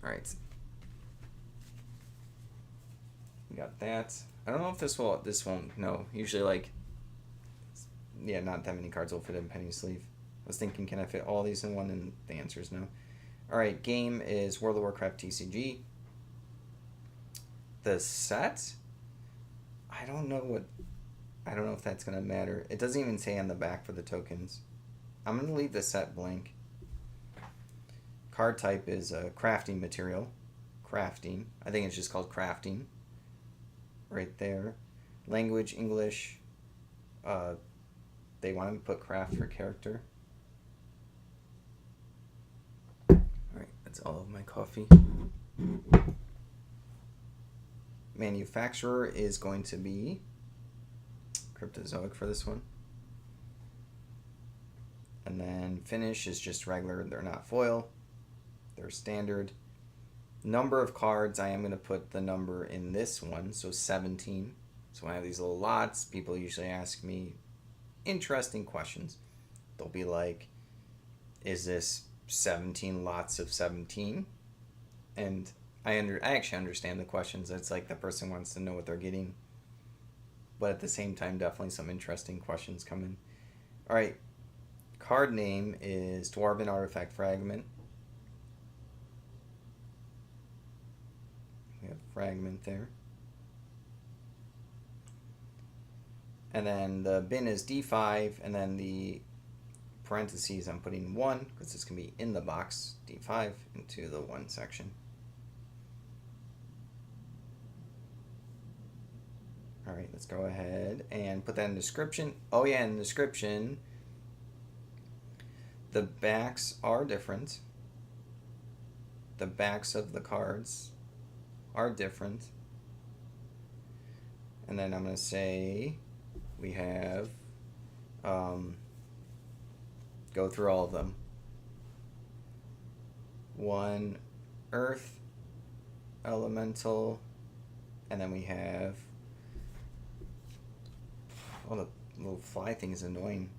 Alright. We got that. I don't know if this won't, no. Usually like, yeah, not that many cards will fit in penny sleeve. I was thinking, can I fit all these in one? And the answer is no. Alright, game is World of Warcraft TCG. The set? I don't know if that's going to matter. It doesn't even say on the back for the tokens. I'm going to leave the set blank. Card type is a crafting material. Crafting. I think it's just called crafting. Right there. Language, English. They want to put craft for character. Alright, that's all of my coffee. Manufacturer is going to be Cryptozoic for this one. And then finish is just regular. They're not foil. They're standard. Number of cards, I am going to put the number in this one, so 17. So when I have these little lots, people usually ask me interesting questions. They'll be like, is this 17 lots of 17? And I actually understand the questions. It's like the person wants to know what they're getting. But at the same time, definitely some interesting questions come in. All right. Card name is Dwarven Artifact Fragment. We have fragment there. And then the bin is D5, and then the parentheses I'm putting 1, because it's going to be in the box, D5, into the 1 section. Alright, let's go ahead and put that in the description. Oh yeah, in the description, the backs are different. The backs of the cards are different. And then I'm going to say we have, go through all of them. 1 earth elemental, and then we have, oh, the little fly thing is annoying.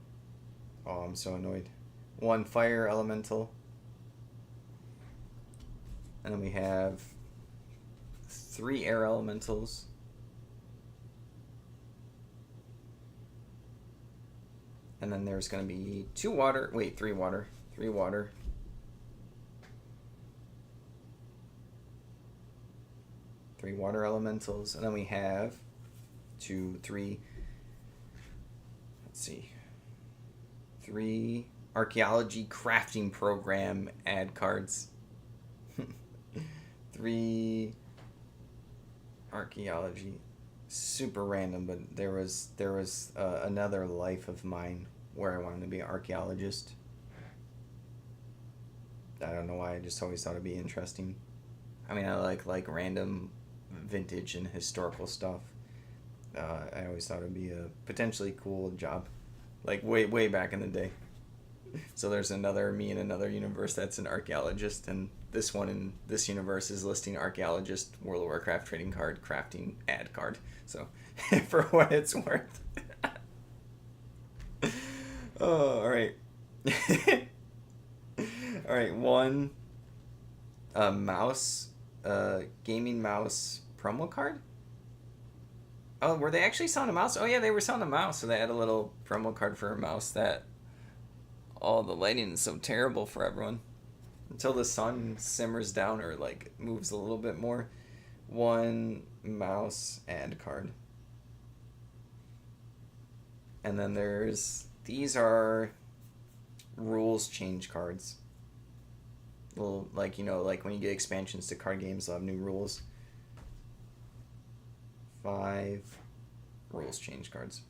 Oh, I'm so annoyed. 1 fire elemental, and then we have 3 air elementals, and then there's going to be 3 water, 3 water elementals, and then we have 3 archaeology crafting program ad cards. 3 archaeology, super random, but there was another life of mine where I wanted to be an archaeologist. I don't know why, I just always thought it'd be interesting. I mean, I like random vintage and historical stuff. I always thought it'd be a potentially cool job, like way back in the day. So there's me in another universe that's an archaeologist, and this one in this universe is listing archaeologist, World of Warcraft trading card, crafting ad card. So for what it's worth. Oh, all right. All right, 1 mouse, gaming mouse promo card. Oh, were they actually selling a mouse? Oh yeah, they were selling a mouse, so they had a little promo card for a mouse that. Oh, the lighting is so terrible for everyone. Until the sun simmers down or like moves a little bit more. 1 mouse ad card. And then these are rules change cards. Little, like, you know, like when you get expansions to card games, they'll have new rules. 5 rules change cards.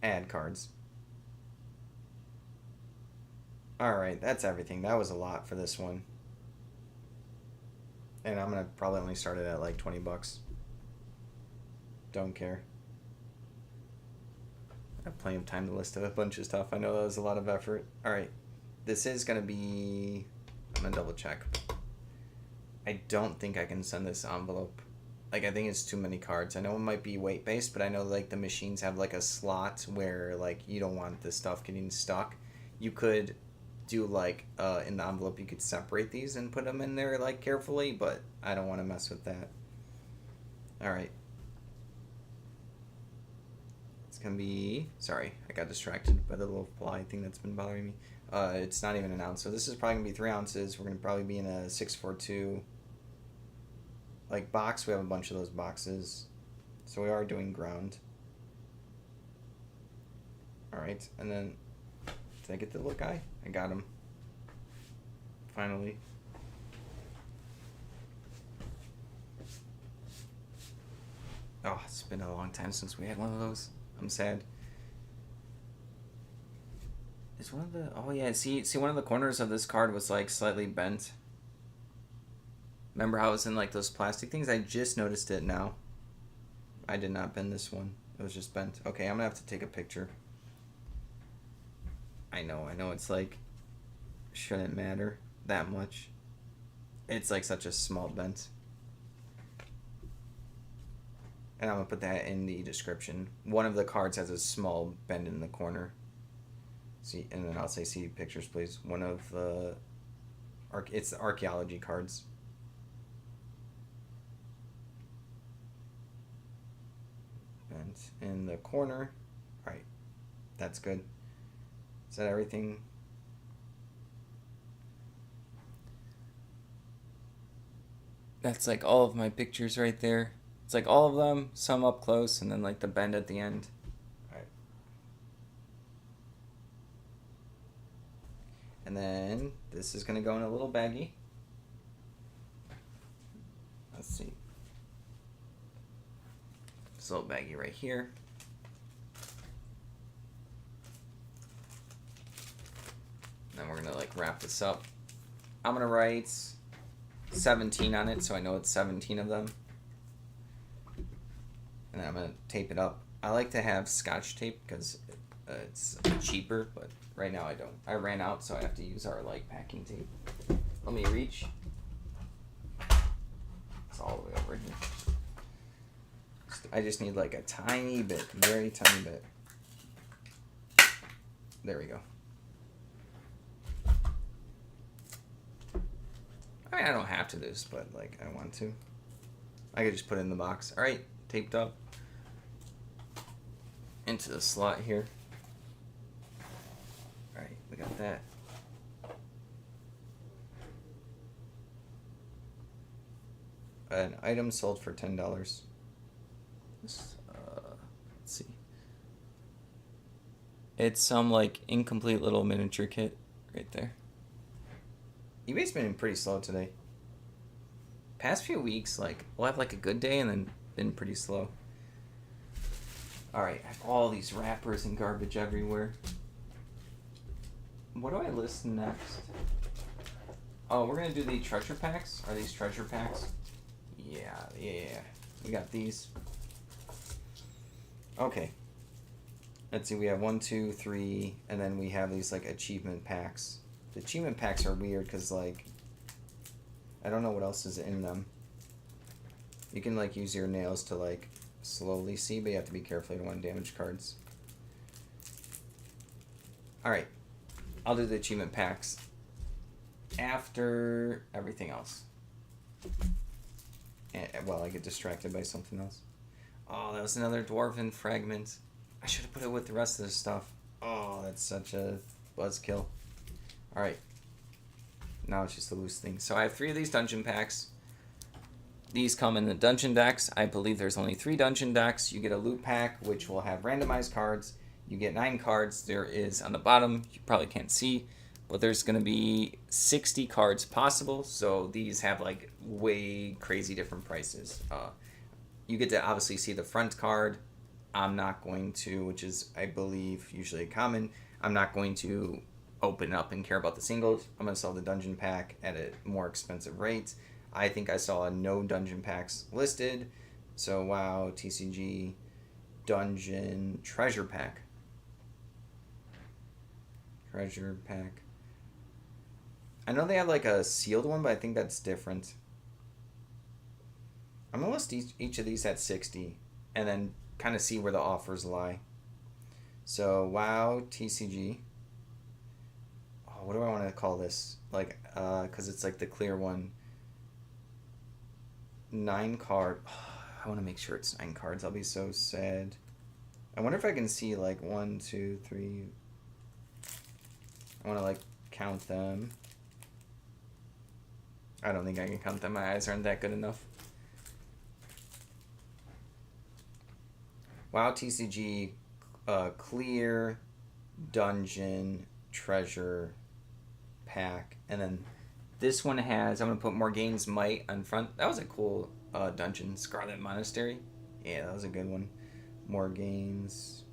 Ad cards. Alright, that's everything. That was a lot for this one. And I'm gonna probably only start it at like $20. Don't care. I have plenty of time to list a bunch of stuff. I know that was a lot of effort. Alright. This is gonna be... I'm gonna double check. I don't think I can send this envelope. Like, I think it's too many cards. I know it might be weight-based, but I know, like, the machines have, like, a slot where, like, you don't want this stuff getting stuck. You could do, like, in the envelope, you could separate these and put them in there, like, carefully, but I don't want to mess with that. Alright. It's gonna be... Sorry, I got distracted by the little fly thing that's been bothering me. It's not even an ounce, so this is probably gonna be 3 ounces. We're gonna probably be in a 642... like box. We have a bunch of those boxes, so we are doing ground. All right, and then did I get the little guy? I got him finally. Oh, it's been a long time since we had one of those. I'm sad. Is one of the... Oh yeah, see one of the corners of this card was like slightly bent. Remember how it was in like those plastic things? I just noticed it now. I did not bend this one. It was just bent. Okay, I'm gonna have to take a picture. I know it's like shouldn't matter that much. It's like such a small bent. And I'm gonna put that in the description. One of the cards has a small bend in the corner. See, and then I'll say see pictures please. One of the it's the archaeology cards. And in the corner, all right, that's good. Is that everything? That's like all of my pictures right there. It's like all of them, some up close, and then like the bend at the end. All right. And then this is going to go in a little baggie. Let's see. This little baggie right here. Then we're going to like wrap this up. I'm going to write 17 on it so I know it's 17 of them. And then I'm going to tape it up. I like to have Scotch tape because it's cheaper, but right now I don't. I ran out, so I have to use our like packing tape. Let me reach. It's all the way over here. I just need like a tiny bit, very tiny bit. There we go. I mean, I don't have to do this, but like I want to. I could just put it in the box. All right, taped up. Into the slot here. All right, we got that. An item sold for $10. Let's see. It's some like incomplete little miniature kit right there. eBay's been pretty slow today. Past few weeks, like we'll have like a good day and then been pretty slow. All right, I have all these wrappers and garbage everywhere. What do I list next? Oh, we're gonna do the treasure packs. Are these treasure packs? Yeah. We got these. Okay. Let's see, we have 1, 2, 3, and then we have these like achievement packs. The achievement packs are weird because like I don't know what else is in them. You can like use your nails to like slowly see, but you have to be careful. You don't want to damage cards. Alright. I'll do the achievement packs after everything else. And, well, I get distracted by something else. Oh, that was another dwarven fragment. I should have put it with the rest of this stuff. Oh, that's such a buzzkill. Alright. Now it's just a loose thing. So I have 3 of these dungeon packs. These come in the dungeon decks. I believe there's only 3 dungeon decks. You get a loot pack, which will have randomized cards. You get 9 cards. There is, on the bottom, you probably can't see, but there's going to be 60 cards possible. So these have like way crazy different prices. You get to obviously see the front card. I'm not going to, which is, I believe, usually common. I'm not going to open up and care about the singles. I'm going to sell the dungeon pack at a more expensive rate. I think I saw no dungeon packs listed. So, wow, TCG dungeon treasure pack. Treasure pack. I know they have like a sealed one, but I think that's different. I'm going to list each of these at 60 and then kind of see where the offers lie. So, wow, TCG. Oh, what do I want to call this? Like, because it's like the clear one. 9 card. Oh, I want to make sure it's 9 cards. I'll be so sad. I wonder if I can see like 1, 2, 3. I want to like count them. I don't think I can count them. My eyes aren't that good enough. WoW TCG clear dungeon treasure pack, and then this one has, I'm going to put Morgaine's Might on front. That was a cool dungeon. Scarlet Monastery. Yeah, that was a good one. Morgaine's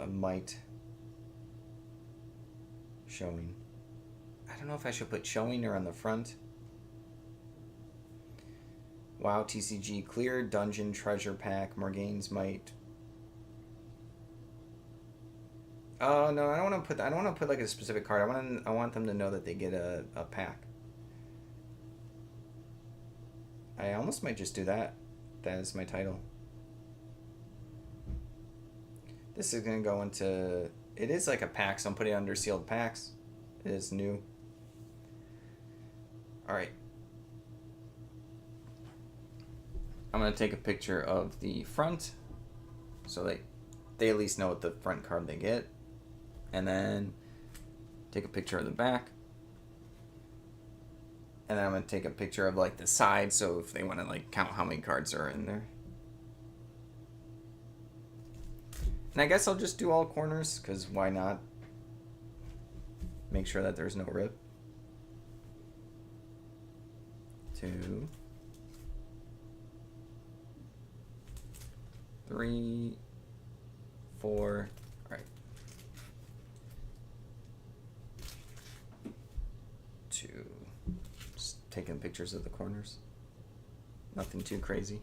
Might showing. I don't know if I should put showing or on the front. WoW TCG clear dungeon treasure pack. Morgaine's Might. Oh no, I don't want to put. I don't want to put like a specific card. I want them to know that they get a pack. I almost might just do that. That is my title. This is gonna go into. It is like a pack, so I'm putting it under sealed packs. It is new. All right. I'm gonna take a picture of the front so they at least know what the front card they get. And then take a picture of the back. And then I'm going to take a picture of like the side, so if they want to like count how many cards are in there. And I guess I'll just do all corners, because why not? Make sure that there's no rip. 2, 3, 4. All right. 2. Just taking pictures of the corners. Nothing too crazy.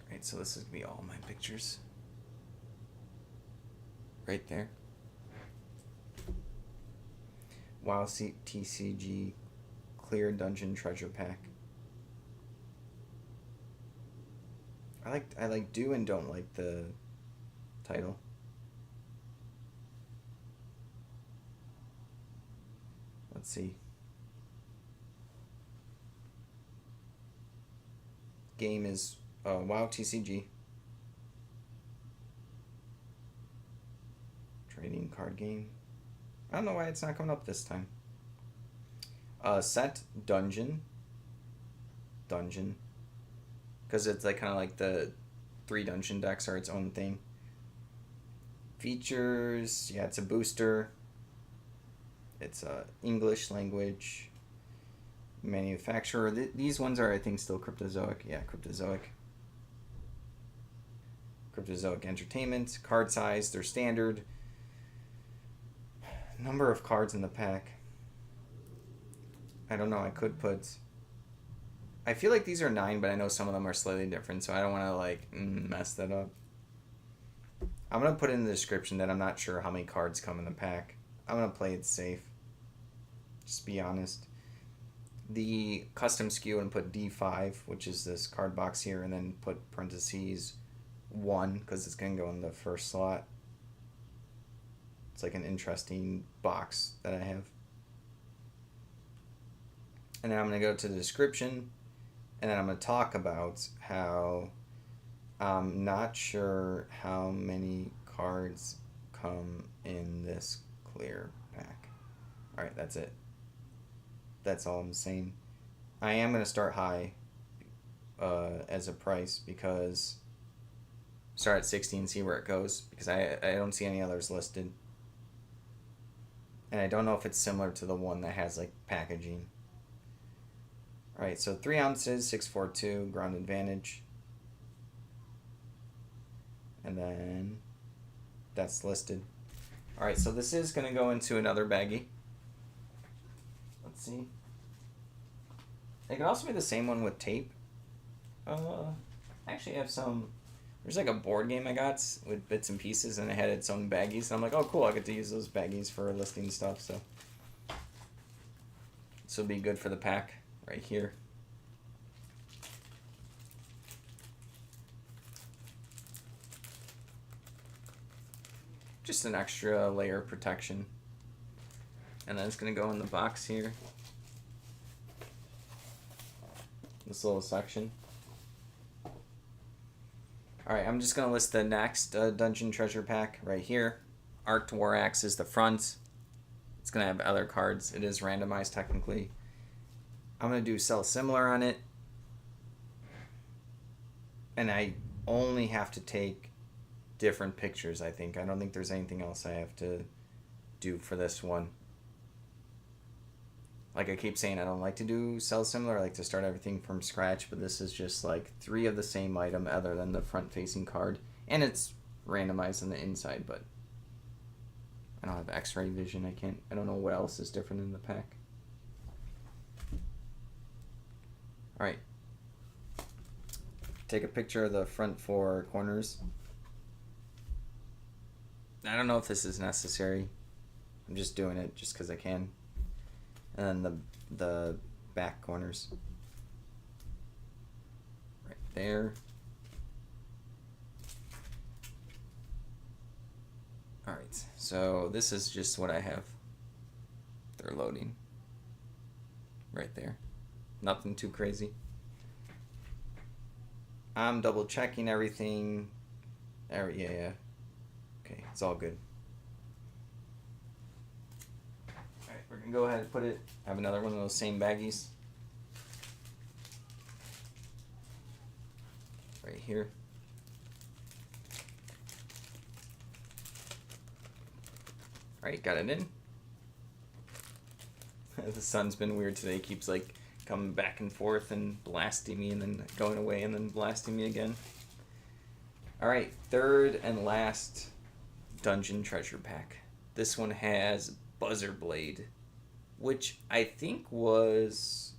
All right, so this is gonna be all my pictures. Right there. WoW TCG Clear Dungeon Treasure Pack. I like do and don't like the title. Let's see. Game is WoW TCG. Trading card game. I don't know why it's not coming up this time. Set Dungeon. Because it's like kind of like the 3 dungeon decks are its own thing. Features, yeah, it's a booster. It's English language. Manufacturer. These ones are, I think, still Cryptozoic. Yeah, Cryptozoic. Cryptozoic Entertainment. Card size, they're standard. Number of cards in the pack. I don't know, I could put... I feel like these are 9, but I know some of them are slightly different, so I don't want to, like, mess that up. I'm going to put in the description that I'm not sure how many cards come in the pack. I'm going to play it safe. Just be honest. The custom SKU and put D5, which is this card box here, and then put parentheses 1, because it's going to go in the first slot. It's like an interesting box that I have. And then I'm going to go to the description, and then I'm going to talk about how I'm not sure how many cards come in this clear pack. Alright, that's it. That's all I'm saying. I am going to start high as a price, because start at 60 and see where it goes, because I don't see any others listed. And I don't know if it's similar to the one that has like packaging. Alright, so 3 ounces, 642, ground advantage. And then that's listed. Alright, so this is going to go into another baggie. Let's see. It could also be the same one with tape. Actually, I have some... There's like a board game I got with bits and pieces, and it had its own baggies. And I'm like, oh, cool, I get to use those baggies for listing stuff, so... This will be good for the pack right here. Just an extra layer of protection. And then it's going to go in the box here. This little section. Alright, I'm just going to list the next Dungeon Treasure Pack right here. Arc to War Axe is the front. It's going to have other cards. It is randomized technically. I'm going to do Sell Similar on it. And I only have to take different pictures, I think. I don't think there's anything else I have to do for this one. Like I keep saying, I don't like to do Sell Similar. I like to start everything from scratch, but this is just like 3 of the same item other than the front-facing card. And it's randomized on the inside, but I don't have X-ray vision. I don't know what else is different in the pack. Alright. Take a picture of the front 4 corners. I don't know if this is necessary. I'm just doing it just because I can. And then the back corners. Right there. Alright, so this is just what I have. They're loading. Right there. Nothing too crazy. I'm double checking everything. There, yeah. Okay, it's all good. Alright, we're gonna go ahead and put it. Have another one of those same baggies. Right here. Alright, got it in. The sun's been weird today. It keeps like coming back and forth and blasting me and then going away and then blasting me again. Alright, third and last dungeon treasure pack. This one has Buzzer Blade, which I think was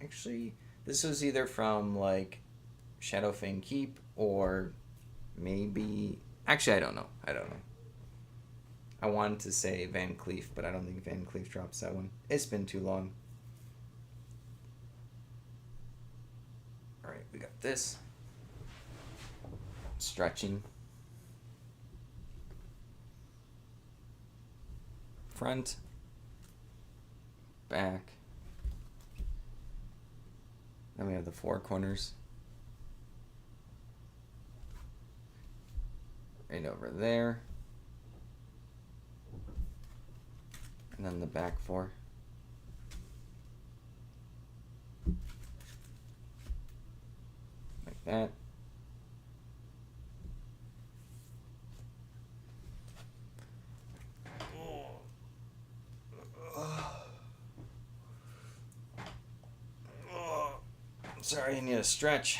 actually, this was either from like Shadowfang Keep or maybe, actually I don't know. I wanted to say Van Cleef, but I don't think Van Cleef drops that one. It's been too long. Alright, we got this. Stretching. Front. Back. Then we have the four corners. Right over there. And then the back four. Like that. Sorry, I need a stretch.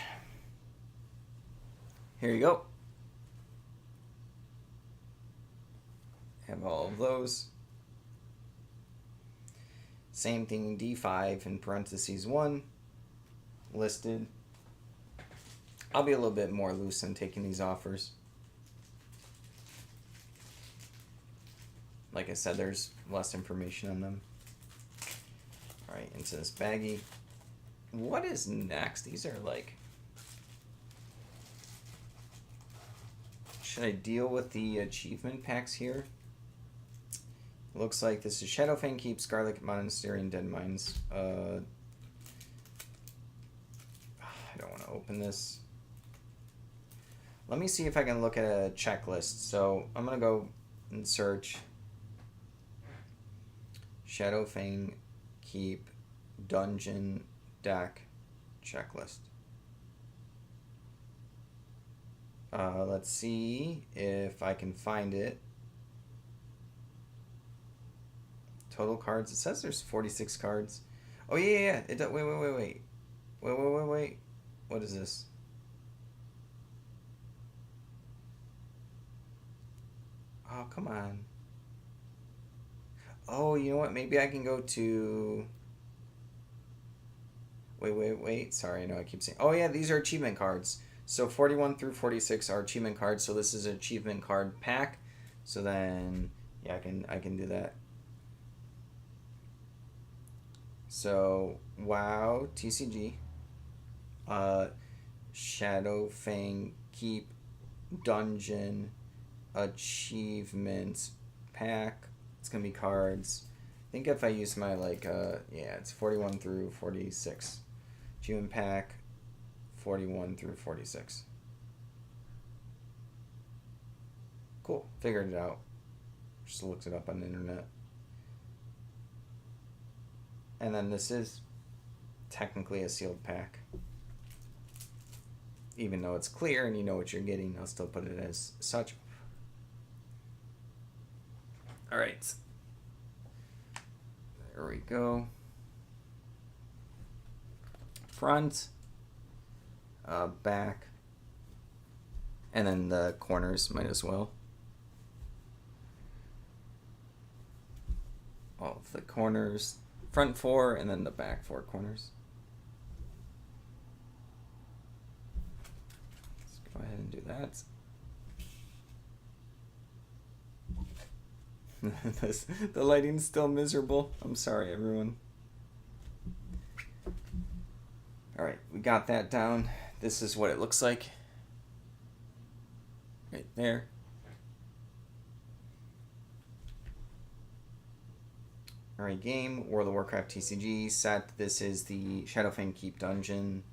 Here you go. Have all of those. Same thing, D5 in parentheses 1 listed. I'll be a little bit more loose on taking these offers. Like I said, there's less information on them. Alright, into this baggie. What is next? These are like... Should I deal with the achievement packs here? Looks like this is Shadowfang Keep, Scarlet Monastery, and Dead Mines. I don't want to open this. Let me see if I can look at a checklist. So I'm going to go and search Shadowfang Keep Dungeon Deck Checklist. Let's see if I can find it. Total cards. It says there's 46 cards. Oh yeah. It does. Wait. What is this? Oh, come on. Oh, you know what? Maybe I can go to... Wait. Sorry, I know I keep saying... Oh yeah, these are achievement cards. So 41 through 46 are achievement cards. So this is an achievement card pack. So then, yeah, I can do that. So, WoW, TCG, Shadowfang Keep, Dungeon, Achievements, Pack. It's going to be cards. I think if I use my, it's 41 through 46. Achievement Pack, 41 through 46. Cool. Figured it out. Just looked it up on the internet. And then this is technically a sealed pack. Even though it's clear and you know what you're getting, I'll still put it as such. Alright. There we go. Front. Back. And then the corners might as well. All of the corners. Front four and then the back four corners. Let's go ahead and do that. The lighting's still miserable. I'm sorry, everyone. Alright, we got that down. This is what it looks like. Right there. Alright, game, World of Warcraft TCG set. This is the Shadowfang Keep Dungeon.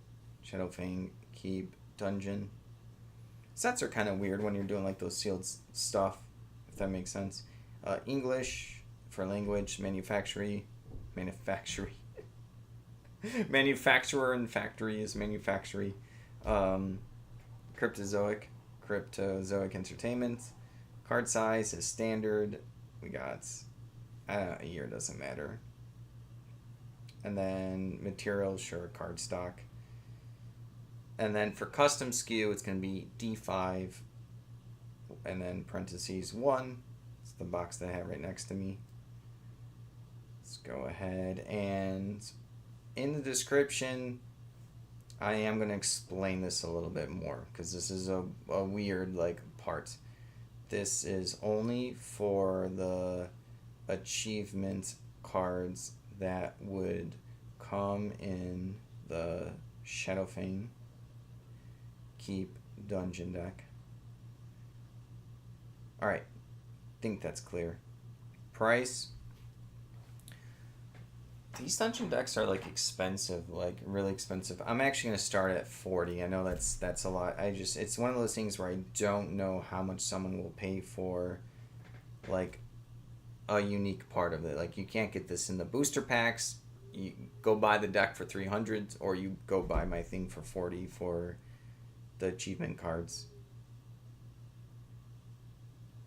Shadowfang Keep Dungeon. Sets are kind of weird when you're doing like those sealed stuff, if that makes sense. English for language, manufacturer and factory is manufactory. Cryptozoic Entertainment. Card size is standard. We got a year, doesn't matter. And then materials, sure, card stock. And then for custom SKU, it's going to be D5, and then parentheses 1. It's the box that I have right next to me. Let's go ahead, and in the description, I am going to explain this a little bit more, because this is a weird, like, part. This is only for the achievement cards that would come in the Shadowfang Keep Dungeon deck. Alright, think that's clear. Price. These dungeon decks are like expensive, like really expensive. I'm actually gonna start at 40. I know that's a lot. It's one of those things where I don't know how much someone will pay for like a unique part of it. Like you can't get this in the booster packs. You go buy the deck for 300, or you go buy my thing for 40 for the achievement cards.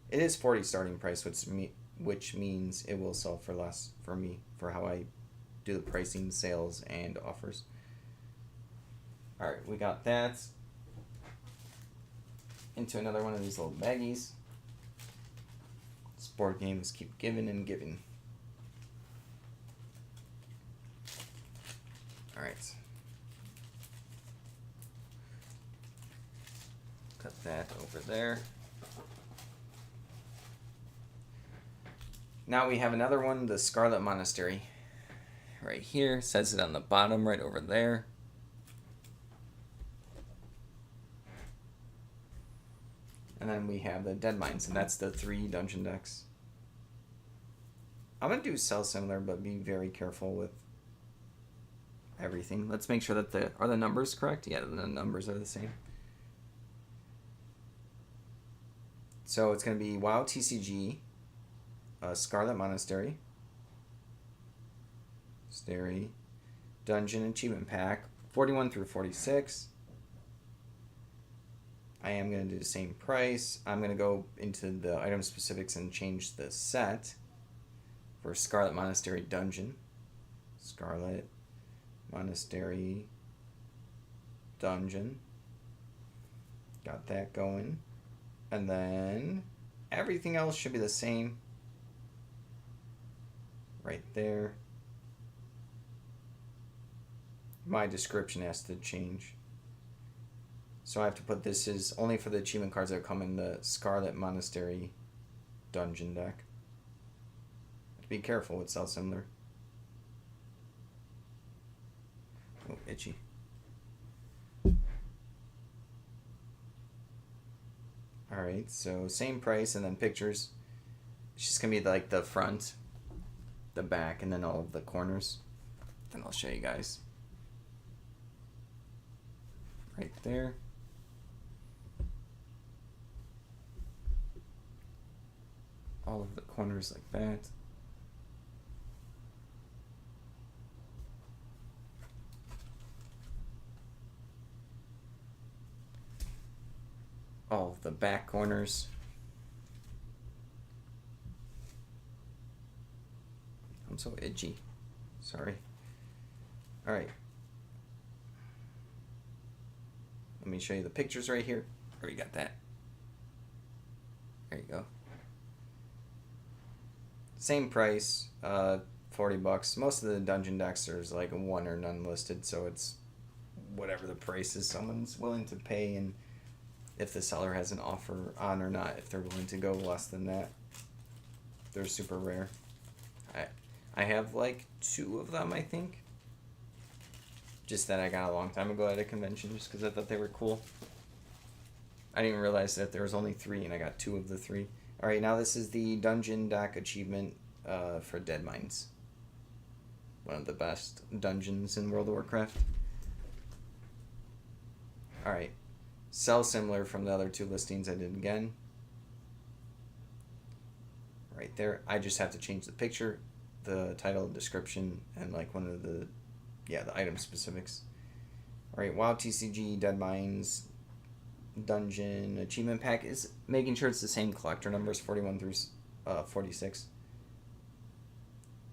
It is 40 starting price, which means it will sell for less for me, for how I do the pricing, sales, and offers. Alright, we got that. Into another one of these little baggies. Board games keep giving and giving. Alright. Cut that over there. Now we have another one, the Scarlet Monastery. Right here, says it on the bottom right over there. And then we have the Deadmines, and that's the 3 dungeon decks. I'm going to do sell similar, but be very careful with everything. Let's make sure that are the numbers correct? Yeah, the numbers are the same. So it's going to be WoW TCG, Scarlet Monastery, Dungeon Achievement Pack, 41 through 46. I am going to do the same price. I'm going to go into the item specifics and change the set for Scarlet Monastery Dungeon. Scarlet Monastery Dungeon. Got that going. And then everything else should be the same. Right there. My description has to change. So I have to put this is only for the achievement cards that come in the Scarlet Monastery Dungeon deck. Be careful with sell similar. Oh, itchy. Alright, so same price and then pictures. It's just going to be like the front, the back, and then all of the corners. Then I'll show you guys. Right there. All of the corners like that. All of the back corners. I'm so itchy. Sorry. Alright. Let me show you the pictures right here. Already got that. There you go. Same price, $40. Most of the dungeon decks there's like one or none listed, so it's whatever the price is someone's willing to pay, and if the seller has an offer on or not, if they're willing to go less than that. They're super rare. I have like 2 of them, I think. Just that I got a long time ago at a convention, just because I thought they were cool. I didn't realize that there was only 3, and I got 2 of the 3. Alright, now this is the Dungeon Deck achievement for Deadmines. One of the best dungeons in World of Warcraft. Alright. Sell similar from the other two listings I did again. Right there. I just have to change the picture, the title, description, and like one of the item specifics. Alright, WoW TCG, Dead Mines, Dungeon, Achievement Pack is making sure it's the same collector numbers, 41 through 46.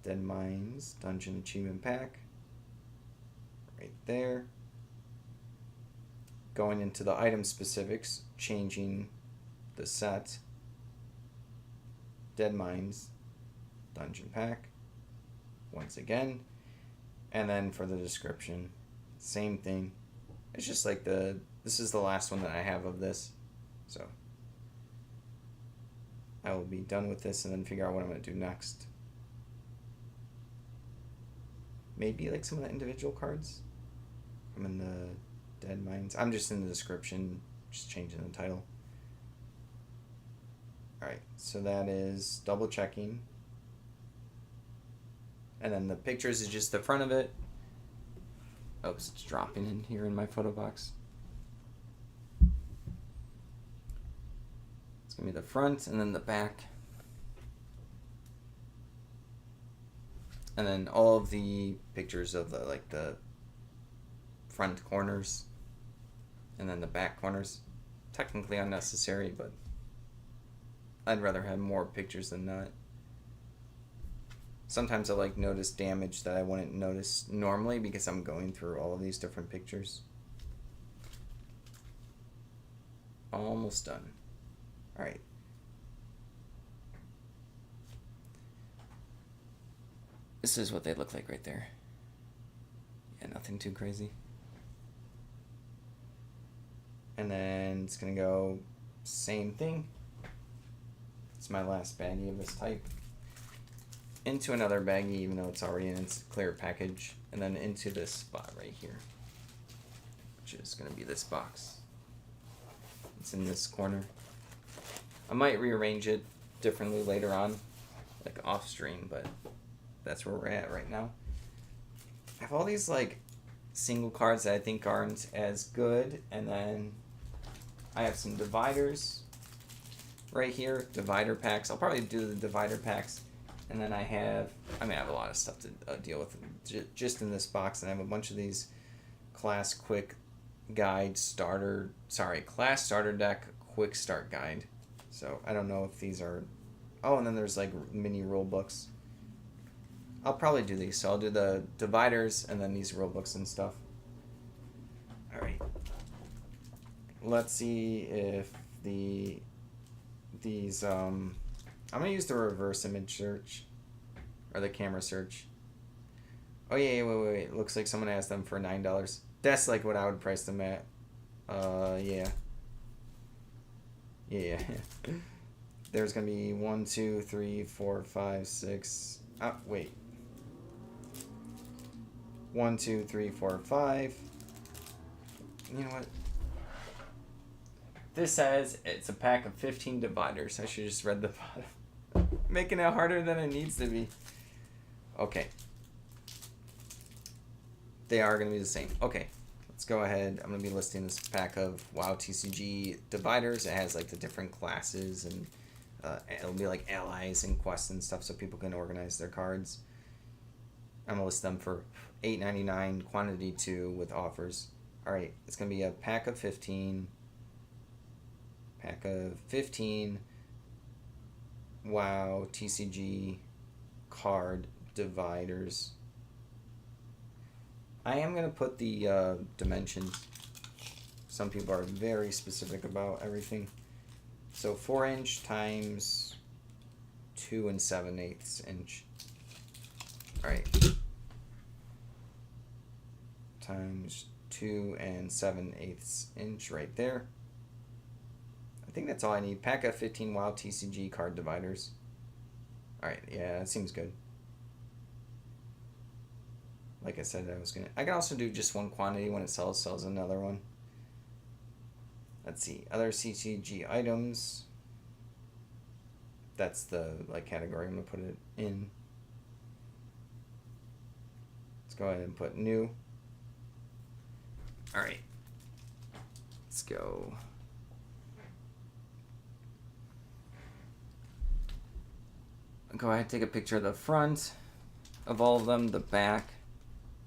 Dead Mines, Dungeon Achievement Pack. Right there. Going into the item specifics, changing the set. Dead Mines, Dungeon Pack. Once again. And then for the description, same thing. It's just like this is the last one that I have of this. So I will be done with this and then figure out what I'm going to do next. Maybe like some of the individual cards. I'm in the Dead Mines. I'm just in the description, just changing the title. Alright, so that is double checking. And then the pictures is just the front of it. Oops, it's dropping in here in my photo box. It's going to be the front and then the back. And then all of the pictures of the front corners and then the back corners. Technically unnecessary, but I'd rather have more pictures than not. Sometimes I notice damage that I wouldn't notice normally because I'm going through all of these different pictures. Almost done. Alright. This is what they look like right there. Yeah, nothing too crazy. And then it's going to go same thing. It's my last baggie of this type. Into another baggie, even though it's already in its clear package. And then into this spot right here, which is going to be this box. It's in this corner. I might rearrange it differently later on, like off stream, but that's where we're at right now. I have all these single cards that I think aren't as good, and then I have some dividers right here, divider packs. I'll probably do the divider packs, and then I have a lot of stuff to deal with just in this box, and I have a bunch of these class starter deck quick start guide. So I don't know if these are, and then there's mini rule books. I'll probably do these. So I'll do the dividers and then these rule books and stuff. All right. Let's see if these I'm gonna use the reverse image search or the camera search. Oh yeah, wait. Looks like someone asked them for $9. That's what I would price them at. Yeah. There's gonna be 1, 2, 3, 4, 5, 6. Wait. 1, 2, 3, 4, 5. You know what? This says it's a pack of 15 dividers. I should just read the bottom. Making it harder than it needs to be. Okay. They are going to be the same. Okay. Let's go ahead. I'm going to be listing this pack of WoW TCG dividers. It has the different classes, and it'll be allies and quests and stuff so people can organize their cards. I'm going to list them for $8.99, quantity 2 with offers. Alright, it's going to be a pack of 15. Pack of 15 WoW TCG card dividers. I am going to put the dimensions. Some people are very specific about everything. So 4-inch times 2 7/8 inch. Alright. Times 2 7/8 inch right there. I think that's all I need. Pack of 15 WoW TCG card dividers. Alright, yeah, that seems good. Like I said, I can also do just one quantity. When it sells another one. Let's see. Other CCG items. That's the category I'm going to put it in. go ahead and put new. All right. Let's go. Go ahead and take a picture of the front of all of them, the back.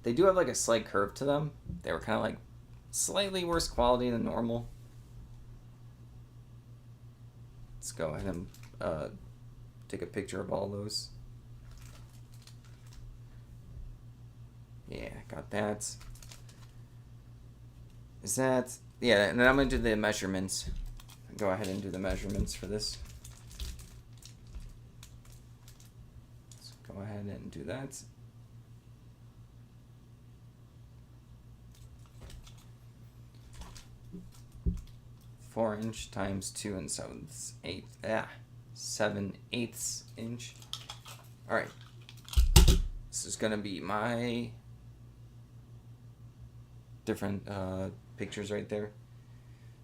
They do have like a slight curve to them. They were kind of like slightly worse quality than normal. Let's go ahead and take a picture of all those. Yeah, got that. Is that... Yeah, and then I'm going to do the measurements. Go ahead and do the measurements for this. Let's go ahead and do that. Four inch times 2 7/8 inch. All right. This is gonna be my different pictures right there.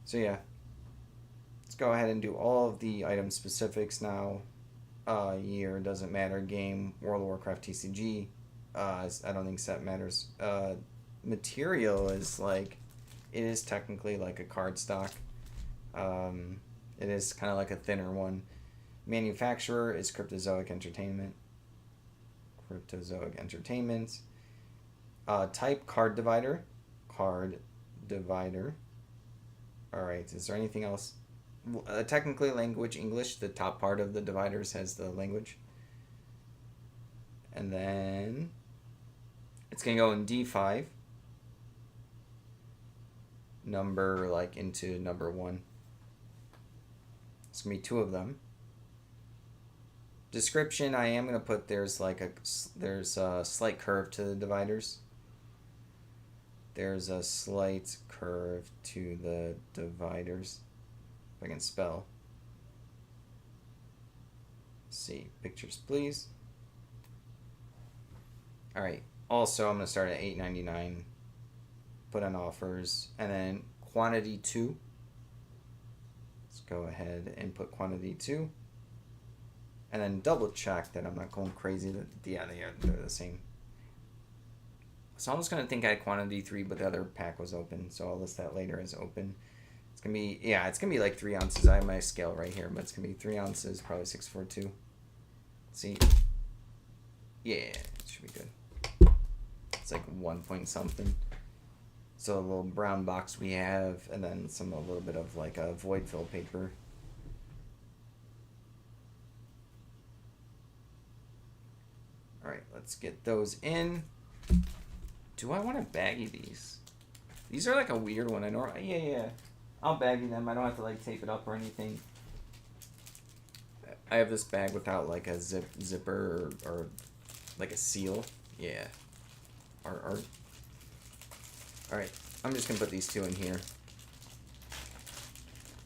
So yeah, let's go ahead and do all of the item specifics now. Year doesn't matter. Game, World of Warcraft TCG. I don't think set matters. Material is like, it is technically like a cardstock. It is kind of like a thinner one. Manufacturer is Cryptozoic Entertainment. Type card divider. Alright, is there anything else? Technically language English. The top part of the dividers has the language. And then it's going to go in D5. Number like into number 1. It's going to be 2 of them. Description, I am going to put there's a slight curve to the dividers. There's a slight curve to the dividers. If I can spell. Let's see, pictures please. Alright, also I'm going to start at $8.99. Put on offers. And then quantity 2. Let's go ahead and put quantity 2. And then double check that I'm not going crazy. Yeah, they're the same. So I'm just going to think I had quantity 3, but the other pack was open. So I'll list that later as open. It's going to be, yeah, it's going to be like 3 ounces. I have my scale right here, but it's going to be 3 ounces, probably 642. See? Yeah, it should be good. It's like 1 point something. So a little brown box we have, and then a little bit of like a void fill paper. Alright, let's get those in. Do I want to baggy these? These are like a weird one. I know. Yeah. I'll baggy them. I don't have to like tape it up or anything. I have this bag without like a zipper or like a seal. Yeah. Art. Alright, I'm just going to put these 2 in here.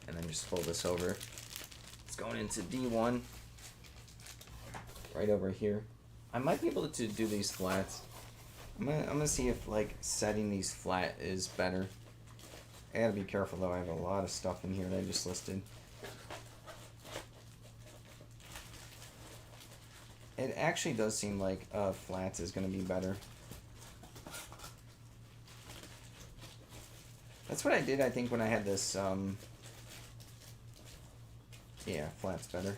And then just fold this over. It's going into D1. Right over here. I might be able to do these flats. I'm gonna see if like setting these flat is better. I gotta be careful though, I have a lot of stuff in here that I just listed. It actually does seem like flats is gonna be better. That's what I did, I think, when I had this, yeah, flat's better.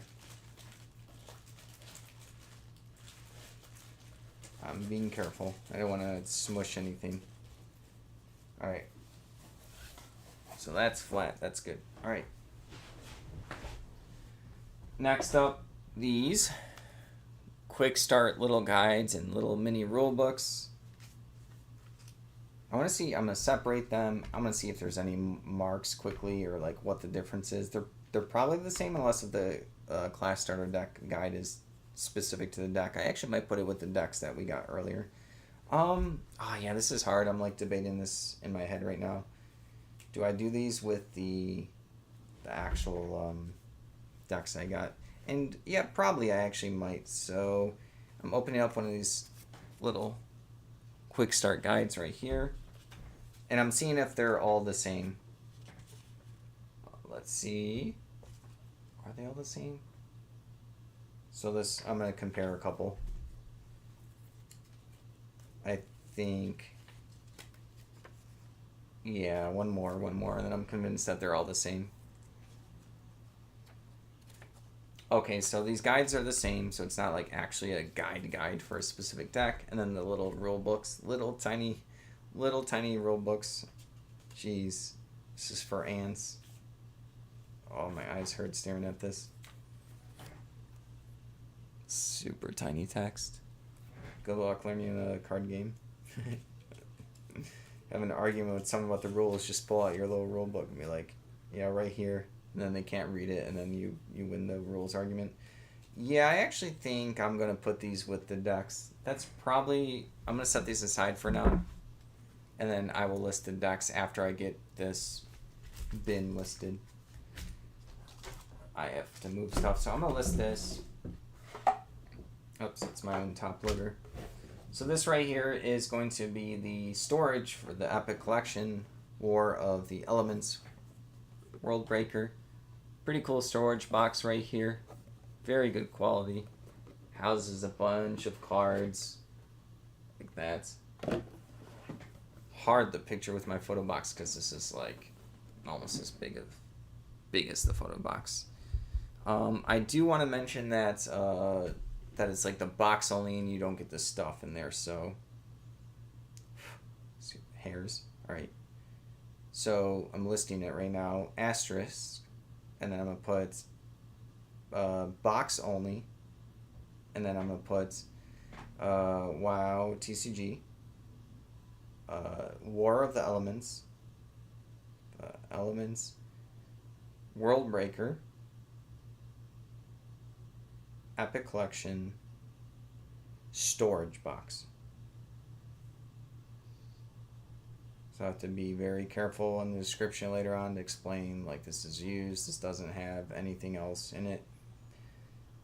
I'm being careful. I don't want to smush anything. Alright. So that's flat. That's good. Alright. Next up, these quick start little guides and little mini rule books. I want to see, I'm going to separate them. I'm going to see if there's any marks quickly or like what the difference is. They're probably the same unless if the class starter deck guide is specific to the deck. I actually might put it with the decks that we got earlier. Yeah, this is hard. I'm like debating this in my head right now. Do I do these with the actual decks I got? And yeah, probably I actually might. So I'm opening up one of these little quick start guides right here. And I'm seeing if they're all the same. Let's see. Are they all the same? So this, I'm going to compare a couple. I think, yeah, one more, and then I'm convinced that they're all the same. Okay, so these guides are the same, so it's not like actually a guide for a specific deck. And then the little rule books, little tiny rule books. Jeez, this is for ants. Oh, my eyes hurt staring at this. Super tiny text. Good luck learning a card game. Having an argument with someone about the rules, just pull out your little rule book and be like, yeah, right here. And then they can't read it, and then you win the rules argument. Yeah, I actually think I'm going to put these with the decks. That's probably... I'm going to set these aside for now. And then I will list the decks after I get this bin listed. I have to move stuff, so I'm going to list this. Oops, it's my own top loader. So this right here is going to be the storage for the Epic Collection, War of the Elements, World Breaker. Pretty cool storage box right here. Very good quality. Houses a bunch of cards. Like that. Hard to picture with my photo box because this is like almost as big as the photo box. I do want to mention that that it's like the box only and you don't get the stuff in there, so hairs. Alright. So I'm listing it right now. Asterisk. And then I'm going to put box only. And then I'm going to put WoW TCG. War of the Elements. Elements. World Breaker. Epic Collection. Storage box. So I have to be very careful in the description later on to explain, like, this is used, this doesn't have anything else in it.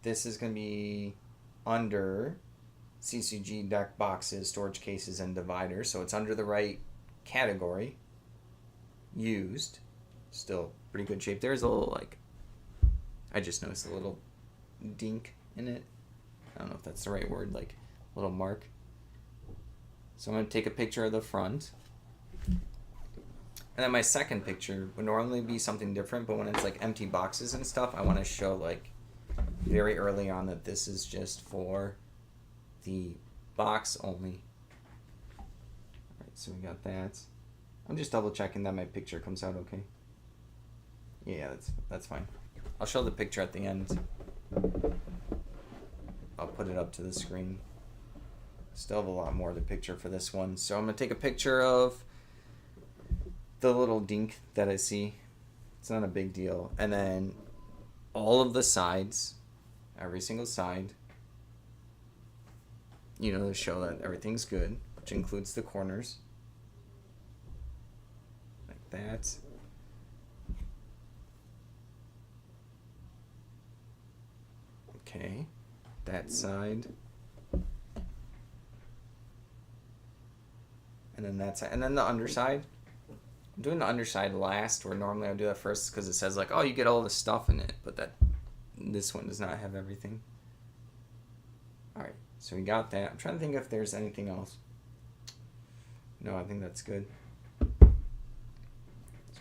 This is going to be under CCG deck boxes, storage cases, and dividers. So it's under the right category. Used. Still pretty good shape. There's a little, like, I just noticed a little dink in it. I don't know if that's the right word, like, a little mark. So I'm going to take a picture of the front. And then my second picture would normally be something different, but when it's like empty boxes and stuff, I want to show like very early on that this is just for the box only. Alright, so we got that. I'm just double checking that my picture comes out okay. Yeah, that's fine. I'll show the picture at the end. I'll put it up to the screen. Still have a lot more to picture for this one. So I'm going to take a picture of the little dink that I see. It's not a big deal. And then all of the sides, every single side, you know, to show that everything's good, which includes the corners. Like that. Okay. That side. And then that side. And then the underside. I'm doing the underside last, where normally I do that first because it says like, oh, you get all the stuff in it, but this one does not have everything. Alright, so we got that. I'm trying to think if there's anything else. No, I think that's good. So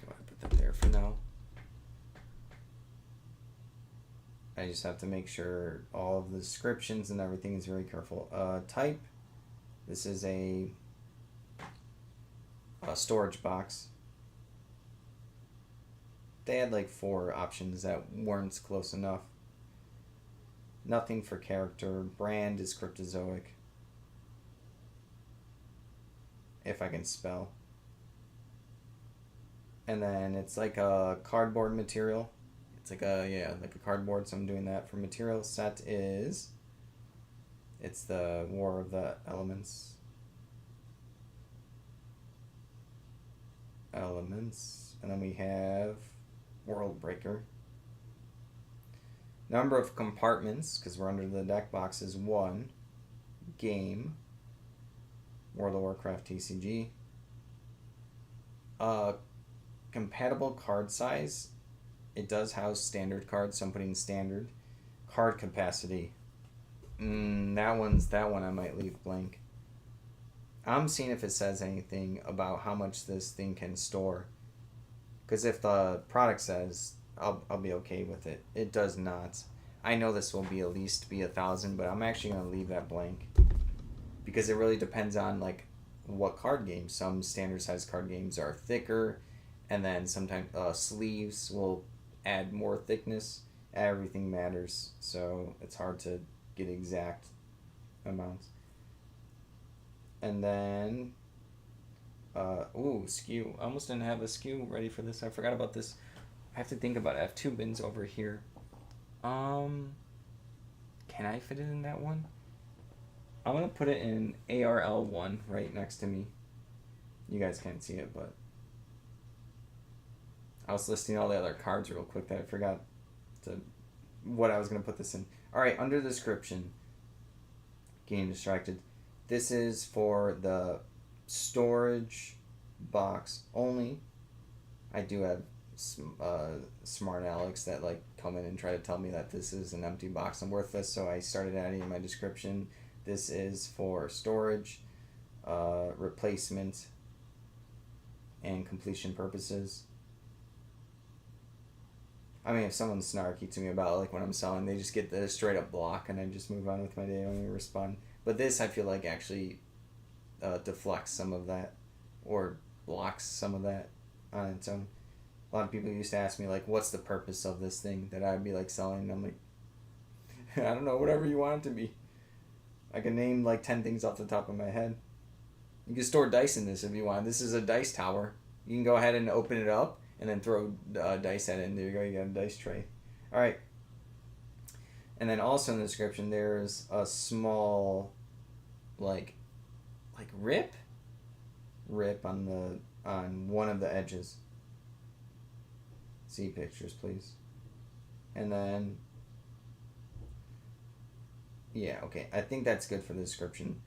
I put that there for now. I just have to make sure all of the descriptions and everything is very careful. Type. This is a storage box. They had like 4 options that weren't close enough. Nothing for character. Brand is Cryptozoic. If I can spell. And then it's like a cardboard material. It's like like a cardboard, so I'm doing that. For material set is, it's the War of the Elements. And then we have World Breaker. Number of compartments, because we're under the deck box, is 1. Game. World of Warcraft TCG. Compatible card size. It does house standard cards, so I'm putting standard. Card capacity. That one I might leave blank. I'm seeing if it says anything about how much this thing can store. Because if the product says, I'll be okay with it. It does not. I know this will be at least be 1,000, but I'm actually gonna leave that blank because it really depends on like what card games. Some standard size card games are thicker, and then sometimes sleeves will add more thickness. Everything matters, so it's hard to get exact amounts. And then, skew. I almost didn't have a skew ready for this. I forgot about this. I have to think about it. I have 2 bins over here. Can I fit it in that one? I'm gonna put it in ARL1 right next to me. You guys can't see it, but I was listing all the other cards real quick that I forgot what I was gonna put this in. All right, under the description. Getting distracted. This is for the storage box only. I do have smart Alex that like come in and try to tell me that this is an empty box and worthless, so I started adding in my description. This is for storage, replacement, and completion purposes. I mean, if someone's snarky to me about it, like when I'm selling, they just get the straight up block and I just move on with my day. I don't even respond. But this, I feel like, actually deflects some of that or blocks some of that on its own. A lot of people used to ask me, like, what's the purpose of this thing that I'd be, like, selling? And I'm like, I don't know, whatever you want it to be. I can name, like, 10 things off the top of my head. You can store dice in this if you want. This is a dice tower. You can go ahead and open it up and then throw dice at it, and there you go, you got a dice tray. All right. And then also in the description, there's a small, like rip on one of the edges. See pictures, please. And then, yeah, okay. I think that's good for the description.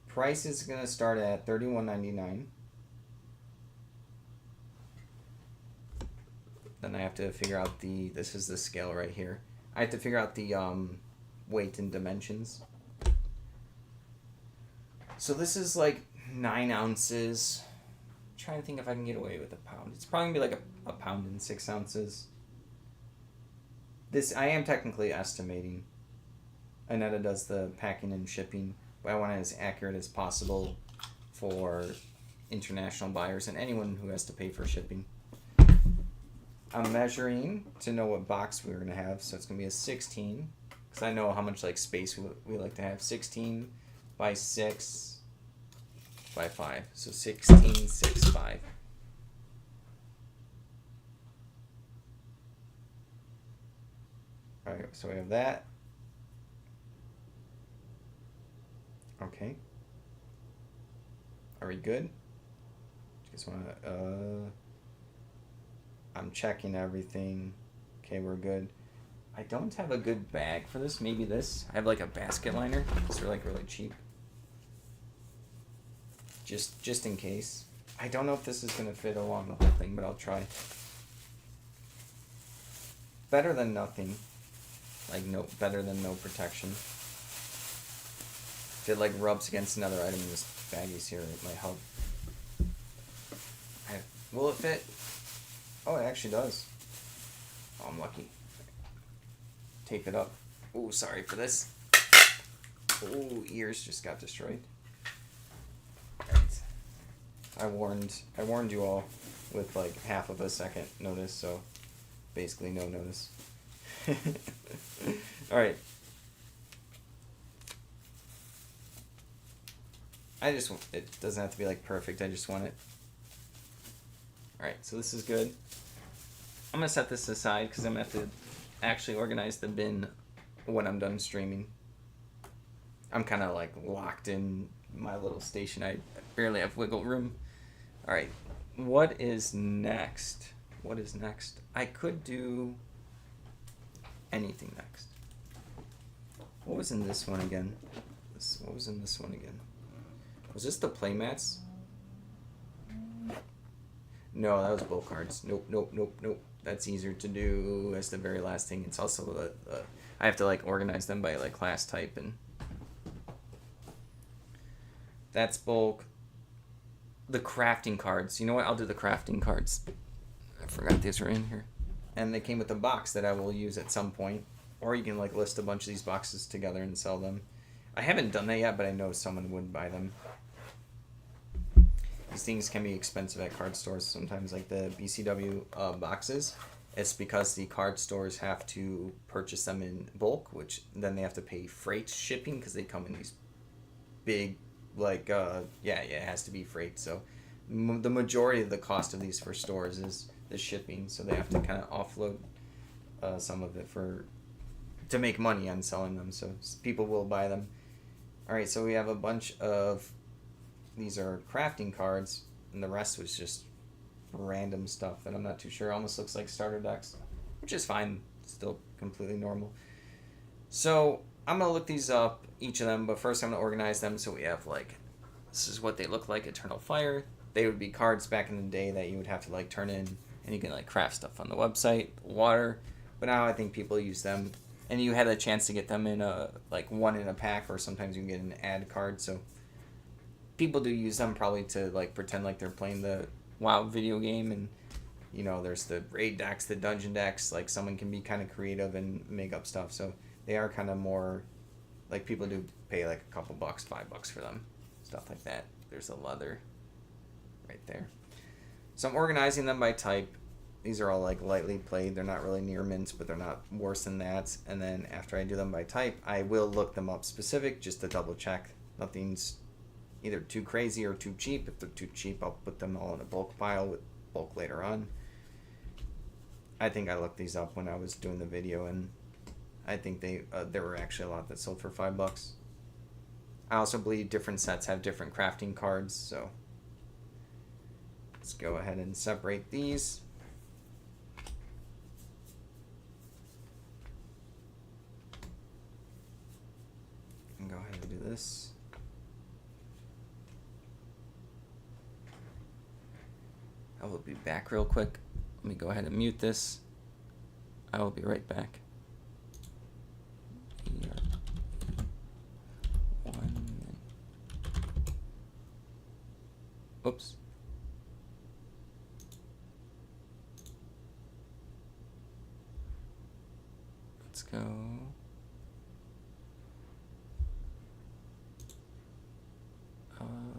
Price is gonna start at $31.99. Then I have to figure out this is the scale right here. I have to figure out the weight and dimensions. So this is like 9 ounces. I'm trying to think if I can get away with a pound. It's probably gonna be like a pound and 6 ounces. This, I am technically estimating. Aneta does the packing and shipping, but I want it as accurate as possible for international buyers and anyone who has to pay for shipping. I'm measuring to know what box we're gonna have, so it's gonna be a 16, because I know how much like space we like to have. 16 by 6 by 5, so 16, 6, 5. All right, so we have that. Okay. Are we good? Just wanna I'm checking everything. Okay, we're good. I don't have a good bag for this. Maybe this. I have like a basket liner. These are like really cheap. Just in case. I don't know if this is gonna fit along the whole thing, but I'll try. Better than nothing. Like better than no protection. If it like rubs against another item in this baggies here, it might help. Will it fit? Oh, it actually does. Oh, I'm lucky. Tape it up. Oh, sorry for this. Oh, ears just got destroyed. Right. I warned you all with like half of a second notice, so basically no notice. All right. It doesn't have to be like perfect. I just want it. All right, so this is good. I'm gonna set this aside because I'm gonna have to actually organize the bin when I'm done streaming. I'm kind of like locked in my little station. I barely have wiggle room. All right, what is next? What is next? I could do anything next. What was in this one again? What was in this one again? Was this the playmats? No, that was bull cards. Nope. That's easier to do. That's the very last thing. It's also I have to like organize them by like class type, and that's bulk. the crafting cards. You know what? I'll do the crafting cards. I forgot these were in here. And they came with a box that I will use at some point. Or you can like list a bunch of these boxes together and sell them. I haven't done that yet, but I know someone would buy them. These things can be expensive at card stores sometimes, like the BCW boxes. It's because the card stores have to purchase them in bulk, which then they have to pay freight shipping because they come in these big, like, it has to be freight. So the majority of the cost of these for stores is the shipping, so they have to kind of offload some of it to make money on selling them. So people will buy them. All right, so we have a bunch of these are crafting cards, and the rest was just random stuff that I'm not too sure. Almost looks like starter decks, which is fine. Still completely normal. So I'm going to look these up, each of them, but first I'm going to organize them. So we have like, this is what they look like, Eternal Fire. They would be cards back in the day that you would have to like turn in, and you can like craft stuff on the website, water. But now I think people use them, and you had a chance to get them in one in a pack, or sometimes you can get an ad card. So people do use them probably to like pretend like they're playing the WoW video game, and you know there's the raid decks, the dungeon decks. Like someone can be kind of creative and make up stuff. So they are kind of more like people do pay like a couple bucks, $5 for them, stuff like that. There's a leather right there. So I'm organizing them by type. These are all like lightly played. They're not really near mints, but they're not worse than that. And then after I do them by type, I will look them up specific just to double check nothing's either too crazy or too cheap. If they're too cheap, I'll put them all in a bulk pile with bulk later on. I think I looked these up when I was doing the video, and I think there were actually a lot that sold for $5. I also believe different sets have different crafting cards, so let's go ahead and separate these. And go ahead and do this. I will be back real quick. Let me go ahead and mute this. I will be right back. Oops. Let's go.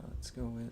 Let's go with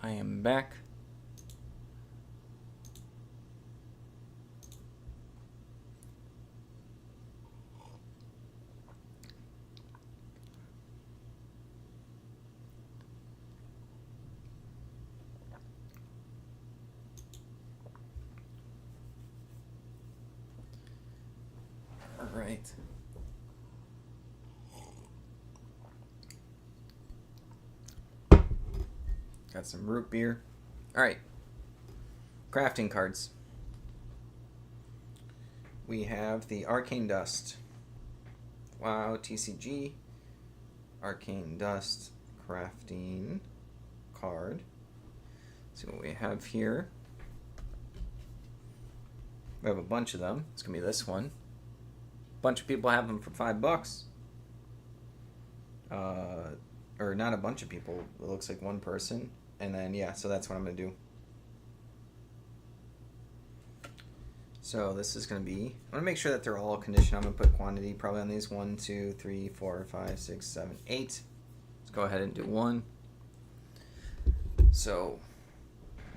I am back. All right. Got some root beer. All right. Crafting cards. We have the Arcane Dust. Wow, TCG. Arcane Dust crafting card. Let's see what we have here. We have a bunch of them. It's gonna be this one. A bunch of people have them for $5. Or not a bunch of people. It looks like one person. And then yeah, so that's what I'm gonna do. So this is gonna be. I'm gonna make sure that they're all conditioned. I'm gonna put quantity probably on these. 1, 2, 3, 4, 5, 6, 7, 8. Let's go ahead and do 1. So,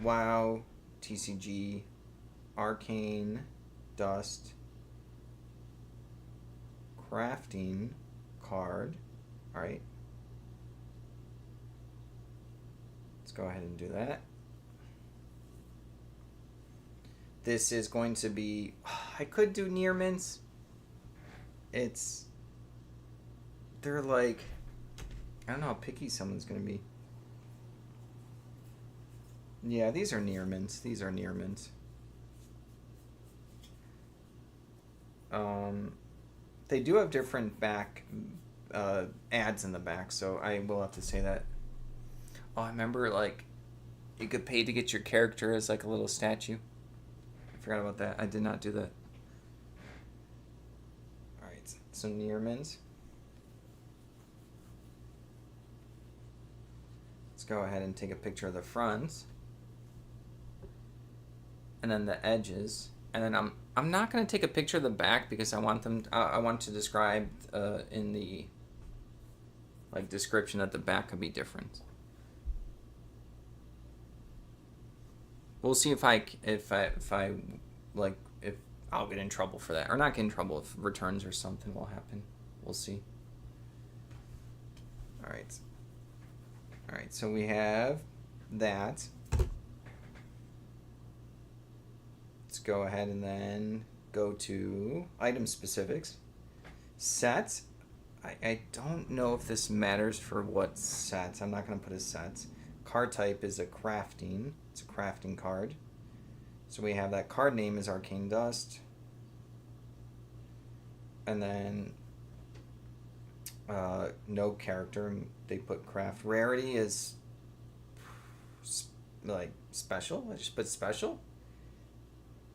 WoW, TCG, Arcane, Dust, crafting card. All right. Let's go ahead and do that. This is going to be... I could do near mints. They're like... I don't know how picky someone's going to be. Yeah, these are near mints. These are near mints. They do have different back ads in the back, so I will have to say that. Oh, I remember, like, you could pay to get your character as, like, a little statue. I forgot about that. I did not do that. Alright, some Nearmins. Let's go ahead and take a picture of the fronts. And then the edges. And then I'm not going to take a picture of the back because I want them... I want to describe in the like description that the back could be different. We'll see if I'll get in trouble for that, or not get in trouble, if returns or something will happen. We'll see. All right. So we have that. Let's go ahead and then go to item specifics. Set. I don't know if this matters for what set. I'm not going to put a set. Card type is a crafting. It's a crafting card. So we have that card name is Arcane Dust. And then no character. They put craft. Rarity is like special. I just put special.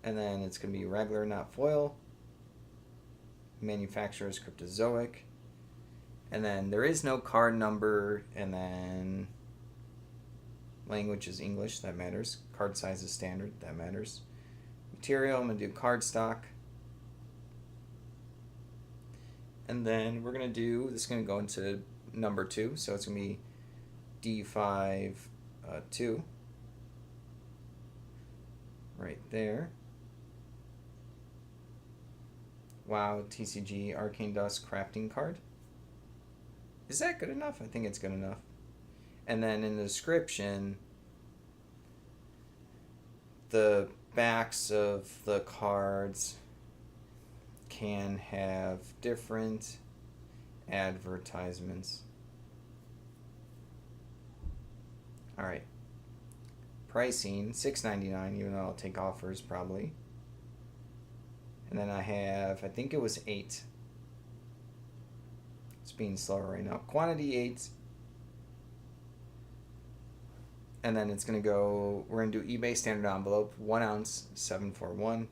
And then it's going to be regular, not foil. Manufacturer is Cryptozoic. And then there is no card number. And then language is English. That matters. Card size is standard. That matters. Material, I'm going to do cardstock. And then we're going to do, this is going to go into number 2. So it's going to be D5 2. Right there. WoW TCG Arcane Dust crafting card. Is that good enough? I think it's good enough. And then in the description, the backs of the cards can have different advertisements. All right. Pricing $6.99, even though I'll take offers probably. And then I think it was 8. It's being slower right now. Quantity 8. And then it's going to go, we're going to do eBay standard envelope, 1 ounce, 741.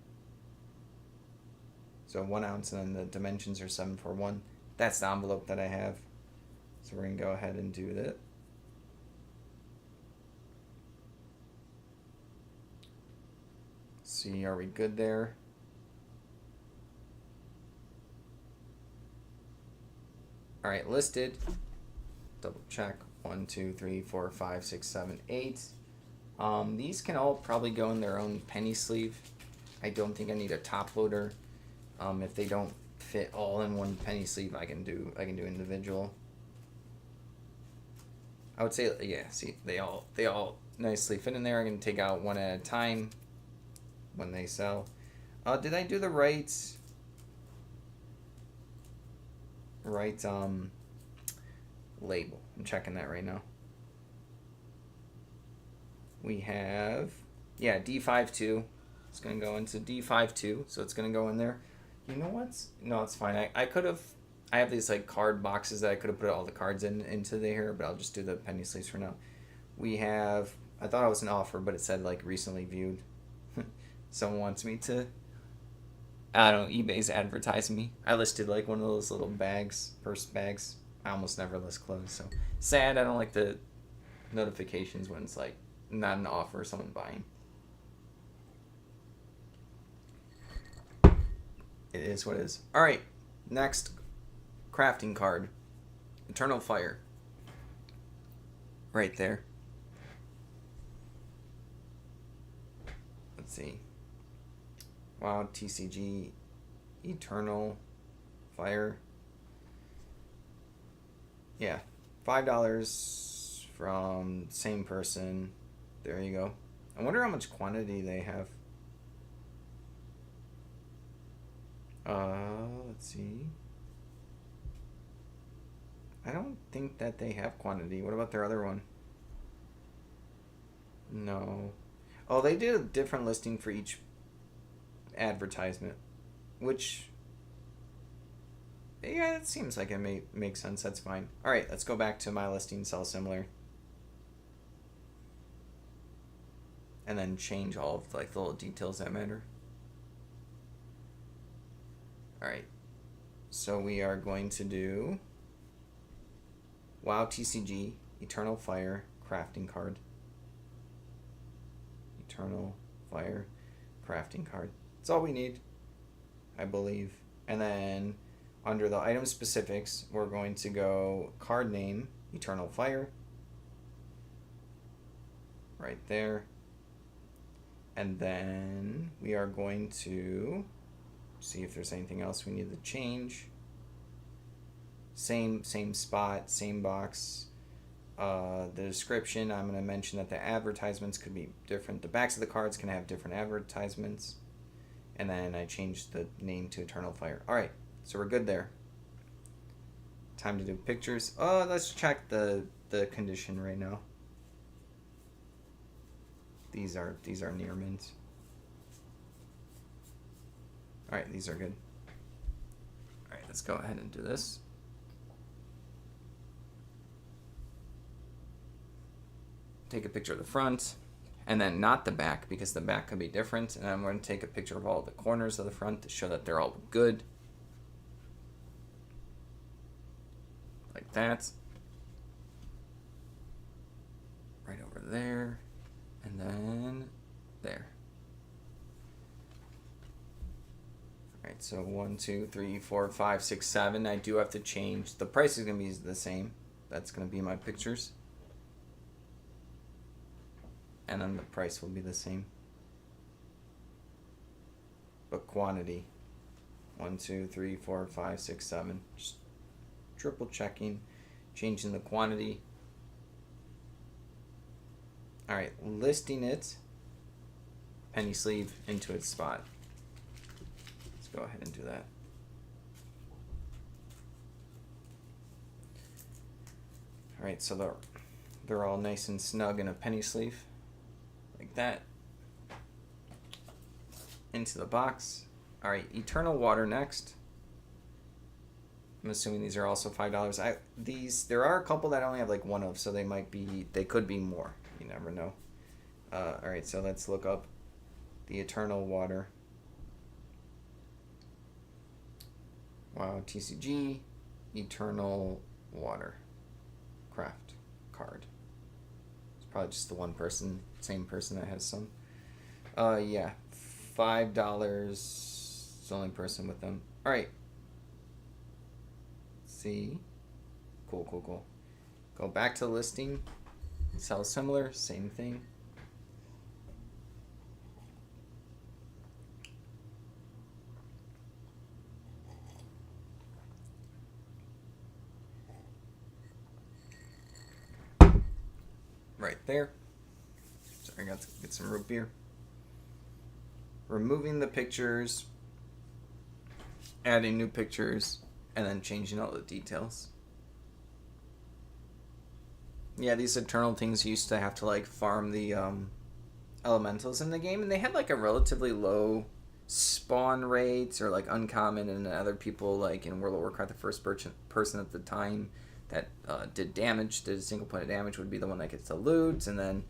So 1 ounce, and then the dimensions are 741. That's the envelope that I have. So we're going to go ahead and do that. See, are we good there? All right, listed. Double check. 1, 2, 3, 4, 5, 6, 7, 8. These can all probably go in their own penny sleeve. I don't think I need a top loader. If they don't fit all in one penny sleeve, I can do individual. I would say, yeah, see, they all nicely fit in there. I can take out one at a time when they sell. Did I do the right label? I'm checking that right now. We have, yeah, D52. It's going to go into D52, so it's going to go in there. You know what? No, it's fine. I could have, I have these like card boxes that I could have put all the cards into here, but I'll just do the penny sleeves for now. We have, I thought it was an offer, but it said like recently viewed. Someone wants me to, I don't know, eBay's advertising me. I listed like one of those little bags, purse bags. I almost never list clothes, so sad. I don't like the notifications when it's like not an offer, someone buying. It is what it is. All right, next crafting card, Eternal Fire. Right there. Let's see. Wow, TCG, Eternal Fire. Yeah, $5 from same person. There you go. I wonder how much quantity they have. Let's see. I don't think that they have quantity. What about their other one? No. Oh, they did a different listing for each advertisement, which, yeah, it seems like it may make sense. That's fine. All right, let's go back to my listing, sell similar, and then change all of like the little details that matter. All right, so we are going to do WoW TCG Eternal Fire crafting card. Eternal Fire crafting card. That's all we need, I believe. And then under the item specifics, we're going to go card name Eternal Fire. Right there. And then we are going to see if there's anything else we need to change. Same spot, same box. The description, I'm going to mention that the advertisements could be different. The backs of the cards can have different advertisements. And then I changed the name to Eternal Fire. All right, so we're good there. Time to do pictures. Let's check the condition right now. These are near mint. All right, these are good. All right, let's go ahead and do this. Take a picture of the front, and then not the back, because the back could be different. And I'm going to take a picture of all the corners of the front to show that they're all good. Like that. Right over there. And then there. Alright, so 1, 2, 3, 4, 5, 6, 7. I do have to change. The price is going to be the same. That's going to be my pictures. And then the price will be the same. But quantity. 1, 2, 3, 4, 5, 6, 7. Just triple checking. Changing the quantity. Alright, listing it. Penny sleeve into its spot. Let's go ahead and do that. Alright, so they're all nice and snug in a penny sleeve. Like that. Into the box. Alright, Eternal Water next. I'm assuming these are also $5. There are a couple that I only have like one of, so they could be more. You never know. Alright, so let's look up the Eternal Water. Wow, TCG, Eternal Water. Craft card. It's probably just the one person, same person that has some. Yeah, $5. It's the only person with them. Alright. See. Cool. Go back to the listing. Sell similar, same thing. there. Sorry, I got to get some root beer. Removing the pictures, adding new pictures, and then changing all the details. Yeah, these Eternal things used to have to like farm the elementals in the game, and they had like a relatively low spawn rates or like uncommon, and other people like in World of Warcraft, the first person at the time that did a single point of damage would be the one that gets the loot, and then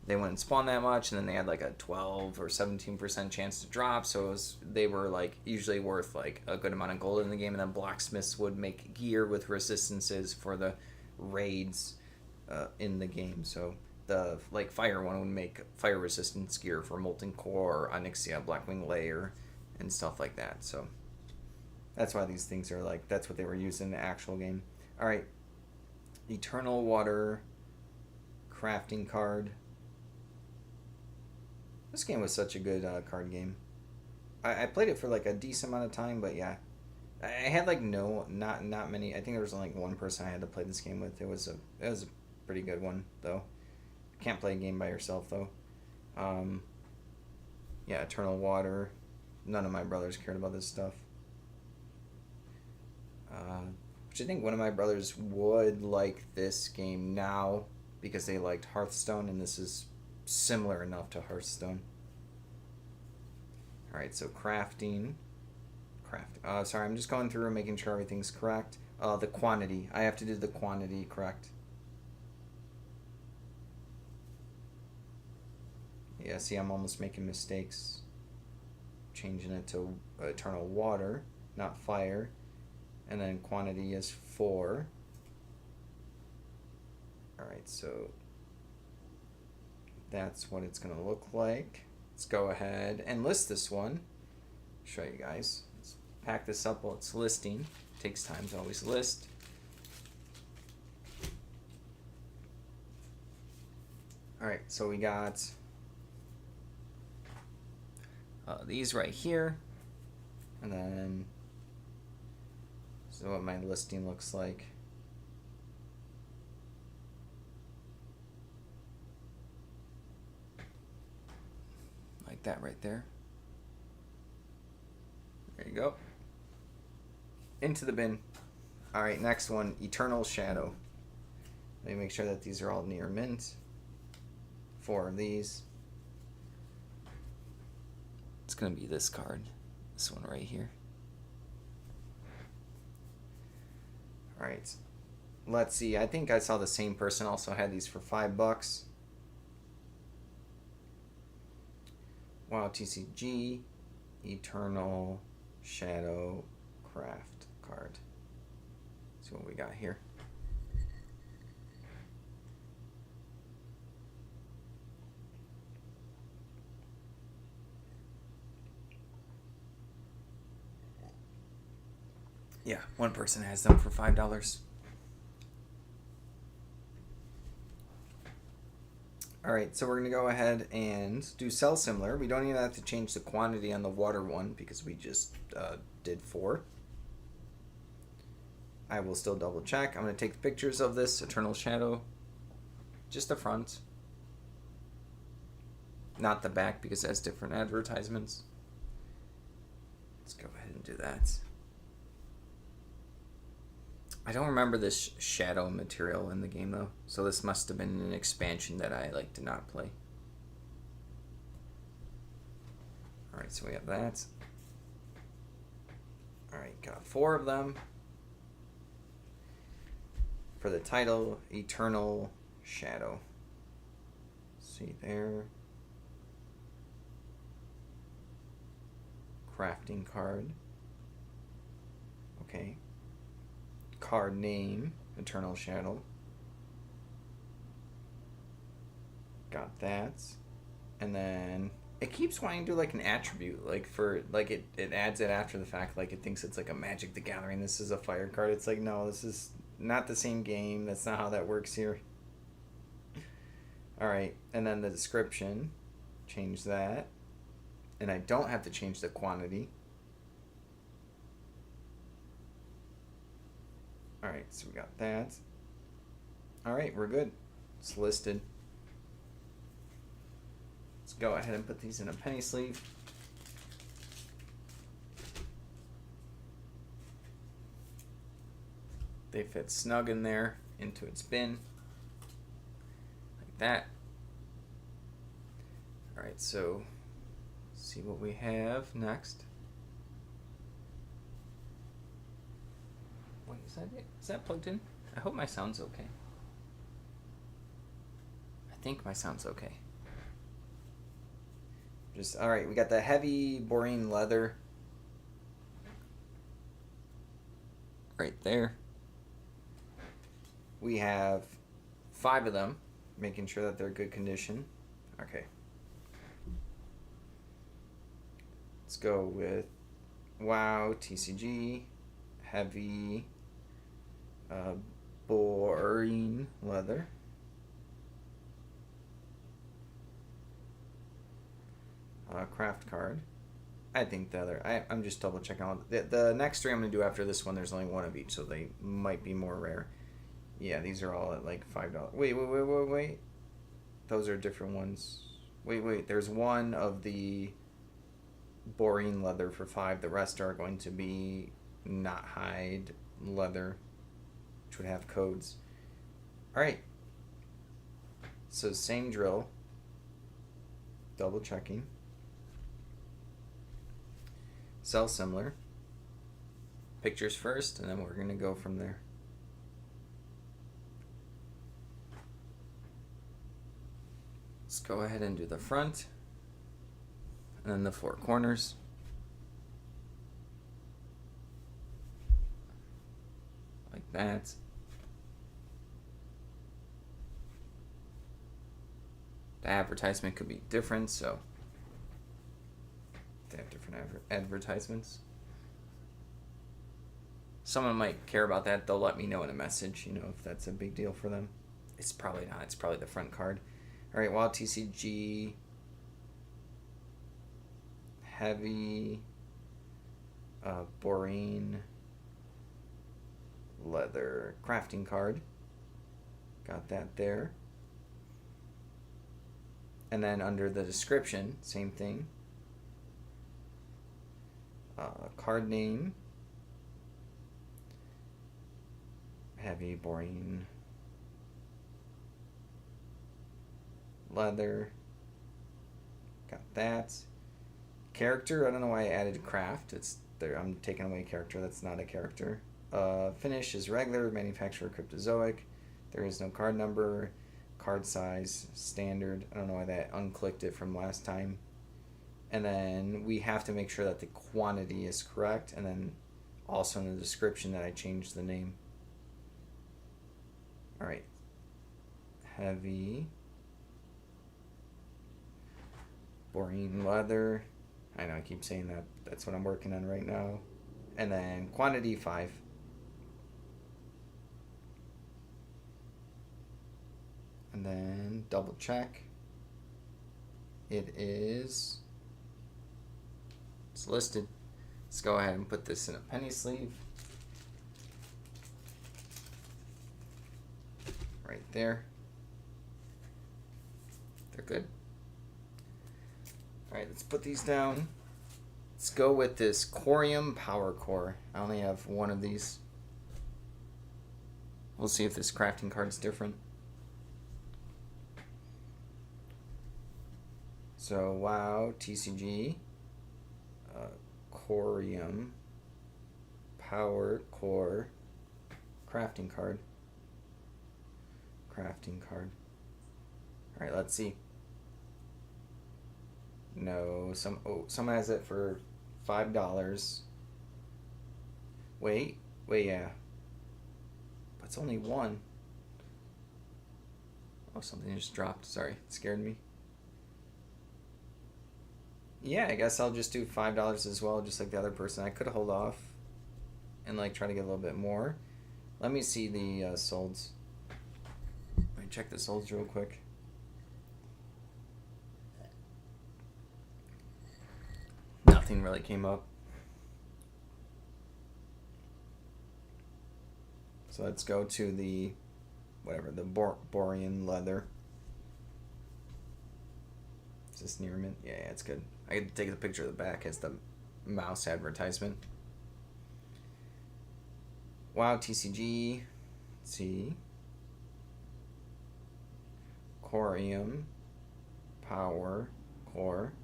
they wouldn't spawn that much, and then they had like a 12 or 17% chance to drop, so they were like usually worth like a good amount of gold in the game, and then blacksmiths would make gear with resistances for the raids in the game. So the like fire one would make fire resistance gear for Molten Core, Onyxia, Blackwing Layer, and stuff like that. So that's why these things are like, that's what they were used in the actual game. All right, Eternal Water crafting card. This game was such a good card game. I played it for like a decent amount of time, but yeah, I had like not many. I think there was only like one person I had to play this game with. It was a pretty good one though. Can't play a game by yourself though. Yeah, Eternal Water. None of my brothers cared about this stuff. Which I think one of my brothers would like this game now because they liked Hearthstone, and this is similar enough to Hearthstone. Alright, so crafting. Sorry, I'm just going through and making sure everything's correct. The quantity. I have to do the quantity correct. Yeah, see, I'm almost making mistakes. Changing it to Eternal Water, not Fire. And then quantity is 4. Alright, so that's what it's going to look like. Let's go ahead and list this one. Show you guys. Let's pack this up while it's listing. Takes time to always list. Alright, so we got these right here. And then, so what my listing looks like. Like that right there. There you go. Into the bin. Alright, next one, Eternal Shadow. Let me make sure that these are all near mint. 4 of these. It's going to be this card. This one right here. Alright. Let's see. I think I saw the same person also had these for $5. Wow, TCG. Eternal Shadow Craft card. Let's see what we got here. Yeah, one person has them for $5. Alright, so we're going to go ahead and do sell similar. We don't even have to change the quantity on the water one because we just did 4. I will still double check. I'm going to take the pictures of this Eternal Shadow. Just the front. Not the back because it has different advertisements. Let's go ahead and do that. I don't remember this shadow material in the game though, so this must have been an expansion that I did not play. Alright, so we have that. Alright, got 4 of them. For the title, Eternal Shadow. See there. Crafting card. Okay. Card name, Eternal Shadow. Got that. And then it keeps wanting to do like an attribute, like for like it adds it after the fact, like it thinks it's like a Magic the Gathering. This is a fire card. It's like, no, this is not the same game. That's not how that works here. Alright, and then the description. Change that. And I don't have to change the quantity. Alright, so we got that. Alright, we're good. It's listed. go ahead and put these in a penny sleeve. They fit snug in there into its bin. Like that. Alright, so see what we have next. Wait, is that plugged in? I hope my sound's okay. I think my sound's okay. Alright, we got the heavy Borean leather Right there. We have 5 of them, making sure that they're good condition. Okay. Let's go with WoW, TCG, heavy, Borean leather. Craft card. I think the other. I'm just double checking all the next 3 I'm gonna do after this one. There's only 1 of each, so they might be more rare. Yeah, these are all at like $5. Wait. Those are different ones. Wait. There's 1 of the Borean leather for $5. The rest are going to be not hide leather, which would have codes. All right. So same drill. Double checking. Sell similar. Pictures first, and then we're gonna go from there. Let's go ahead and do the front, and then the 4 corners. Like that. The advertisement could be different, so they have different advertisements. Someone might care about that. They'll let me know in a message, if that's a big deal for them. It's probably not. It's probably the front card. All right, WoW TCG, heavy, Borean leather crafting card. Got that there. And then under the description, same thing. Card name, heavy Borean leather. Got that. Character, I don't know why I added craft. It's there. I'm taking away character. That's not a character. Finish is regular. Manufacturer Cryptozoic. There is no card number. Card size standard. I don't know why that unclicked it from last time. And then we have to make sure that the quantity is correct, and then also in the description that I changed the name. All right. Heavy Borean leather. I know I keep saying that. That's what I'm working on right now. And then quantity 5. And then double check. It's listed. Let's go ahead and put this in a penny sleeve. Right there. They're good. Alright, let's put these down. Let's go with this Corium Power Core. I only have 1 of these. We'll see if this crafting card's different. So, WoW, TCG, Corium, Power Core, crafting card. Alright, let's see. No, someone has it for $5. Wait, yeah. But it's only 1. Oh, something just dropped. Sorry, it scared me. Yeah, I guess I'll just do $5 as well, just like the other person. I could hold off and try to get a little bit more. Let me see the solds. Let me check the solds real quick. Nothing really came up. So let's go to the Borean leather. Is this near mint? Yeah, it's good. I get to take the picture of the back as the mouse advertisement. WoW TCG. Let's see. Corium. Power. Core.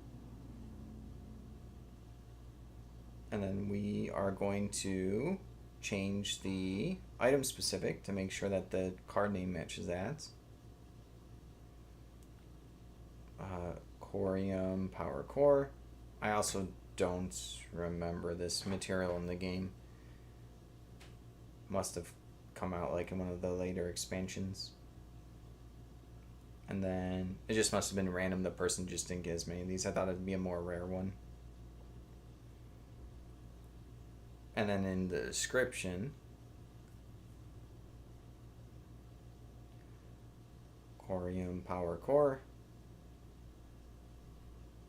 And then we are going to change the item specific to make sure that the card name matches that. Corium, Power Core. I also don't remember this material in the game. Must have come out like in one of the later expansions. And then it just must have been random. The person just didn't get as many of these. I thought it'd be a more rare one. And then in the description, Corium, Power Core.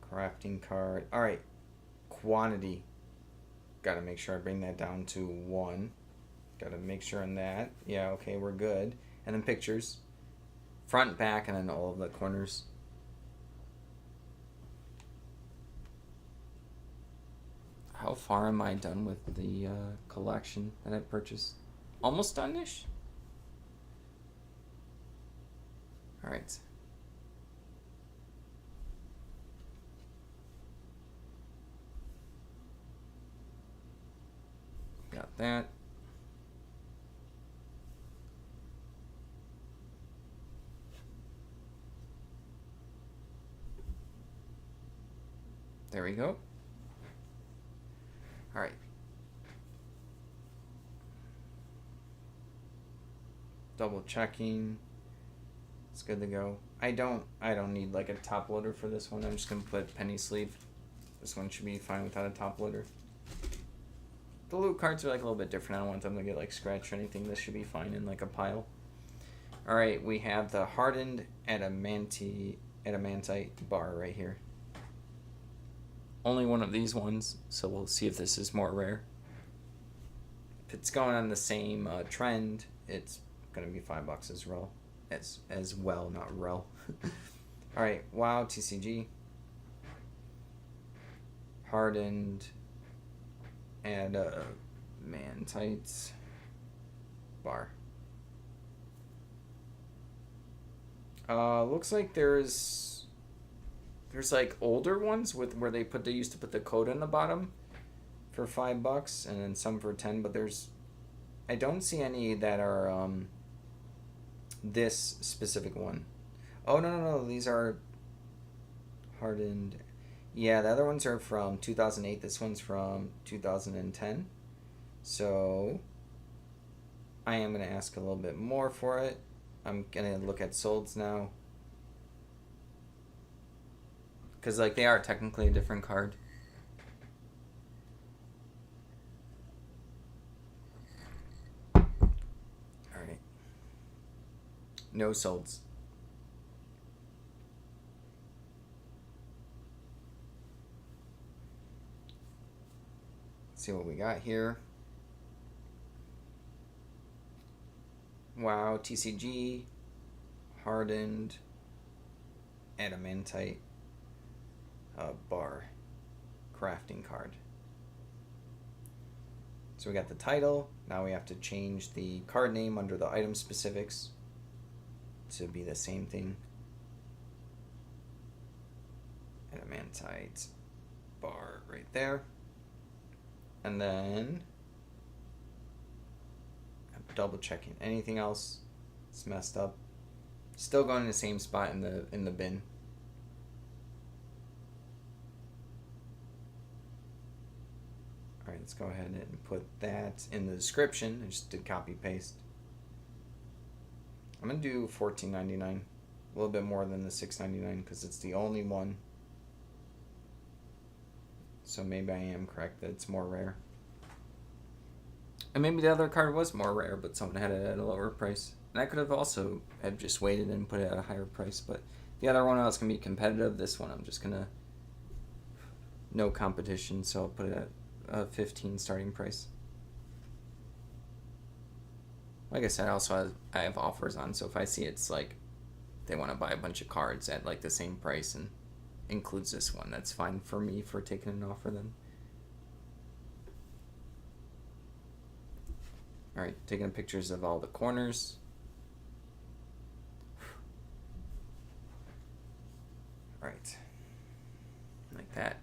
Crafting card. Alright. Quantity. Gotta make sure I bring that down to 1. Gotta make sure on that. Yeah, okay, we're good. And then pictures. Front, back, and then all of the corners. How far am I done with the collection that I purchased? Almost done-ish? Alright. Got that. There we go. All right. Double checking. It's good to go. I don't need like a top loader for this one. I'm just gonna put penny sleeve. This one should be fine without a top loader. The loot cards are like a little bit different. I don't want them to get like scratched or anything. This should be fine in like a pile. All right, we have the hardened adamantite bar right here. Only one of these ones, so we'll see if this is more rare. If it's going on the same trend, it's gonna be $5 as well. As well, not rel. All right, WoW TCG. Hardened adamantite bar. Looks like there's like older ones with where they used to put the code on the bottom for $5 and then some for 10, but I don't see any that are this specific one. Oh no, these are hardened. Yeah, the other ones are from 2008. This one's from 2010. So I am going to ask a little bit more for it. I'm going to look at solds now. Because like they are technically a different card. Alright. No solds. See what we got here. WoW TCG, hardened adamantite bar crafting card. So we got the title. Now we have to change the card name under the item specifics to be the same thing. Adamantite bar right there. And then I'm double checking. Anything else? It's messed up. Still going in the same spot in the bin. Alright, let's go ahead and put that in the description. I just did copy paste. I'm gonna do $14.99. A little bit more than the $6.99 because it's the only one. So maybe I am correct that it's more rare. And maybe the other card was more rare, but someone had it at a lower price. And I could have also have just waited and put it at a higher price. But the other one I was going to be competitive. This one I'm just going to... No competition, so I'll put it at a 15 starting price. Like I said, I have offers on, so if I see it's like they want to buy a bunch of cards at like the same price and includes this one. That's fine for me for taking an offer then. All right, taking pictures of all the corners. All right, like that.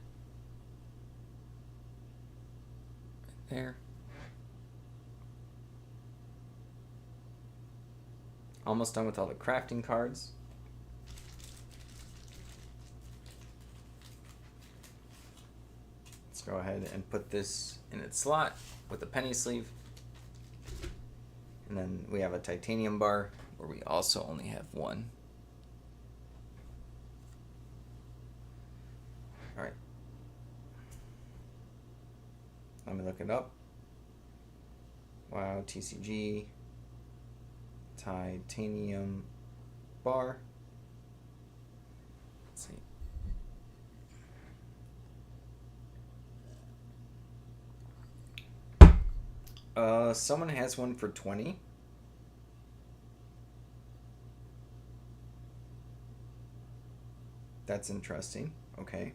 Right there. Almost done with all the crafting cards. Let's go ahead and put this in its slot with a penny sleeve. And then we have a titanium bar where we also only have one. All right. Let me look it up. Wow, TCG. Titanium bar. Let's see. Someone has one for 20. That's interesting. Okay.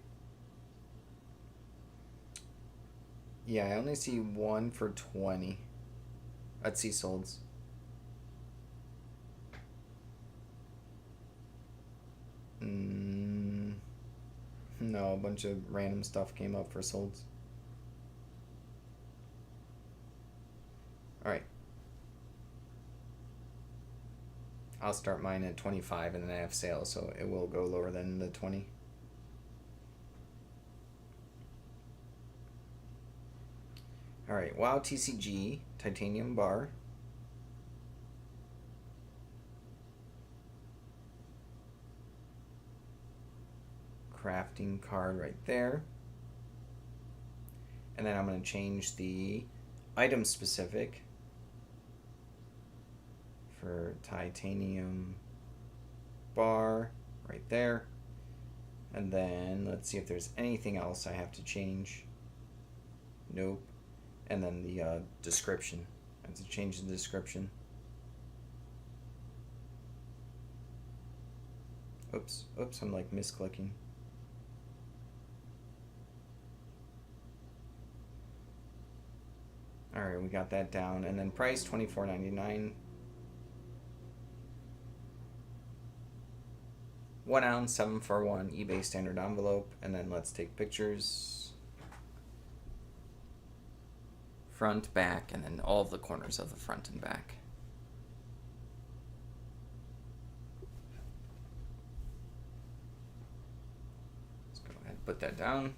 Yeah, I only see one for 20 at Sea Solds. No, a bunch of random stuff came up for Solds. Alright. I'll start mine at 25 and then I have sales, so it will go lower than the 20. Alright, WoW TCG, Titanium Bar. Crafting card right there. And then I'm going to change the item specific for titanium bar right there. And then let's see if there's anything else I have to change. Nope. And then the description. I have to change the description. Oops, I'm like misclicking. Alright, we got that down. And then price $24.99. 1 ounce, 741 eBay standard envelope. And then let's take pictures. Front, back, and then all of the corners of the front and back. Let's go ahead and put that down.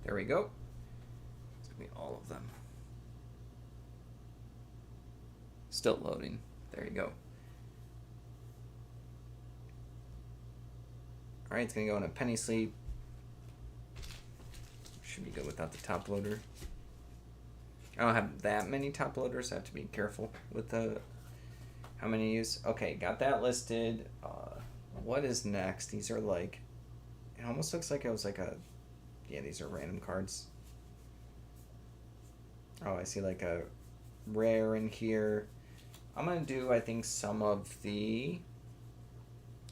There we go. It's going to be all of them. Still loading. There you go. Alright, it's going to go in a penny sleeve. Should be good without the top loader. I don't have that many top loaders, so I have to be careful with how many to use. Okay, got that listed. What is next? These are like... It almost looks like it was like a... Yeah, these are random cards. Oh, I see like a rare in here. I'm going to do, I think, some of the...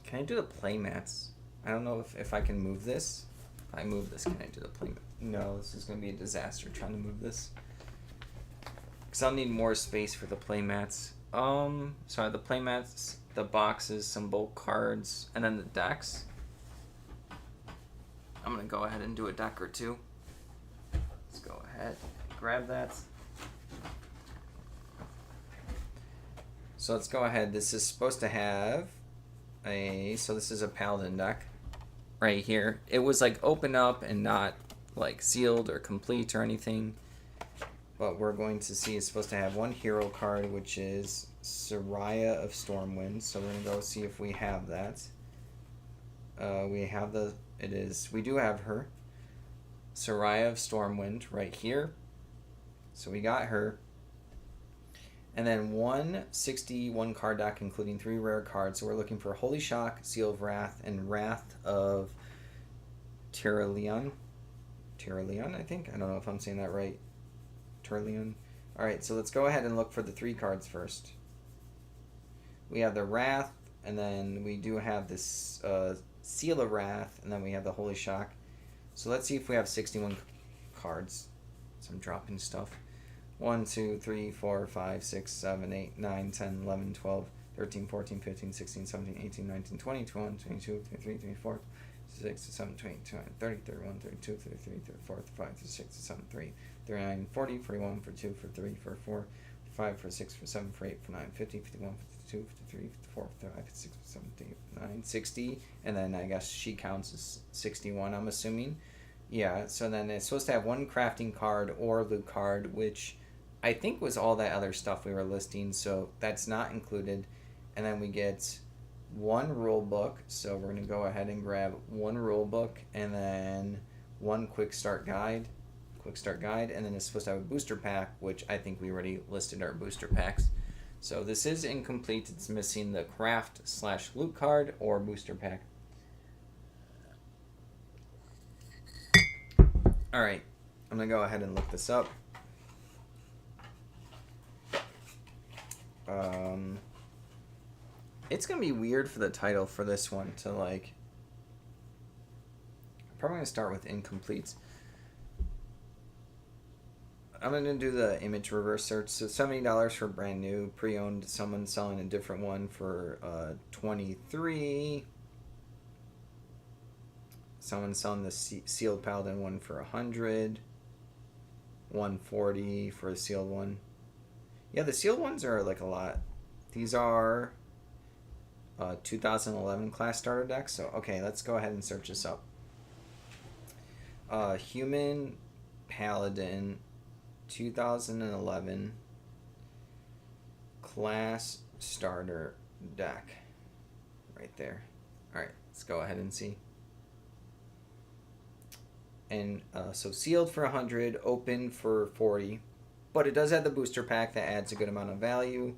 Can I do the play mats? I don't know if I can move this. If I move this, can I do the play mat? No, this is going to be a disaster trying to move this. Because I'll need more space for the play mats. Sorry, the play mats, the boxes, some bulk cards, and then the decks. I'm going to go ahead and do a deck or two. Let's go ahead and grab that. So let's go ahead. This is supposed to have so this is a Paladin deck right here. It was like open up and not like sealed or complete or anything. But we're going to see it's supposed to have one hero card, which is Soraya of Stormwind. So we're going to go see if we have that. We have we do have her. Soraya of Stormwind right here. So we got her. And then 161 card deck, including 3 rare cards. So we're looking for Holy Shock, Seal of Wrath, and Wrath of Tyrellion. Tyrellion, I think? I don't know if I'm saying that right. Tyrellion. Alright, so let's go ahead and look for the 3 cards first. We have the Wrath, and then we do have this Seal of Wrath, and then we have the Holy Shock. So let's see if we have 61 cards. So I'm dropping stuff. 1, 2, 3, 4, 5, 6, 7, 8, 9, 10, 11, 12, 13, 14, 15, 16, 17, 18, 19, 20, 21, 22, 23, 24, 6, 7, 22, 30, 31, 32, 33, 34, 35, 36, 37, 38, 39, 40, 41, 42, 43, 44, 45, 46, 47, 48, 49, 50, 51, 52, 53, 54, 55, 56, 57, 59, 60, and then I guess she counts as 61, I'm assuming. Yeah, so then it's supposed to have 1 crafting card or loot card, which I think was all that other stuff we were listing, so that's not included. And then we get 1 rule book, so we're going to go ahead and grab 1 rule book, and then 1 quick start guide, and then it's supposed to have a booster pack, which I think we already listed our booster packs. So this is incomplete. It's missing the craft/loot card or booster pack. Alright, I'm going to go ahead and look this up. It's going to be weird for the title for this one to like... I'm probably going to start with incompletes. I'm going to do the image reverse search. So $70 for brand new, pre-owned, someone selling a different one for $23. Someone selling the sealed Paladin one for $100. $140 for a sealed one. Yeah, the sealed ones are like a lot. These are 2011 class starter decks. So, okay, let's go ahead and search this up. Human Paladin 2011 class starter deck. Right there. Alright, let's go ahead and see. And so sealed for 100, open for 40. But it does have the booster pack that adds a good amount of value.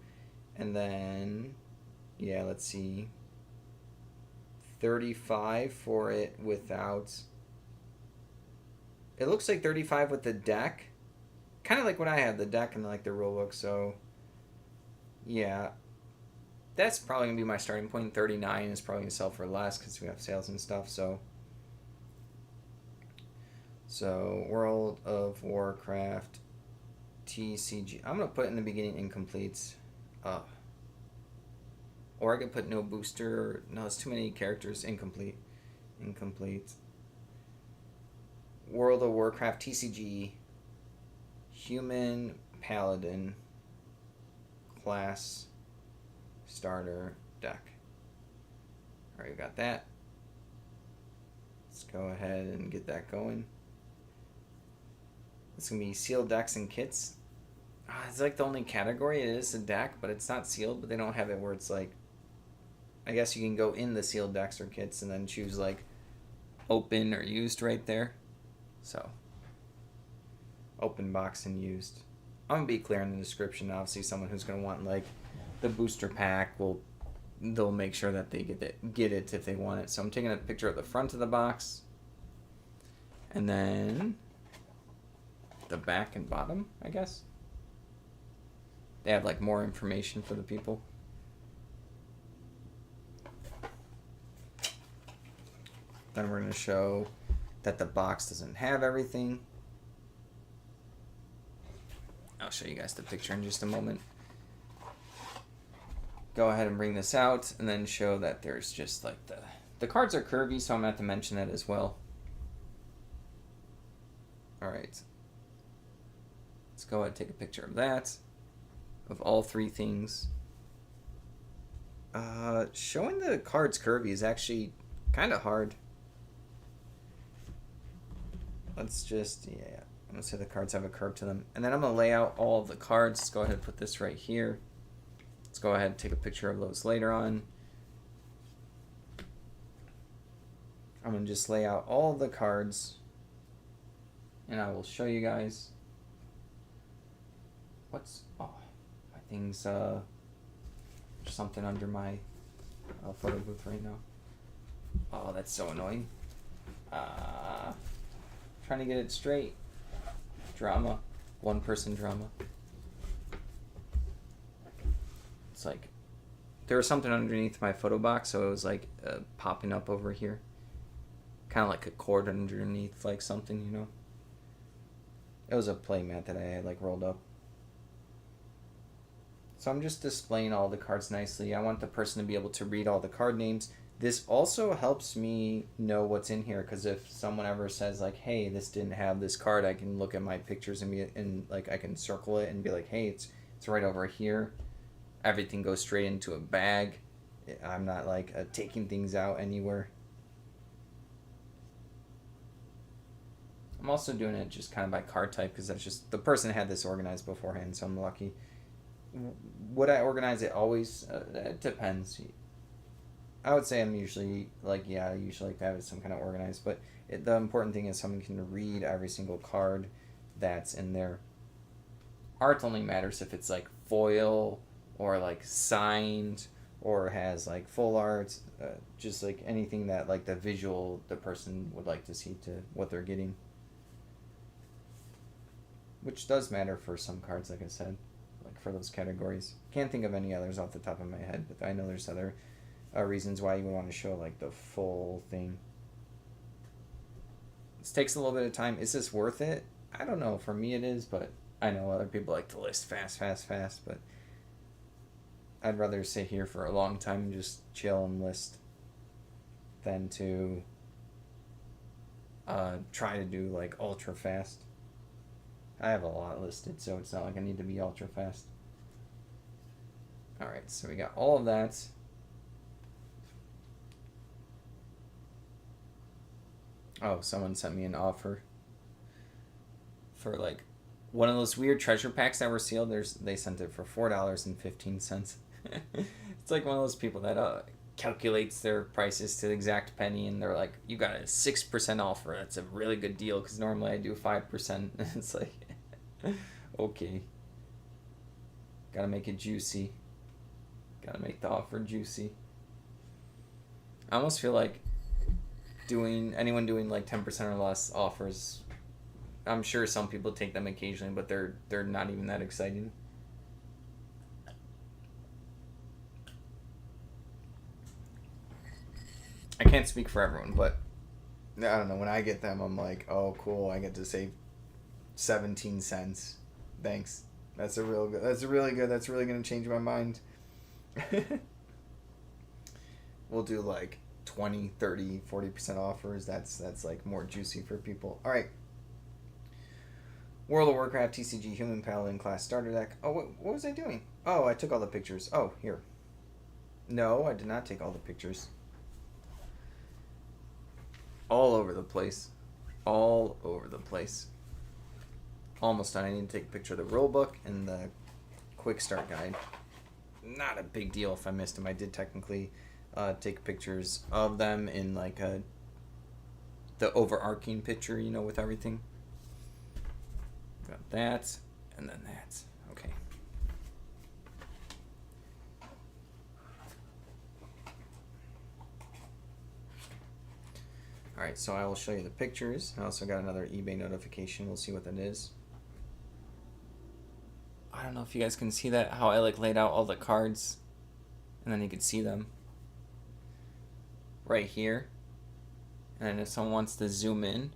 And then, yeah, let's see. 35 for it without... It looks like 35 with the deck. Kind of like what I have, the deck and like the rulebook. So, yeah. That's probably going to be my starting point. 39 is probably going to sell for less because we have sales and stuff. So, World of Warcraft TCG. I'm going to put in the beginning incompletes. Or I could put no booster. No, it's too many characters. Incomplete. World of Warcraft TCG. Human Paladin class starter deck. Alright, we got that. Let's go ahead and get that going. It's going to be sealed decks and kits. It's like the only category. It is a deck, but it's not sealed, but they don't have it where it's like... I guess you can go in the sealed decks or kits and then choose like open or used right there. So, open box and used. I'm going to be clear in the description. Obviously, someone who's going to want like the booster pack, they'll make sure that they get it if they want it. So I'm taking a picture of the front of the box. And then the back and bottom, I guess. They have like more information for the people. Then we're going to show that the box doesn't have everything. I'll show you guys the picture in just a moment. Go ahead and bring this out and then show that there's just like the cards are curvy, so I'm going to have to mention that as well. Alright. Let's go ahead and take a picture of that. Of all 3 things. Showing the cards curvy is actually kind of hard. Let's just, yeah, I'm going to say the cards have a curve to them. And then I'm going to lay out all of the cards. Let's go ahead and put this right here. Let's go ahead and take a picture of those later on. I'm going to just lay out all of the cards. And I will show you guys. Oh, my Everything's something under my photo booth right now. Oh, that's so annoying. Trying to get it straight. Drama. One person drama. It's like there was something underneath my photo box, so it was like popping up over here. Kind of like a cord underneath, like something, you know. It was a play mat that I had like rolled up. So I'm just displaying all the cards nicely. I want the person to be able to read all the card names. This also helps me know what's in here, because if someone ever says like, hey, this didn't have this card, I can look at my pictures and like I can circle it and be like, hey, it's right over here. Everything goes straight into a bag. I'm not like taking things out anywhere. I'm also doing it just kind of by card type, because that's just the person had this organized beforehand, so I'm lucky. Would I organize it always? It depends. I would say I'm usually like, yeah, I usually like to have it some kind of organized, but the important thing is someone can read every single card that's in there. Art only matters if it's like foil or like signed or has like full art, just like anything that like the visual the person would like to see to what they're getting. Which does matter for some cards, like I said, like for those categories. Can't think of any others off the top of my head, but I know there's other reasons why you would want to show like the full thing. This takes a little bit of time. Is this worth it? I don't know. For me it is, but I know other people like to list fast, but I'd rather sit here for a long time and just chill and list than to try to do like ultra fast. I have a lot listed, so it's not like I need to be ultra fast. Alright, so we got all of that. Oh, someone sent me an offer for like one of those weird treasure packs that were sealed. They sent it for $4.15. It's like one of those people that calculates their prices to the exact penny, and they're like, you got a 6% offer. That's a really good deal, because normally I do 5%. It's like, okay. Gotta make it juicy. Gotta make the offer juicy. I almost feel like anyone doing like 10% or less offers, I'm sure some people take them occasionally, but they're not even that exciting. I can't speak for everyone, but I don't know, when I get them, I'm like, oh cool, I get to save 17 cents. Thanks. That's really good. That's really going to change my mind. We'll do like 20, 30, 40% offers. That's like more juicy for people. All right. World of Warcraft TCG Human Paladin class starter deck. Oh, what was I doing? Oh, I took all the pictures. Oh, here. No, I did not take all the pictures. All over the place. All over the place. Almost done. I need to take a picture of the rule book and the quick start guide. Not a big deal if I missed them. I did technically take pictures of them in like the overarching picture, you know, with everything. Got that, and then that. Okay. Alright, so I will show you the pictures. I also got another eBay notification. We'll see what that is. I don't know if you guys can see that, how I like laid out all the cards, and then you can see them right here. And then if someone wants to zoom in,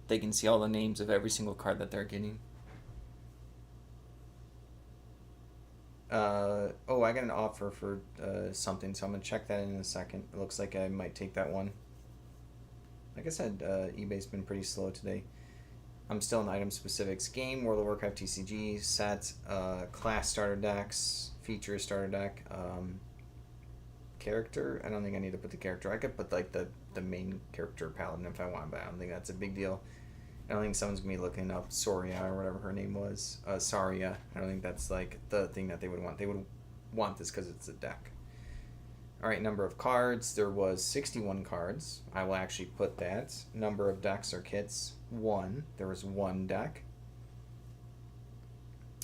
they can see all the names of every single card that they're getting. Oh, I got an offer for something, so I'm going to check that in a second. It looks like I might take that one. Like I said, eBay's been pretty slow today. I'm still in item specifics. Game, World of Warcraft TCG, set, class starter decks, feature starter deck, character. I don't think I need to put the character. I could put like the main character paladin if I want, but I don't think that's a big deal. I don't think someone's going to be looking up Soria or whatever her name was. Saria. I don't think that's like the thing that they would want. They would want this because it's a deck. Alright, number of cards. There was 61 cards. I will actually put that. Number of decks or kits, 1. There was 1 deck.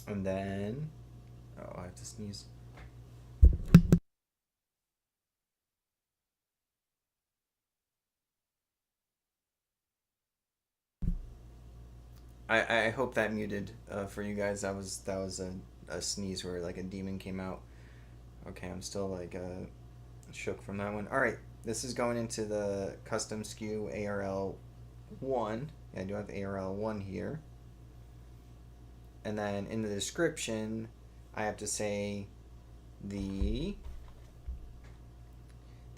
And then Oh, I have to sneeze. I hope that muted for you guys. That was a sneeze where like a demon came out. Okay, I'm still like shook from that one. All right, this is going into the custom SKU ARL 1. Yeah, I do have ARL 1 here. And then in the description, I have to say the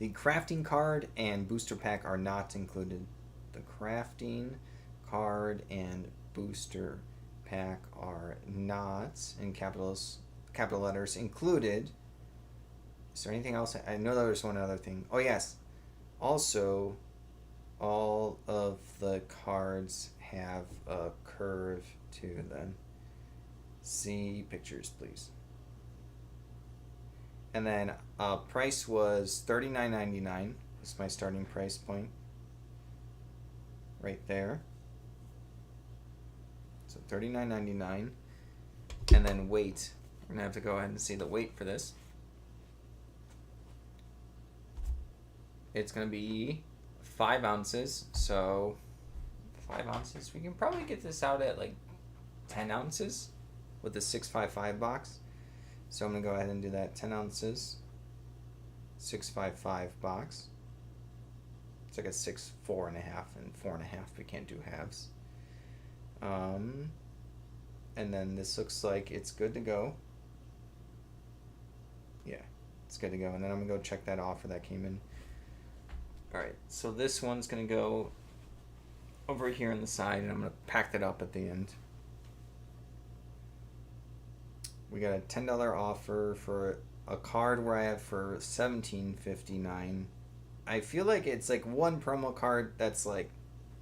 crafting card and booster pack are not included. The crafting card and booster pack are not, in capital letters, included. Is there anything else? I know there was one other thing. Oh yes. Also, all of the cards have a curve to them. See pictures, please. And then price was $39.99. That's my starting price point. Right there. So $39.99. And then weight. We're gonna have to go ahead and see the weight for this. It's gonna be 5 ounces. So 5 ounces. We can probably get this out at like 10 ounces with the 655 box. So I'm going to go ahead and do that. 10 ounces, 655 box. It's like a 6, 4.5, and 4.5. We can't do halves. And then this looks like it's good to go. Yeah, it's good to go. And then I'm going to go check that offer that came in. Alright, so this one's going to go over here on the side, and I'm going to pack that up at the end. We got a $10 offer for a card where I have for $17.59. I feel like it's like one promo card that's like,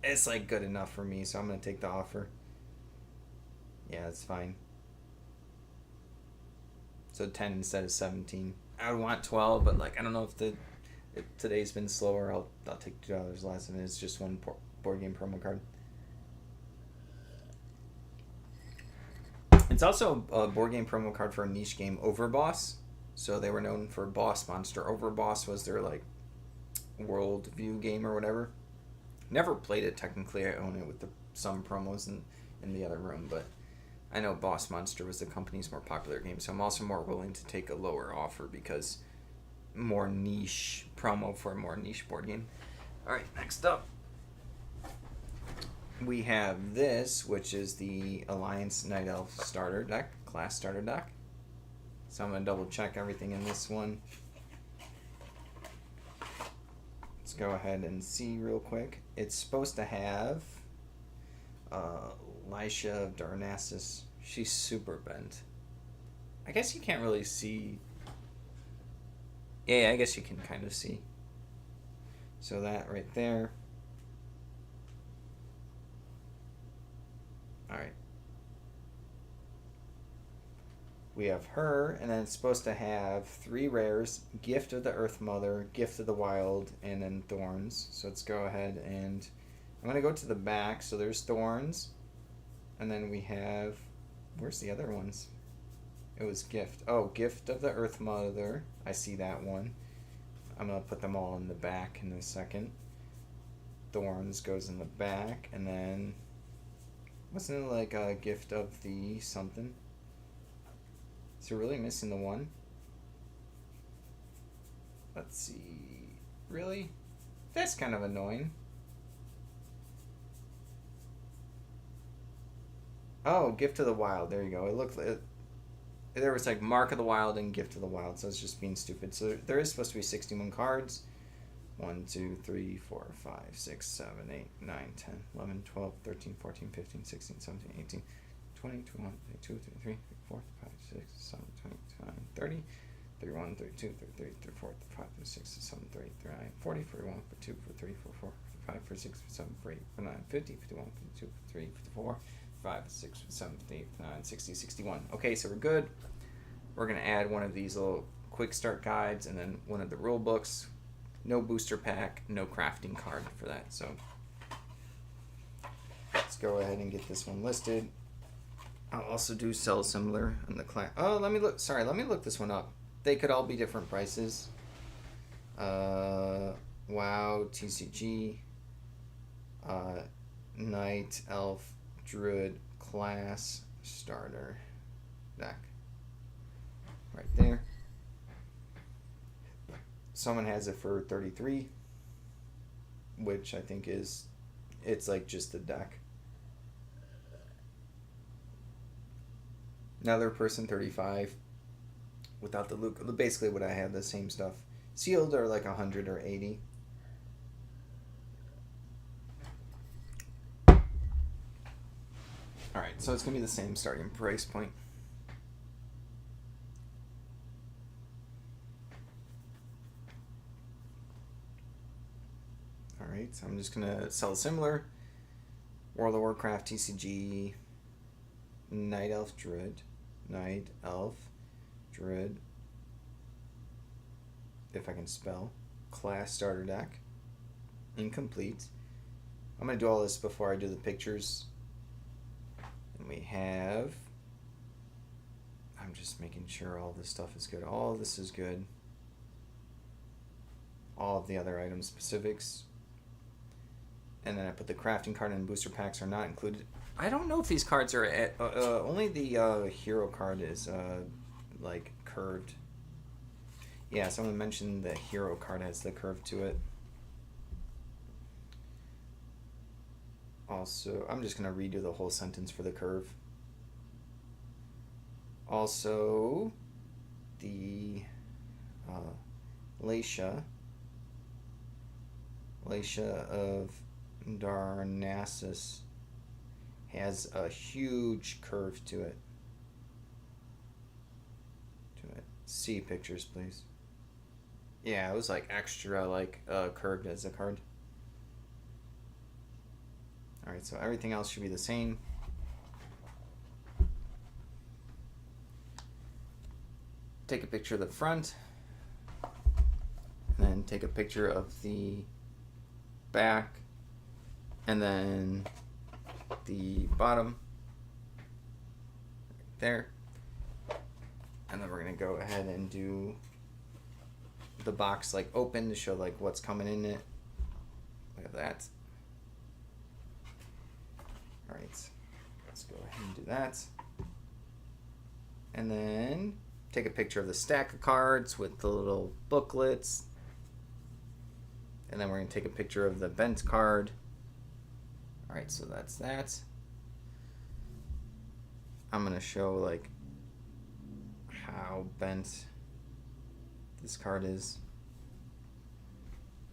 it's like good enough for me, so I'm gonna take the offer. Yeah, it's fine. So 10 instead of 17. I would want 12, but like I don't know if today's been slower. I'll take $2 less, and it's just one board game promo card. It's also a board game promo card for a niche game, Overboss. So they were known for Boss Monster. Overboss was their like world view game or whatever. Never played it technically. I own it with some promos in the other room, but I know Boss Monster was the company's more popular game. So I'm also more willing to take a lower offer because more niche promo for a more niche board game. All right, next up. We have this, which is the Alliance Night Elf starter deck, class starter deck. So I'm going to double check everything in this one. Let's go ahead and see real quick. It's supposed to have Lisha of Darnassus. She's super bent. I guess you can't really see. Yeah, I guess you can kind of see. So that right there. Alright. We have her, and then it's supposed to have 3 rares, Gift of the Earth Mother, Gift of the Wild, and then Thorns. So let's go ahead and I'm going to go to the back. So there's Thorns, and then we have, where's the other ones? It was Gift. Oh, Gift of the Earth Mother. I see that one. I'm going to put them all in the back in a second. Thorns goes in the back, and then wasn't it like a Gift of the something? Is it really missing the one? Let's see. Really? That's kind of annoying. Oh, Gift of the Wild. There you go. It looked like there was like Mark of the Wild and Gift of the Wild, so it's just being stupid. So there is supposed to be 61 cards. 1, 2, 3, 4, 5, 6, 7, 8, 9, 10, 11, 12, 13, 14, 15, 16, 17, 18, 20, 21, 22, 23, 24, 25, 26, 27, 29, 30, 31, 32, 33, 34, 35, 36, 37, 38, 39, 40, 41, 42, 43, 44, 45, 46, 47, 48, 49, 50, 51, 52, 53, 54, 5, 6, 7, 8, 9, 60, 61. Okay, so we're good. We're going to add one of these little quick start guides and then one of the rule books. No booster pack, no crafting card for that. So let's go ahead and get this one listed. I'll also do sell similar on the class. Oh, let me look. Sorry, let me look this one up. They could all be different prices. WoW, TCG, Knight, Elf, Druid, class, starter, deck. Right there. Someone has it for 33, which I think it's like just the deck. Another person 35 without the loot. Basically what I have, the same stuff. Sealed are like 100 or 80. Alright, so it's going to be the same starting price point. Alright, so I'm just going to sell similar. World of Warcraft, TCG, Night Elf, Druid. Night Elf, Druid. If I can spell. Class starter deck. Incomplete. I'm going to do all this before I do the pictures. And we have... I'm just making sure all this stuff is good. All of this is good. All of the other item specifics. And then I put the crafting card and booster packs are not included. I don't know if these cards are at... only the hero card is like curved. Yeah, someone mentioned the hero card has the curve to it. Also, I'm just going to redo the whole sentence for the curve. Also, the Laisha of Darnassus has a huge curve to it. See pictures, please. Yeah, it was like extra curved as a card. Alright, so everything else should be the same. Take a picture of the front. And then take a picture of the back. And then the bottom. Right there. And then we're going to go ahead and do the box like open to show like what's coming in it. Look at that. Alright, let's go ahead and do that. And then take a picture of the stack of cards with the little booklets. And then we're going to take a picture of the bent card. Alright, so that's that. I'm going to show like how bent this card is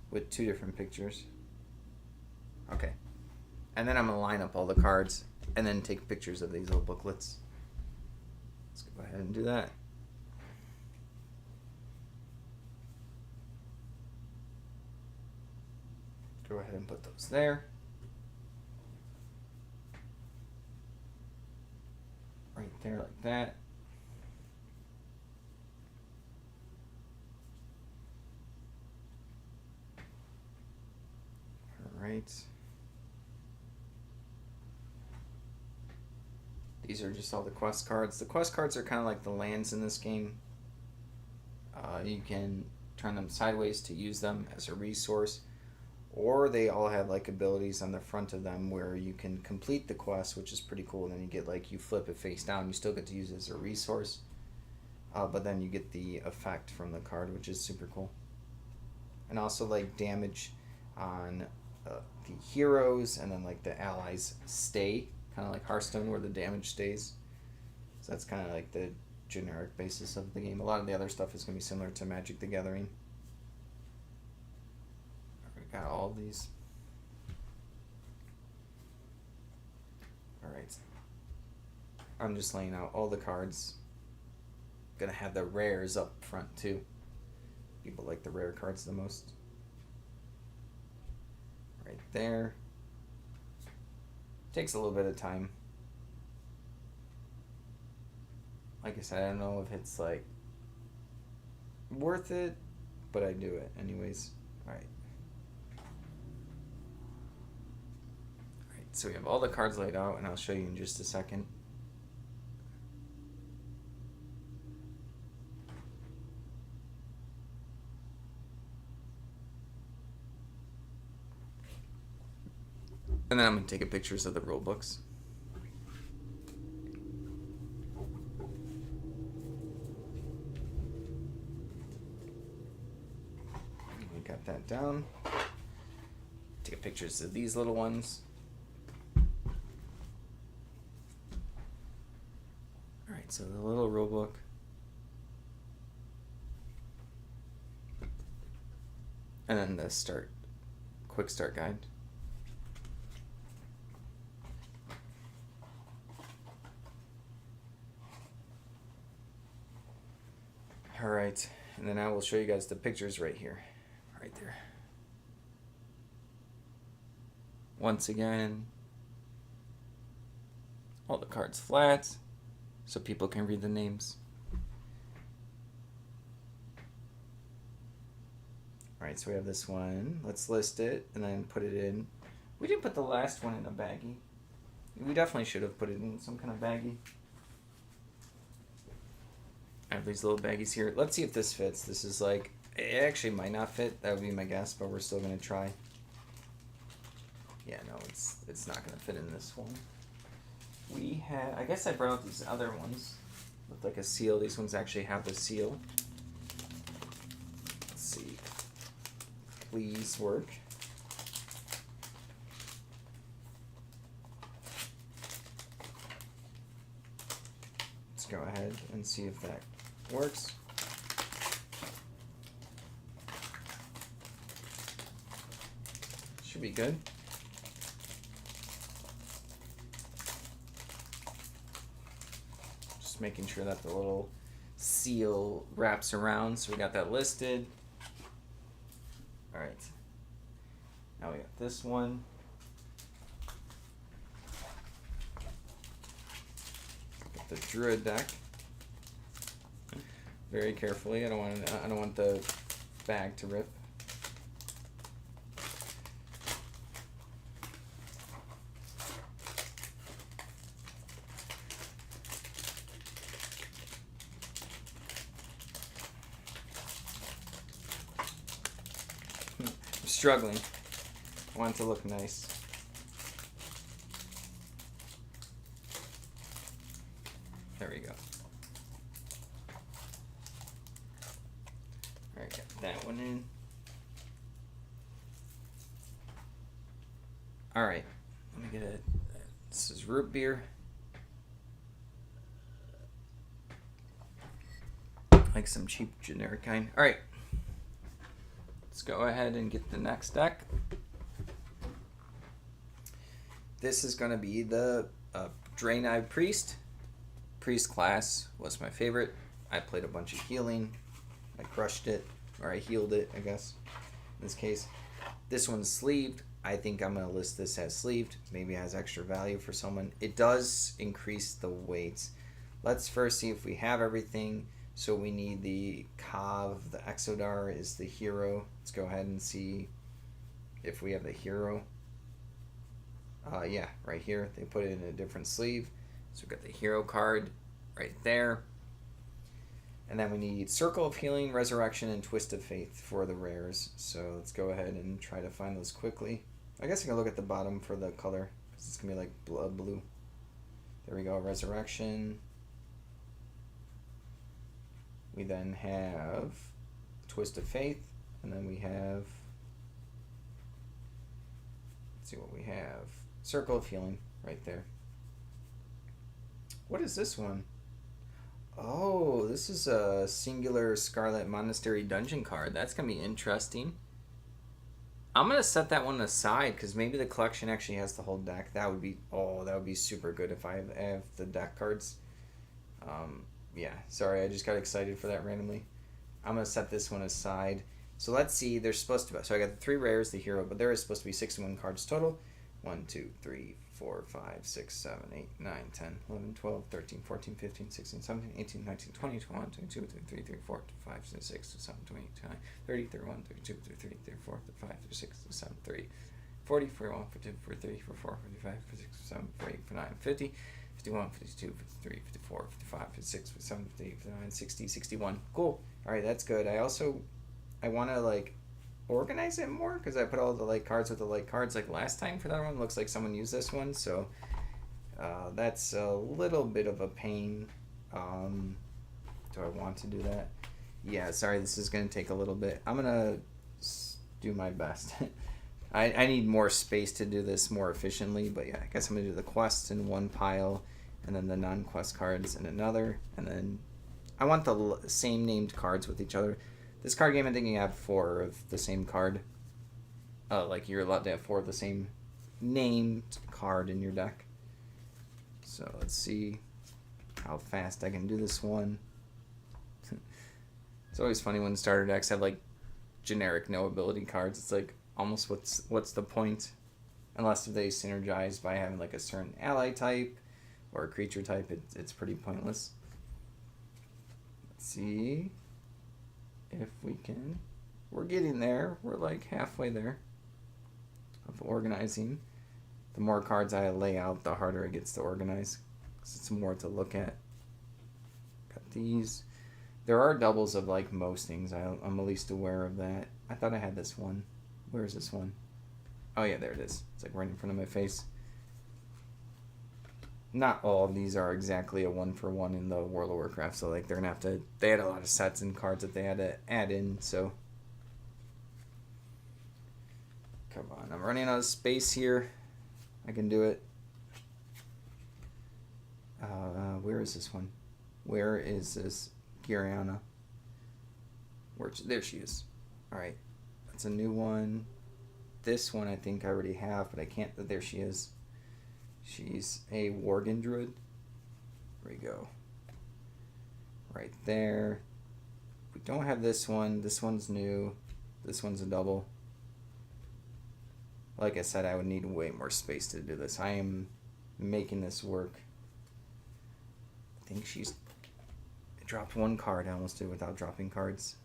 with two different pictures. Okay. And then I'm going to line up all the cards and then take pictures of these little booklets. Let's go ahead and do that. Go ahead and put those there. Right there like that. Alright. These are just all the quest cards. The quest cards are kind of like the lands in this game. You can turn them sideways to use them as a resource, or they all have like abilities on the front of them where you can complete the quest, which is pretty cool. And then you get like, you flip it face down, you still get to use it as a resource, but then you get the effect from the card, which is super cool. And also like damage on the heroes, and then like the allies stay, kind of like Hearthstone where the damage stays. So that's kind of like the generic basis of the game. A lot of the other stuff is going to be similar to Magic the Gathering. We got all these. Alright. I'm just laying out all the cards. Gonna have the rares up front too. People like the rare cards the most. Right there. Takes a little bit of time. Like I said, I don't know if it's like worth it, but I do it anyways. Alright. Alright, so we have all the cards laid out, and I'll show you in just a second. And then I'm going to take pictures of the rule books. We got that down. Take pictures of these little ones. Alright, so the little rule book. And then the quick start guide. Alright, and then I will show you guys the pictures right here. Right there. Once again, all the cards flat, so people can read the names. Alright, so we have this one. Let's list it and then put it in. We didn't put the last one in a baggie. We definitely should have put it in some kind of baggie. I have these little baggies here. Let's see if this fits. This is like, it actually might not fit. That would be my guess, but we're still going to try. Yeah, no, it's not going to fit in this one. We had, I guess I brought out these other ones with like a seal. These ones actually have the seal. Let's see. Please work. Let's go ahead and see if that works. Should be good. Just making sure that the little seal wraps around, so we got that listed. Alright. Now we got this one. Got the Druid deck. Very carefully. I don't want the bag to rip. I'm struggling. I want it to look nice. There we go. Alright, got that one in. Alright, let me get this is root beer. Like some cheap generic kind. Alright. Let's go ahead and get the next deck. This is going to be the Draenei Priest. Priest class was my favorite. I played a bunch of healing. I crushed it, or I healed it, I guess, in this case. This one's sleeved. I think I'm going to list this as sleeved. Maybe it has extra value for someone. It does increase the weights. Let's first see if we have everything. So we need the Kav, the Exodar is the hero. Let's go ahead and see if we have the hero. Yeah, right here. They put it in a different sleeve. So we've got the hero card right there. And then we need Circle of Healing, Resurrection, and Twist of Faith for the rares. So let's go ahead and try to find those quickly. I guess I can look at the bottom for the color, because it's going to be like blood blue. There we go, Resurrection. We then have Twist of Faith, and then we have, let's see what we have. Circle of Healing right there. What is this one? Oh, this is a singular Scarlet Monastery dungeon card. That's going to be interesting. I'm going to set that one aside because maybe the collection actually has the whole deck. That would be, that would be super good if I have the deck cards. Yeah, sorry, I just got excited for that randomly. I'm going to set this one aside. So let's see, there's supposed to be, so I got the 3 rares, the hero, but there is supposed to be 61 cards total. 1, 2, 3, 4, 5, 6, 7, 8, 9, 10, 11, 12, 13, 14, 15, 16, 17, 18, 19, 20, 21, 22, 23, 24, 25, 26, 27, 28, 29, 30, 31, 32, 33, 34, 35, 36, 37, 30, 40, 41, 42, 43, 44, 45, 46, 47, 48, 49, 50, 51, 52, 53, 54, 55, 56, 57, 58, 59, 60, 61. Cool. Alright, that's good. I want to, like, organize it more because I put all the like cards with the like cards like last time for that one. Looks like someone used this one, so that's a little bit of a pain. Do I want to do that? Yeah, sorry, this is going to take a little bit. I'm going to do my best. I need more space to do this more efficiently, but yeah, I guess I'm going to do the quests in one pile, and then the non-quest cards in another, and then I want the same named cards with each other. This card game, I think you have 4 of the same card. Like, you're allowed to have 4 of the same named card in your deck. So, let's see how fast I can do this one. It's always funny when starter decks have like generic no ability cards. It's like almost what's the point, unless if they synergize by having like a certain ally type or a creature type. It's pretty pointless. Let's see if we can. We're getting there. We're like halfway there of organizing. The more cards I lay out, the harder it gets to organize, because it's more to look at. Got these. There are doubles of like most things. I'm at least aware of that. I thought I had this one. Where is this one? Oh yeah, there it is. It's like right in front of my face. Not all of these are exactly a 1-for-1 in the World of Warcraft, so like they're gonna have to. They had a lot of sets and cards that they had to add in. So come on, I'm running out of space here. I can do it. Where is this one? Where is this? Giriana. There she is. Alright. That's a new one. This one I think I already have, but I can't. There she is. She's a Worgen Druid. There we go. Right there. We don't have this one. This one's new. This one's a double. Like I said, I would need way more space to do this. I am making this work. I think she's... I dropped one card. I almost did without dropping cards.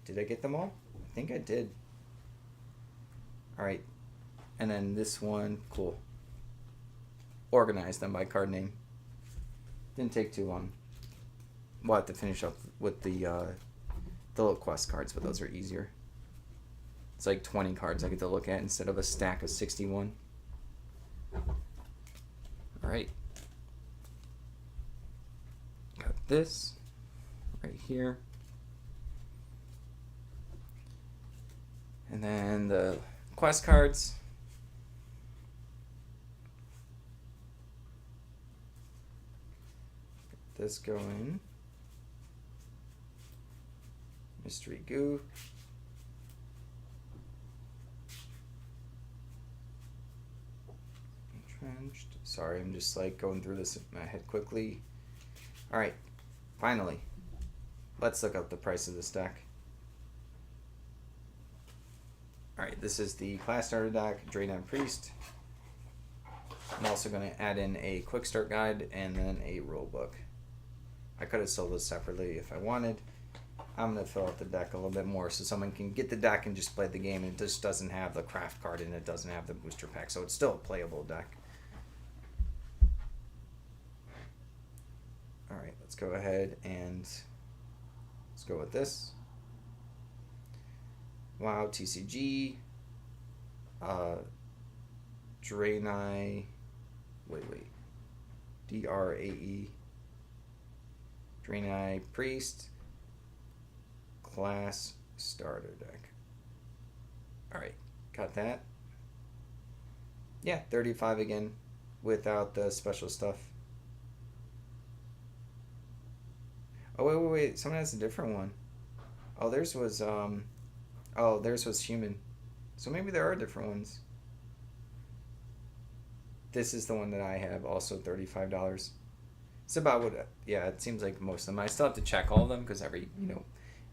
Did I get them all? I think I did. Alright. And then this one, cool. Organize them by card name. Didn't take too long. We'll have to finish up with the little quest cards, but those are easier. It's like 20 cards I get to look at instead of a stack of 61. Alright. Got this right here. And then the quest cards. Get this going. Mystery Goo. Entrenched. Sorry, I'm just like going through this in my head quickly. Alright, finally. Let's look up the price of this deck. Alright, this is the class starter deck, Draenei Priest. I'm also going to add in a quick start guide and then a rule book. I could have sold this separately if I wanted. I'm going to fill out the deck a little bit more so someone can get the deck and just play the game. It just doesn't have the craft card and it doesn't have the booster pack, so it's still a playable deck. Alright, let's go ahead and let's go with this. Wow, TCG. Draenei. Wait. DRAE. Draenei Priest. Class starter deck. Alright, got that. Yeah, 35 again without the special stuff. Oh, wait. Someone has a different one. Oh, theirs was, theirs was human. So maybe there are different ones. This is the one that I have, also $35. It's about what, yeah, it seems like most of them. I still have to check all of them because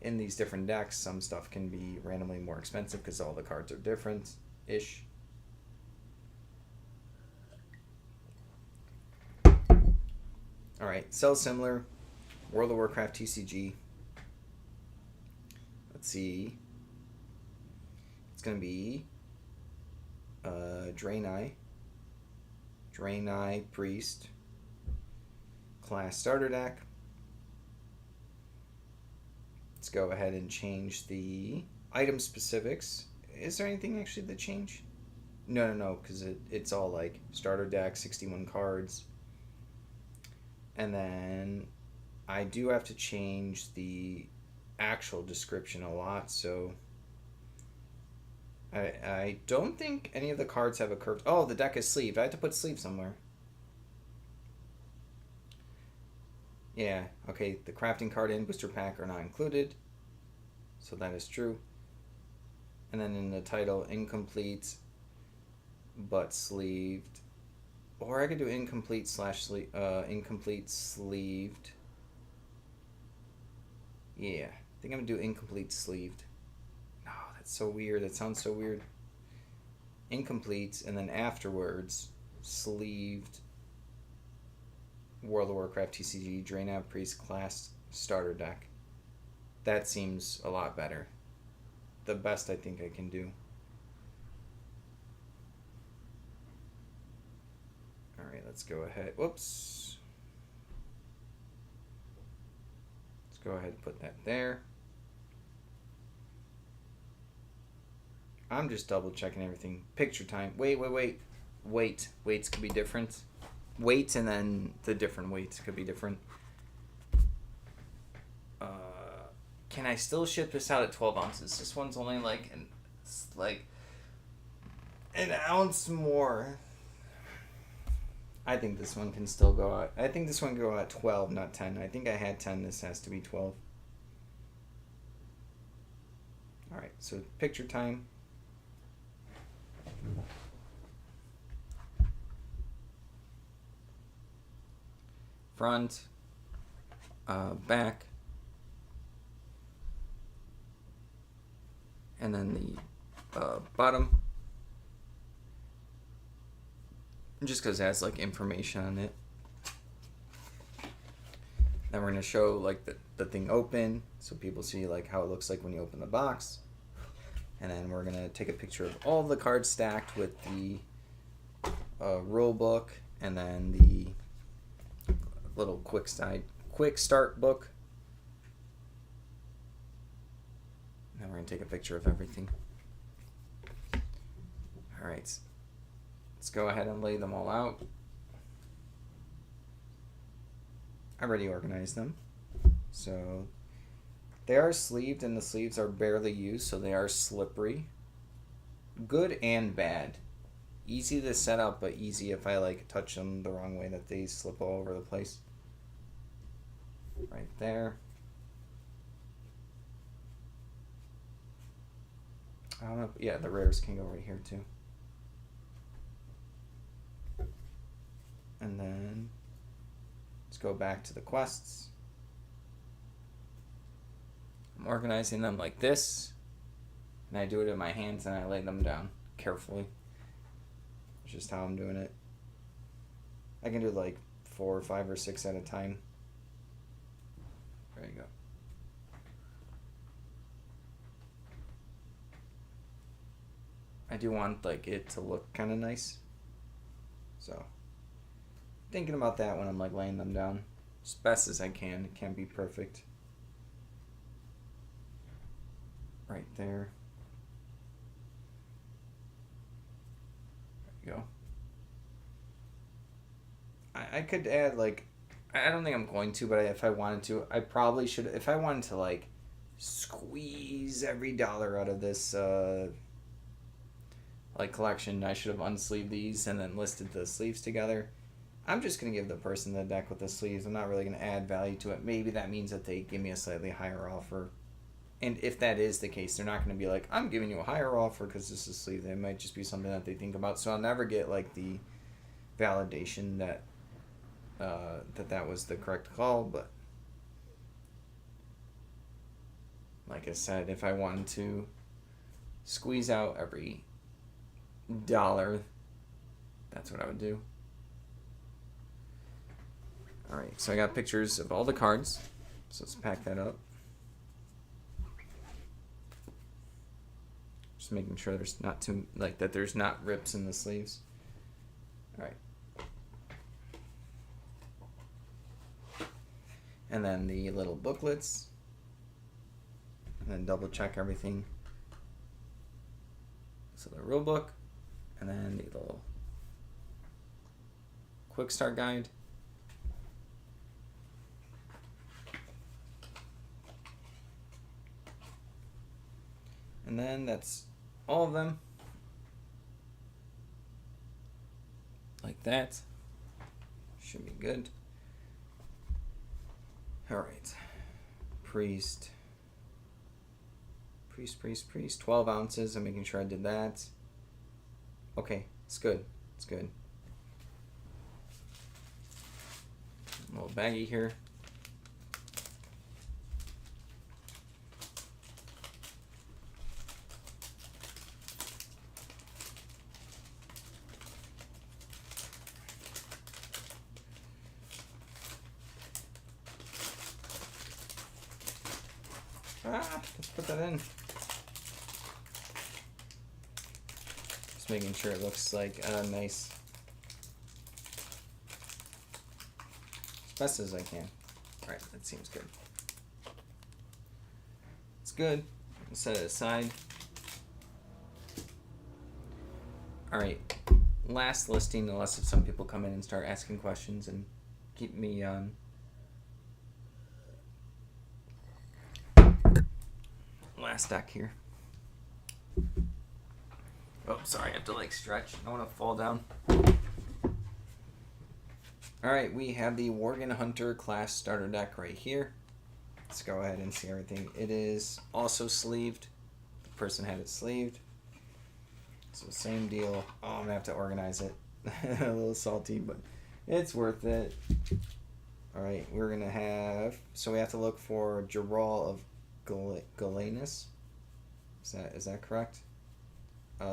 in these different decks, some stuff can be randomly more expensive because all the cards are different-ish. Alright, sell similar. World of Warcraft TCG. Let's see. It's going to be Draenei Priest. Class starter deck. It's go ahead and change the item specifics. Is there anything actually that change? No, because it's all like starter deck, 61 cards. And then I do have to change the actual description a lot, so I don't think any of the cards have a curved... Oh, the deck is sleeved. I have to put sleeve somewhere. Yeah, okay, the crafting card and booster pack are not included, so that is true. And then in the title, incomplete but sleeved. Or I could do incomplete slash incomplete sleeved. Yeah, I think I'm gonna do incomplete sleeved. No, that's so weird. That sounds so weird. Incomplete, and then afterwards, sleeved World of Warcraft TCG Draenei Priest class starter deck. That seems a lot better. The best I think I can do. Alright, let's go ahead. Whoops. Let's go ahead and put that there. I'm just double checking everything. Picture time. Wait. Weights could be different. Weights and then the different weights could be different. Can I still ship this out at 12 ounces? This one's only like an ounce more. I think this one can still go out. I think this one can go out 12, not 10. I think I had 10. This has to be 12. Alright, so picture time. Front, back, and then the bottom. Just because it has like information on it. Then we're going to show like the thing open so people see like how it looks like when you open the box. And then we're going to take a picture of all the cards stacked with the rule book and then the little quick start book. Now we're going to take a picture of everything. Alright. Let's go ahead and lay them all out. I already organized them. So they are sleeved and the sleeves are barely used, so they are slippery. Good and bad. Easy to set up, but easy if I like touch them the wrong way that they slip all over the place. Right there. I don't know. Yeah, the rares can go right here too. And then let's go back to the quests. I'm organizing them like this, and I do it in my hands and I lay them down carefully. It's just how I'm doing it. I can do like 4 or 5 or 6 at a time. There you go. I do want like it to look kind of nice, so thinking about that when I'm like laying them down as best as I can. It can't be perfect. Right there. There you go. I could add like, I don't think I'm going to, but if I wanted to, I probably should. If I wanted to like squeeze every dollar out of this like collection, I should have unsleeved these and then listed the sleeves together. I'm just going to give the person the deck with the sleeves. I'm not really going to add value to it. Maybe that means that they give me a slightly higher offer. And if that is the case, they're not going to be like, I'm giving you a higher offer because this is sleeve. It might just be something that they think about. So I'll never get like the validation that that was the correct call. But like I said, if I wanted to squeeze out every dollar, that's what I would do. Alright, so I got pictures of all the cards. So let's pack that up. Just making sure there's not too, like that there's not rips in the sleeves. Alright. And then the little booklets. and then double check everything. So the rule book, and then the little quick start guide. And then that's all of them. Like that. Should be good. Alright. Priest. 12 ounces. I'm making sure I did that. Okay, it's good. It's good. A little baggie here. Let's put that in. Just making sure it looks like nice. As best as I can. Alright, that seems good. It's good. I'll set it aside. Alright, last listing, unless if some people come in and start asking questions and keep me last deck here. Oh, sorry, I have to like stretch. I don't want to fall down. Alright, we have the Worgen Hunter class starter deck right here. Let's go ahead and see everything. It is also sleeved. The person had it sleeved. So same deal. Oh, I'm going to have to organize it. A little salty, but it's worth it. Alright, we're going to have... So we have to look for Geralt of Galenus. Is that correct?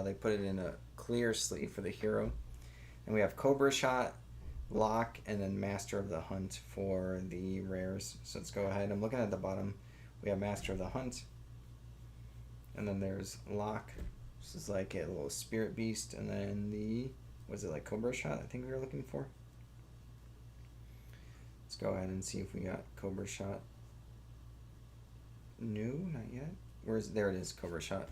They put it in a clear sleeve for the hero. And we have Cobra Shot, Lock, and then Master of the Hunt for the rares. So let's go ahead. I'm looking at the bottom. We have Master of the Hunt. And then there's Lock. This is like a little Spirit Beast. And then the... Was it like Cobra Shot I think we were looking for? Let's go ahead and see if we got Cobra Shot. No, not yet. There it is, Cobra Shot.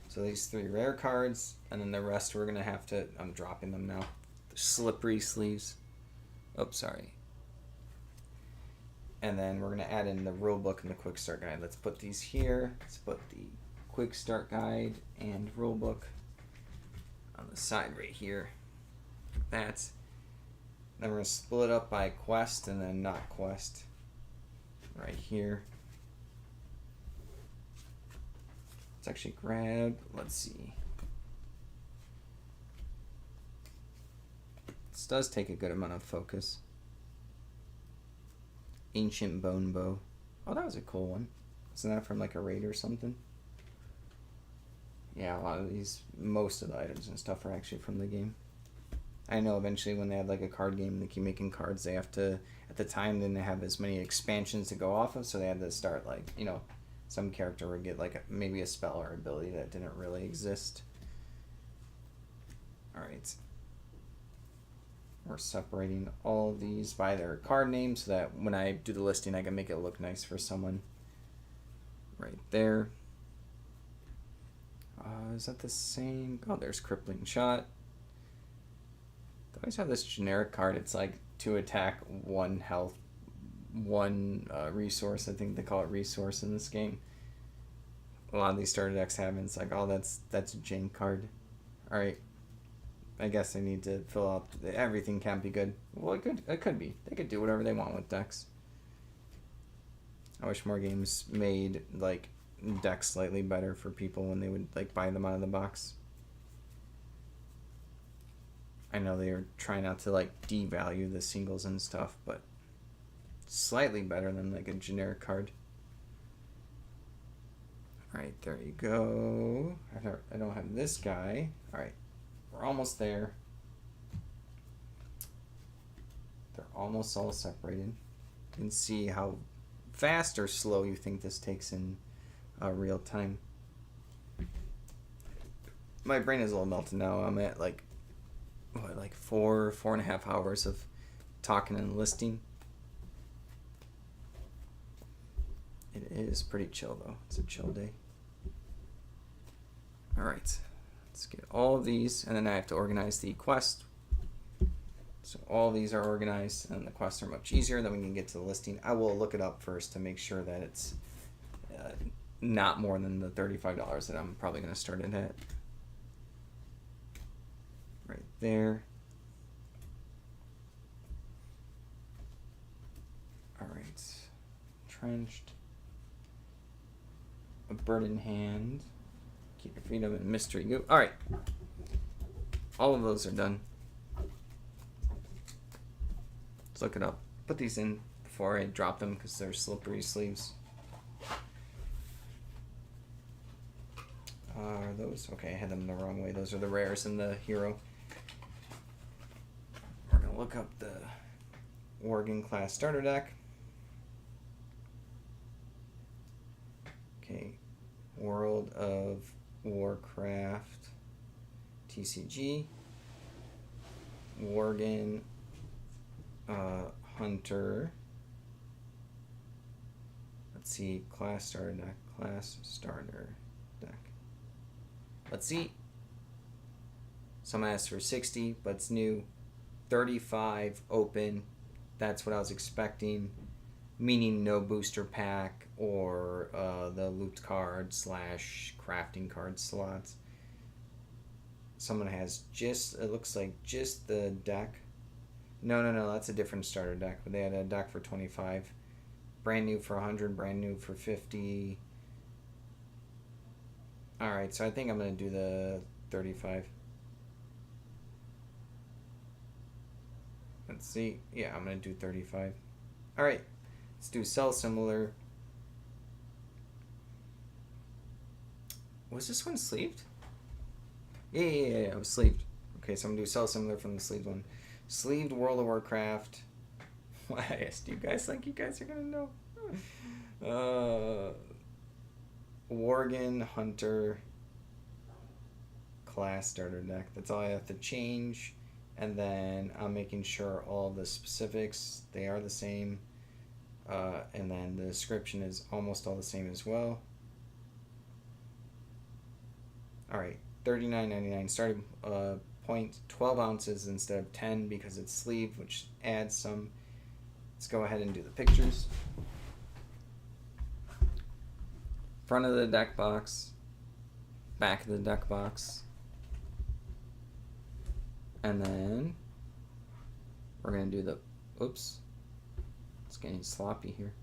So these 3 rare cards, and then the rest we're gonna have to. I'm dropping them now. The slippery sleeves. Oops, sorry. And then we're gonna add in the rule book and the quick start guide. Let's put these here. Let's put the quick start guide and rule book on the side right here. That's. Then we're gonna split up by quest and then not quest. Right here. Let's actually grab, let's see. This does take a good amount of focus. Ancient Bone Bow. Oh, that was a cool one. Isn't that from like a raid or something? Yeah, a lot of these, most of the items and stuff are actually from the game. I know eventually when they have like a card game and they keep making cards, they have to, at the time, then they have as many expansions to go off of, so they had to start like, you know, some character would get like maybe a spell or ability that didn't really exist. Alright. We're separating all of these by their card names so that when I do the listing I can make it look nice for someone. Right there. Is that the same? Oh, there's Crippling Shot. They always have this generic card. It's like 2 attack, 1 health, 1 resource. I think they call it resource in this game. A lot of these starter decks have it. It's like, oh, that's a jank card. Alright. I guess I need to fill out... Everything can't be good. Well, it could be. They could do whatever they want with decks. I wish more games made, like, decks slightly better for people when they would, like, buy them out of the box. I know they are trying not to, like, devalue the singles and stuff, but slightly better than, like, a generic card. Alright, there you go. I don't have this guy. Alright, we're almost there. They're almost all separated. You can see how fast or slow you think this takes in real time. My brain is a little melted now. I'm at like, what, like 4.5 hours of talking and listing. It is pretty chill though. It's a chill day. All right, let's get all of these, and then I have to organize the quest. So all these are organized, and the quests are much easier. Then we can get to the listing. I will look it up first to make sure that it's not more than the $35 that I'm probably going to start it at. Right there. All right, Trenched. A Bird in Hand. Keep Your Freedom and Mystery Goop. All right. All of those are done. Let's look it up. Put these in before I drop them because they're slippery sleeves. Are those? Okay, I had them the wrong way. Those are the rares in the hero. We're going to look up the Worgen class starter deck. Okay. World of Warcraft TCG. Worgen Hunter. Let's see. Class starter deck. Class starter deck. Let's see. Some asked for 60, but it's new. 35 open. That's what I was expecting. Meaning no booster pack or the looped card / crafting card slots. Someone has just, it looks like just the deck. No, that's a different starter deck. But they had a deck for 25. Brand new for 100, brand new for 50. Alright, so I think I'm going to do the 35. Let's see. Yeah, I'm going to do 35. Alright, let's do sell similar. Was this one sleeved? Yeah, it was sleeved. Okay, so I'm going to do sell similar from the sleeved one. Sleeved World of Warcraft. I asked you guys like you guys are going to know. Worgen Hunter class starter deck. That's all I have to change. And then I'm making sure all the specifics, they are the same. And then the description is almost all the same as well. Alright, $39.99 starting point, 12 ounces instead of 10 because it's sleeved, which adds some. Let's go ahead and do the pictures. Front of the deck box, back of the deck box, and then we're going to do the, oops, it's getting sloppy here.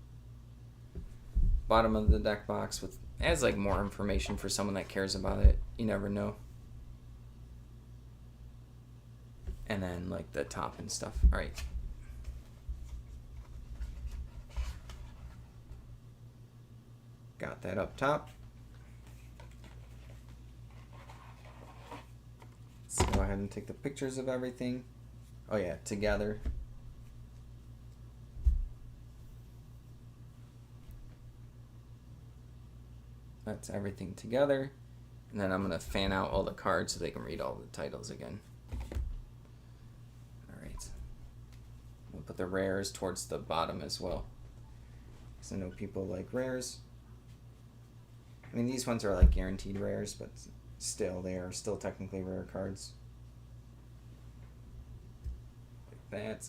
Bottom of the deck box with, adds like more information for someone that cares about it. You never know. And then like the top and stuff. All right. Got that up top. Let's go ahead and take the pictures of everything. Oh yeah, together. That's everything together. And then I'm going to fan out all the cards so they can read all the titles again. Alright. We'll put the rares towards the bottom as well. Because I know people like rares. I mean, these ones are like guaranteed rares, but still, they are still technically rare cards. Like that.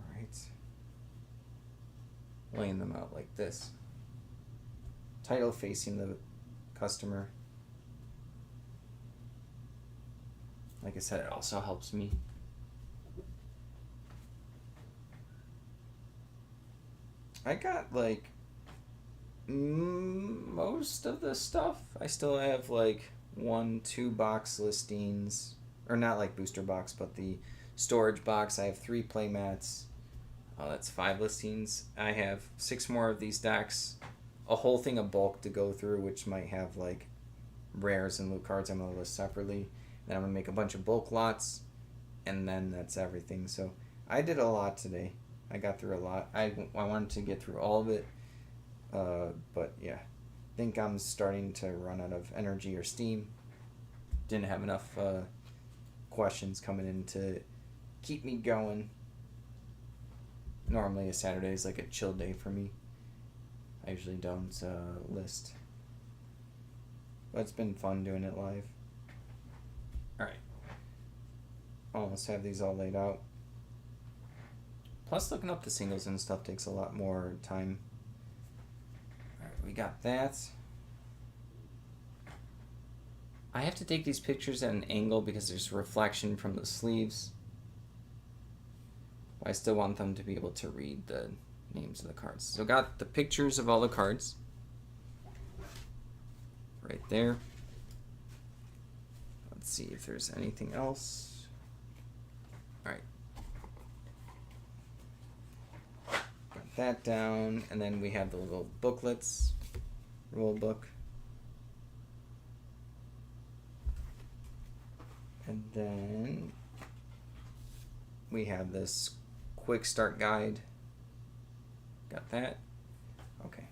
Alright. Laying them out like this. Title facing the customer. Like I said, it also helps me. I got like most of the stuff. I still have like 1-2 box listings, or not like booster box, but the storage box. I have 3 playmats. That's 5 listings. I have 6 more of these decks. A whole thing of bulk to go through, which might have like rares and loot cards I'm going to list separately. Then I'm going to make a bunch of bulk lots, and then that's everything. So I did a lot today. I got through a lot. I wanted to get through all of it. But yeah, I think I'm starting to run out of energy or steam. Didn't have enough questions coming in to keep me going. normally a Saturday is like a chill day for me. I usually don't list. But it's been fun doing it live. Alright. Almost have these all laid out. Plus, looking up the singles and stuff takes a lot more time. Alright, we got that. I have to take these pictures at an angle because there's reflection from the sleeves. I still want them to be able to read the names of the cards. So got the pictures of all the cards. Right there. Let's see if there's anything else. Alright. Got that down. And then we have the little booklets. Rule book. And then we have this quick start guide. Got that? Okay.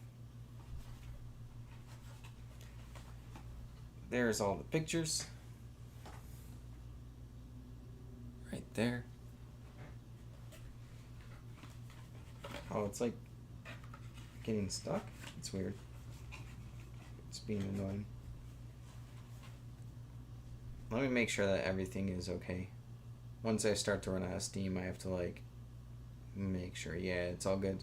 There's all the pictures. Right there. Oh, it's like getting stuck. It's weird. It's being annoying. Let me make sure that everything is okay. Once I start to run out of steam, I have to like make sure, yeah, it's all good.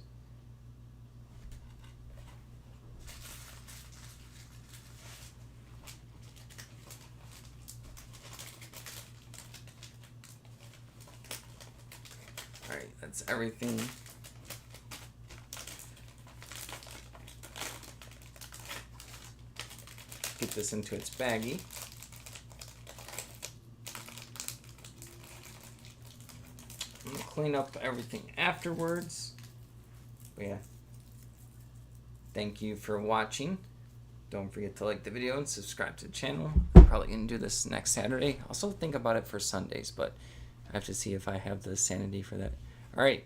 Alright, that's everything. Get this into its baggie. I'm gonna clean up everything afterwards. But yeah. Thank you for watching. Don't forget to like the video and subscribe to the channel. I'm probably gonna do this next Saturday. Also think about it for Sundays, but I have to see if I have the sanity for that. Alright.